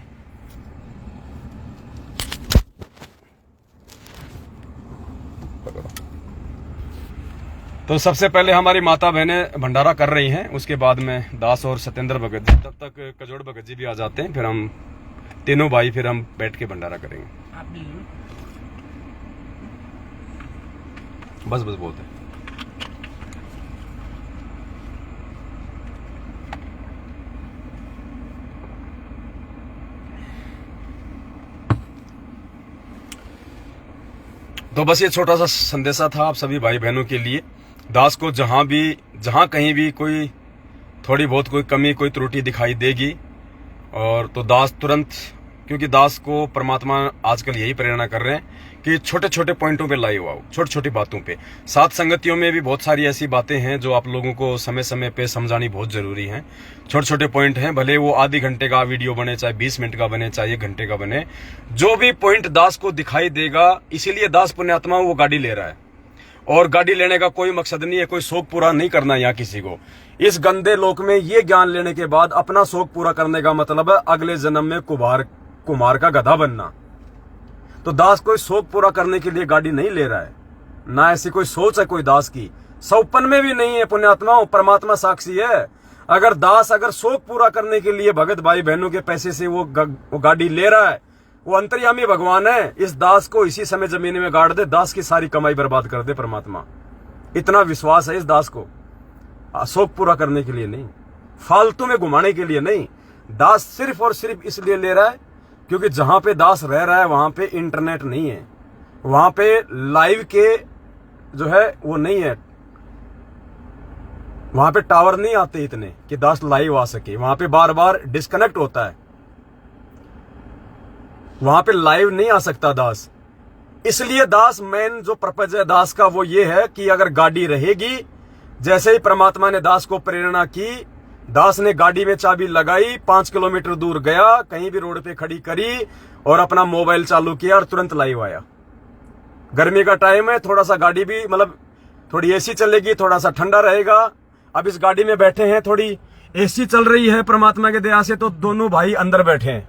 तो सबसे पहले हमारी माता बहनें भंडारा कर रही हैं, उसके बाद में दास और सत्येंद्र भगत जी, तब तक कजोड़ भगत जी भी आ जाते हैं, फिर हम तीनों भाई फिर हम बैठ के भंडारा करेंगे।
आप भी लो।
बस बस बोलते हैं। तो बस ये छोटा सा संदेशा था आप सभी भाई बहनों के लिए। दास को जहां कहीं भी कोई थोड़ी बहुत कोई कमी कोई त्रुटि दिखाई देगी और तो दास तुरंत, क्योंकि दास को परमात्मा आजकल यही प्रेरणा कर रहे हैं कि छोटे छोटे पॉइंटों पे लाइव आओ, छोटी छोटी बातों पे। सात संगतियों में भी बहुत सारी ऐसी बातें हैं जो आप लोगों को समय समय पे समझानी बहुत जरूरी है। छोटे छोटे पॉइंट हैं, भले वो आधे घंटे का वीडियो बने, चाहे 20 मिनट का बने, चाहे 1 घंटे का बने, जो भी पॉइंट दास को दिखाई देगा। इसीलिए दास पुण्यात्मा वो गाड़ी ले रहा है, और गाड़ी लेने का कोई मकसद नहीं है, कोई शौक पूरा नहीं करना यहाँ किसी को। इस गंदे लोक में ये ज्ञान लेने के बाद अपना शौक पूरा करने का मतलब है अगले जन्म में कुमार का गधा बनना। तो दास कोई शौक पूरा करने के लिए गाड़ी नहीं ले रहा है, ना ऐसी कोई सोच है कोई दास की, सौपन में भी नहीं है। पुण्यात्मा परमात्मा साक्षी है। अगर दास शौक पूरा करने के लिए भगत भाई बहनों के पैसे से वो गाड़ी ले रहा है, वो अंतर्यामी भगवान है। इस दास को इसी समय जमीन में गाड़ दे, दास की सारी कमाई बर्बाद कर दे परमात्मा। इतना विश्वास है इस दास को, शौक पूरा करने के लिए नहीं, फालतू में घुमाने के लिए नहीं। दास सिर्फ और सिर्फ इसलिए ले रहा है क्योंकि जहां पे दास रह रहा है वहां पे इंटरनेट नहीं है, वहां पे लाइव के जो है वो नहीं है, वहां पे टावर नहीं आते इतने कि दास लाइव आ सके। वहां पे बार बार डिस्कनेक्ट होता है, वहां पे लाइव नहीं आ सकता दास। इसलिए दास मेन जो पर्पज है दास का वो ये है कि अगर गाड़ी रहेगी, जैसे ही परमात्मा ने दास को प्रेरणा की, दास ने गाड़ी में चाबी लगाई, 5 किलोमीटर दूर गया, कहीं भी रोड पे खड़ी करी और अपना मोबाइल चालू किया और तुरंत लाइव आया। गर्मी का टाइम है, थोड़ा सा गाड़ी भी मतलब थोड़ी एसी चलेगी, थोड़ा सा ठंडा रहेगा। अब इस गाड़ी में बैठे हैं, थोड़ी एसी चल रही है परमात्मा के दया से, तो दोनों भाई अंदर बैठे हैं।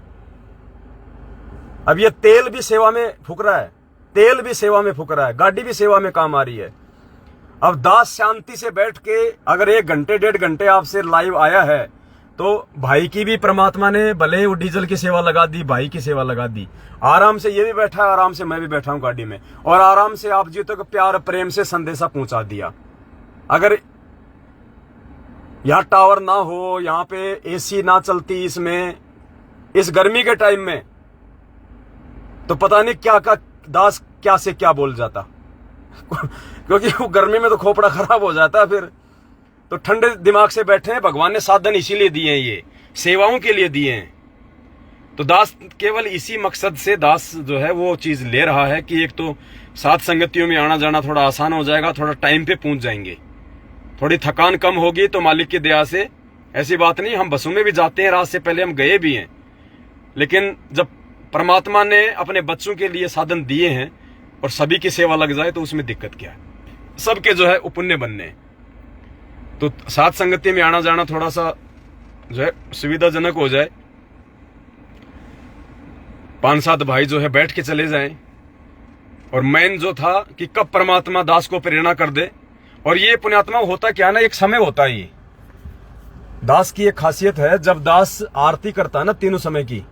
अब ये तेल भी सेवा में फूक रहा है, तेल भी सेवा में फूक रहा है, गाड़ी भी सेवा में काम आ रही है। अब दास शांति से बैठ के अगर 1 घंटे 1.5 घंटे आपसे लाइव आया है, तो भाई की भी परमात्मा ने भले वो डीजल की सेवा लगा दी, भाई की सेवा लगा दी। आराम से ये भी बैठा है, आराम से मैं भी बैठा हूं गाड़ी में, और आराम से आप जी तक प्यार प्रेम से संदेशा पहुंचा दिया। अगर यहां टावर ना हो, यहां पे एसी ना चलती इसमें, इस गर्मी के टाइम में, तो पता नहीं क्या का दास क्या से क्या बोल जाता क्योंकि वो गर्मी में तो खोपड़ा खराब हो जाता है। फिर तो ठंडे दिमाग से बैठे हैं, भगवान ने साधन इसीलिए दिए हैं, ये सेवाओं के लिए दिए हैं। तो दास केवल इसी मकसद से दास जो है वो चीज ले रहा है कि एक तो सात संगतियों में आना जाना थोड़ा आसान हो जाएगा, थोड़ा टाइम पे पहुंच जाएंगे, थोड़ी थकान कम होगी। तो मालिक की दया से ऐसी बात नहीं, हम बसों में भी जाते हैं, रात से पहले हम गए भी हैं, लेकिन जब परमात्मा ने अपने बच्चों के लिए साधन दिए हैं और सभी की सेवा लग जाए तो उसमें दिक्कत क्या है, सबके जो है पुण्य बनने। तो सात संगति में आना जाना थोड़ा सा जो है सुविधाजनक हो जाए, 5-7 भाई जो है बैठ के चले जाएं। और मेन जो था कि कब परमात्मा दास को प्रेरणा कर दे, और ये पुण्यात्मा होता क्या ना, एक समय होता है। ये दास की एक खासियत है, जब दास आरती करता है ना, तीनों समय की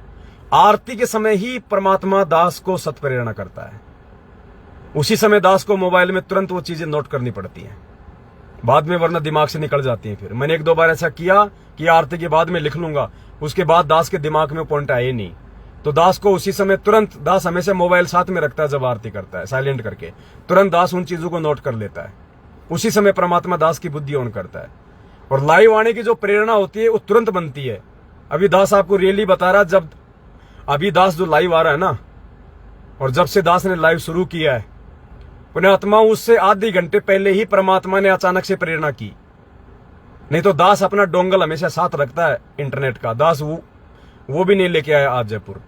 आरती के समय ही परमात्मा दास को सत प्रेरणा करता है। उसी समय दास को मोबाइल में तुरंत वो चीजें नोट करनी पड़ती हैं, बाद में वरना दिमाग से निकल जाती हैं। फिर मैंने 1-2 बार ऐसा किया कि आरती के बाद में लिख लूंगा, उसके बाद दास के दिमाग में पॉइंट आए नहीं, तो दास को उसी समय तुरंत, दास हमेशा मोबाइल साथ में रखता है जब आरती करता है, साइलेंट करके तुरंत दास उन चीजों को नोट कर लेता है। उसी समय परमात्मा दास की बुद्धि ऑन करता है। और लाइव आने की जो प्रेरणा होती है वो तुरंत बनती है। अभी दास आपको रियली बता रहा, जब अभी दास जो लाइव आ रहा है ना, और जब से दास ने लाइव शुरू किया है, पुण्यात्मा उससे आधे घंटे पहले ही परमात्मा ने अचानक से प्रेरणा की। नहीं तो दास अपना डोंगल हमेशा साथ रखता है इंटरनेट का। दास वो भी नहीं लेके आया आज जयपुर।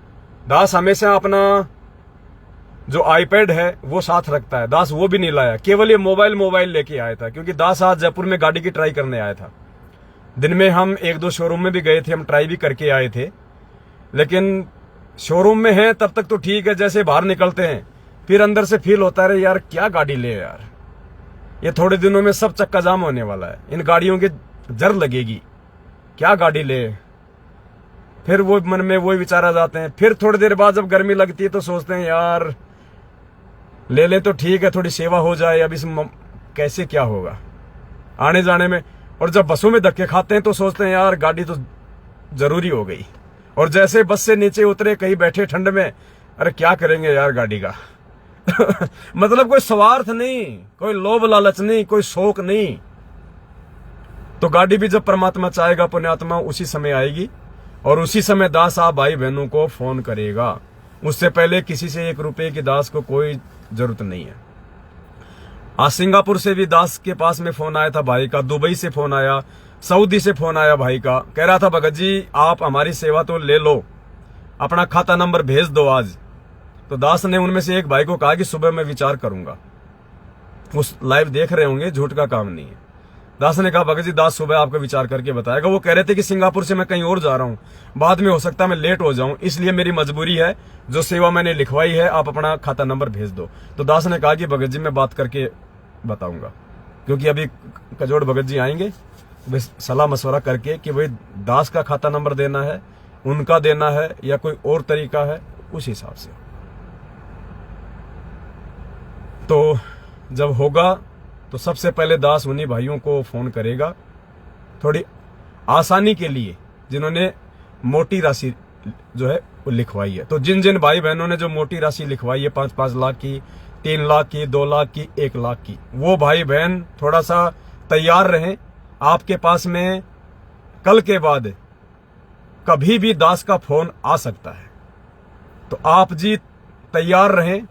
दास हमेशा अपना जो आईपैड है वो साथ रखता है। दास वो भी नहीं लाया, केवल ये मोबाइल लेके आया था, क्योंकि दास आज जयपुर में गाड़ी की ट्राई करने आया था। दिन में हम 1-2 शोरूम में भी गए थे, हम ट्राई भी करके आए थे। लेकिन शोरूम में हैं तब तक तो ठीक है, जैसे बाहर निकलते हैं फिर अंदर से फील होता है यार क्या गाड़ी ले यार, ये थोड़े दिनों में सब चक्का जाम होने वाला है, इन गाड़ियों की जर लगेगी, क्या गाड़ी ले। फिर वो मन में वही विचार आ जाते हैं। फिर थोड़ी देर बाद जब गर्मी लगती है तो सोचते हैं यार ले ले तो ठीक है, थोड़ी सेवा हो जाए, अब इस कैसे क्या होगा आने जाने में। और जब बसों में धक्के खाते हैं तो सोचते हैं यार गाड़ी तो जरूरी हो गई। और जैसे बस से नीचे उतरे, कहीं बैठे ठंड में, अरे क्या करेंगे यार गाड़ी का मतलब कोई स्वार्थ नहीं, कोई लोभ लालच नहीं, कोई शौक नहीं। तो गाड़ी भी जब परमात्मा चाहेगा पुण्यात्मा उसी समय आएगी, और उसी समय दास आप भाई बहनों को फोन करेगा। उससे पहले किसी से 1 रुपए की दास को कोई जरूरत नहीं है। आज सिंगापुर से भी दास के पास में फोन आया था भाई का, दुबई से फोन आया, सऊदी से फोन आया भाई का, कह रहा था भगत जी आप हमारी सेवा तो ले लो, अपना खाता नंबर भेज दो आज। तो दास ने उनमें से एक भाई को कहा कि सुबह मैं विचार करूंगा। उस लाइव देख रहे होंगे, झूठ का काम नहीं है। दास ने कहा भगत जी दास सुबह आपको विचार करके बताएगा। वो कह रहे थे कि सिंगापुर से मैं कहीं और जा रहा हूं, बाद में हो सकता है मैं लेट हो जाऊं, इसलिए मेरी मजबूरी है, जो सेवा मैंने लिखवाई है आप अपना खाता नंबर भेज दो। तो दास ने कहा कि भगत जी मैं बात करके बताऊंगा, क्योंकि अभी कजोड़ भगत जी आएंगे, सलाह मशवरा करके कि भाई दास का खाता नंबर देना है, उनका देना है या कोई और तरीका है, उस हिसाब से। तो जब होगा तो सबसे पहले दास उन्हीं भाइयों को फोन करेगा, थोड़ी आसानी के लिए, जिन्होंने मोटी राशि जो है वो लिखवाई है। तो जिन जिन भाई बहनों ने जो मोटी राशि लिखवाई है 5-5 लाख की, 3 लाख की, 2 लाख की, 1 लाख की, वो भाई बहन थोड़ा सा तैयार रहें। आपके पास में कल के बाद कभी भी दास का फोन आ सकता है, तो आप जी तैयार रहें,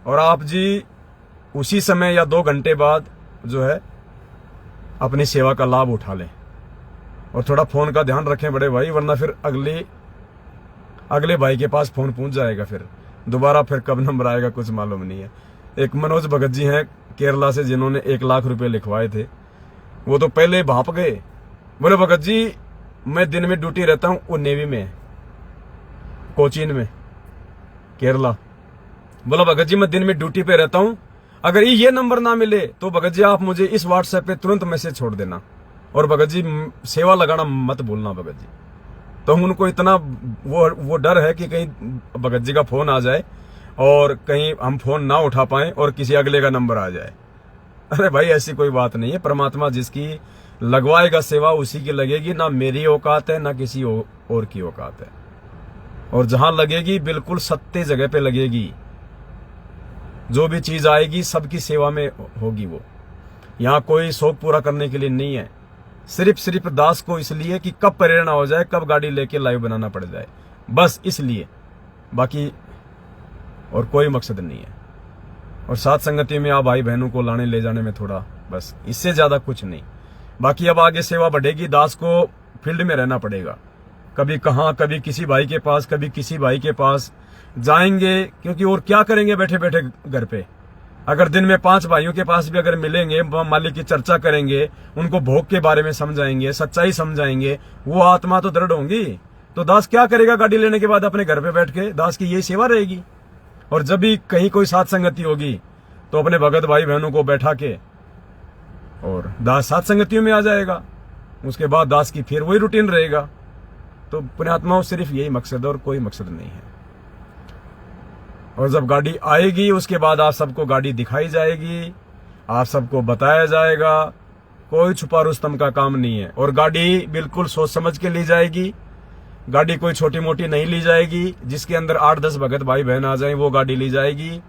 और आप जी उसी समय या 2 घंटे बाद जो है अपनी सेवा का लाभ उठा लें। और थोड़ा फोन का ध्यान रखें बड़े भाई, वरना फिर अगले भाई के पास फोन पहुंच जाएगा, फिर दोबारा फिर कब नंबर आएगा कुछ मालूम नहीं है। एक मनोज भगत जी हैं केरला से, जिन्होंने 1 लाख रुपए लिखवाए थे, वो तो पहले भाप गए। बोले भगत जी मैं दिन में ड्यूटी रहता हूं, वो नेवी में, कोचीन में, केरला। बोला भगत जी मैं दिन में ड्यूटी पे रहता हूं, अगर ये नंबर ना मिले तो भगत जी आप मुझे इस व्हाट्सएप पे तुरंत मैसेज छोड़ देना, और भगत जी सेवा लगाना मत भूलना भगत जी। तो उनको इतना वो डर है कि कहीं भगत जी का फोन आ जाए और कहीं हम फोन ना उठा पाएं और किसी अगले का नंबर आ जाए। अरे भाई ऐसी कोई बात नहीं है, परमात्मा जिसकी लगवाएगा सेवा उसी की लगेगी, ना मेरी औकात है ना किसी और की औकात है। और जहां लगेगी बिल्कुल सत्य जगह पे लगेगी, जो भी चीज आएगी सबकी सेवा में होगी। वो यहाँ कोई शौक पूरा करने के लिए नहीं है, सिर्फ दास को इसलिए कि कब प्रेरणा हो जाए, कब गाड़ी लेके लाइव बनाना पड़ जाए, बस इसलिए, बाकी और कोई मकसद नहीं है। और साथ संगति में आप भाई बहनों को लाने ले जाने में थोड़ा, बस इससे ज्यादा कुछ नहीं। बाकी अब आगे सेवा बढ़ेगी, दास को फील्ड में रहना पड़ेगा, कभी कहाँ, कभी किसी भाई के पास, कभी किसी भाई के पास जाएंगे, क्योंकि और क्या करेंगे बैठे बैठे घर पे। अगर दिन में 5 भाइयों के पास भी अगर मिलेंगे, मालिक की चर्चा करेंगे, उनको भोग के बारे में समझाएंगे, सच्चाई समझाएंगे, वो आत्मा तो दृढ़ होंगी। तो दास क्या करेगा गाड़ी लेने के बाद अपने घर पे बैठ के, दास की यही सेवा रहेगी। और जब भी कहीं कोई साथ संगति होगी तो अपने भगत भाई बहनों को बैठा के और दास साथ संगतियों में आ जाएगा, उसके बाद दास की फिर वही रूटीन रहेगा। तो पुण्यात्माओं सिर्फ यही मकसद है और कोई मकसद नहीं है। और जब गाड़ी आएगी उसके बाद आप सबको गाड़ी दिखाई जाएगी, आप सबको बताया जाएगा, कोई छुपा रुस्तम का काम नहीं है। और गाड़ी बिल्कुल सोच समझ के ली जाएगी, गाड़ी कोई छोटी मोटी नहीं ली जाएगी। जिसके अंदर 8-10 भगत भाई बहन आ जाए वो गाड़ी ली जाएगी,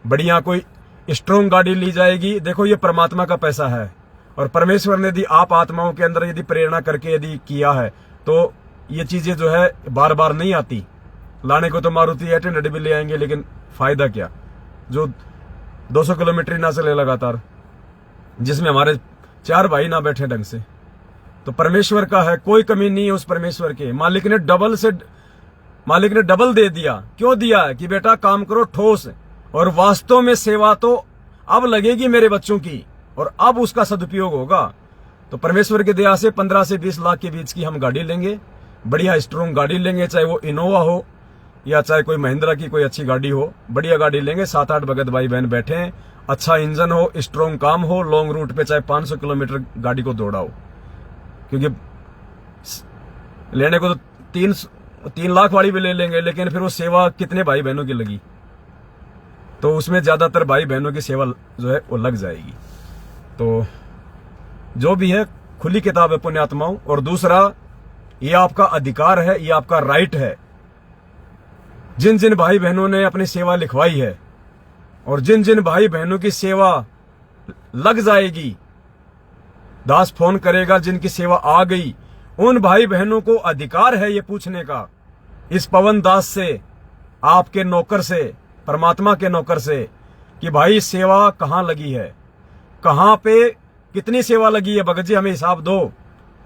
बढ़िया कोई स्ट्रॉन्ग गाड़ी ली जाएगी। देखो ये परमात्मा का पैसा है और परमेश्वर ने यदि आप आत्माओं के अंदर यदि प्रेरणा करके यदि किया है तो ये चीजें जो है बार बार नहीं आती। लाने को तो मारुति 800 भी ले आएंगे, लेकिन फायदा क्या, जो 200 किलोमीटर ही ना चले लगातार, जिसमें हमारे 4 भाई ना बैठे ढंग से। तो परमेश्वर का है, कोई कमी नहीं है उस परमेश्वर के। मालिक ने डबल दे दिया। क्यों दिया है? कि बेटा काम करो ठोस, और वास्तव में सेवा तो अब लगेगी मेरे बच्चों की, और अब उसका सदुपयोग होगा। तो परमेश्वर की दया से 15 से 20 लाख के बीच की हम गाड़ी लेंगे, बढ़िया स्ट्रॉन्ग गाड़ी लेंगे, चाहे वो इनोवा हो या चाहे कोई महिंद्रा की कोई अच्छी गाड़ी हो, बढ़िया गाड़ी लेंगे। 7-8 भगत भाई बहन बैठे हैं, अच्छा इंजन हो, स्ट्रॉन्ग काम हो, लॉन्ग रूट पे चाहे 500 किलोमीटर गाड़ी को दौड़ाओ। क्योंकि लेने को तो 3 लाख वाली भी ले लेंगे, लेकिन फिर वो सेवा कितने भाई बहनों की लगी, तो उसमें ज्यादातर भाई बहनों की सेवा जो है वो लग जाएगी। तो जो भी है खुली किताब है पुण्यात्माओं। और दूसरा, ये आपका अधिकार है, ये आपका राइट है। जिन जिन भाई बहनों ने अपनी सेवा लिखवाई है और जिन जिन भाई बहनों की सेवा लग जाएगी, दास फोन करेगा, जिनकी सेवा आ गई, उन भाई बहनों को अधिकार है ये पूछने का, इस पवन दास से, आपके नौकर से, परमात्मा के नौकर से, कि भाई सेवा कहां लगी है, कहां पे कितनी सेवा लगी है। भगत जी हमें हिसाब दो,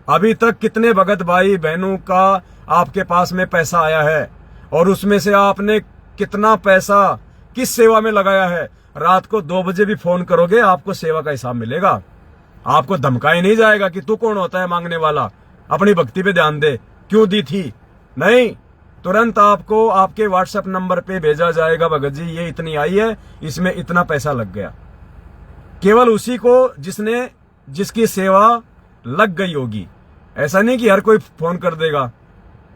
अभी तक कितने भगत भाई बहनों का आपके पास में पैसा आया है, और उसमें से आपने कितना पैसा किस सेवा में लगाया है। रात को 2 बजे भी फोन करोगे, आपको सेवा का हिसाब मिलेगा। आपको धमकाया नहीं जाएगा कि तू कौन होता है मांगने वाला, अपनी भक्ति पे ध्यान दे, क्यों दी थी। नहीं, तुरंत आपको आपके व्हाट्सएप नंबर पे भेजा जाएगा, भगत जी ये इतनी आई है, इसमें इतना पैसा लग गया। केवल उसी को जिसकी सेवा लग गई होगी। ऐसा नहीं कि हर कोई फोन कर देगा,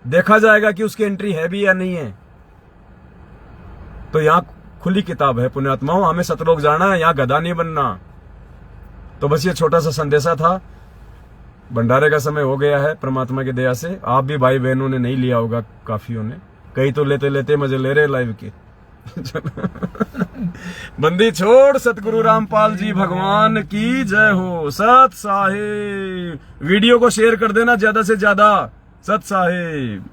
देखा जाएगा कि उसकी एंट्री है भी या नहीं है। तो यहां खुली किताब है पुण्यात्माओं, हमें सतलोक जाना है, यहां गधा नहीं बनना। तो बस ये छोटा सा संदेशा था। भंडारे का समय हो गया है परमात्मा की दया से। आप भी भाई बहनों ने नहीं लिया होगा, काफियों ने, कई तो लेते लेते मजे ले रहे लाइव के। बंदी छोड़ सतगुरु रामपाल जी भगवान की जय हो। सत साहिब। वीडियो को शेयर कर देना ज्यादा से ज्यादा। सत साहिब।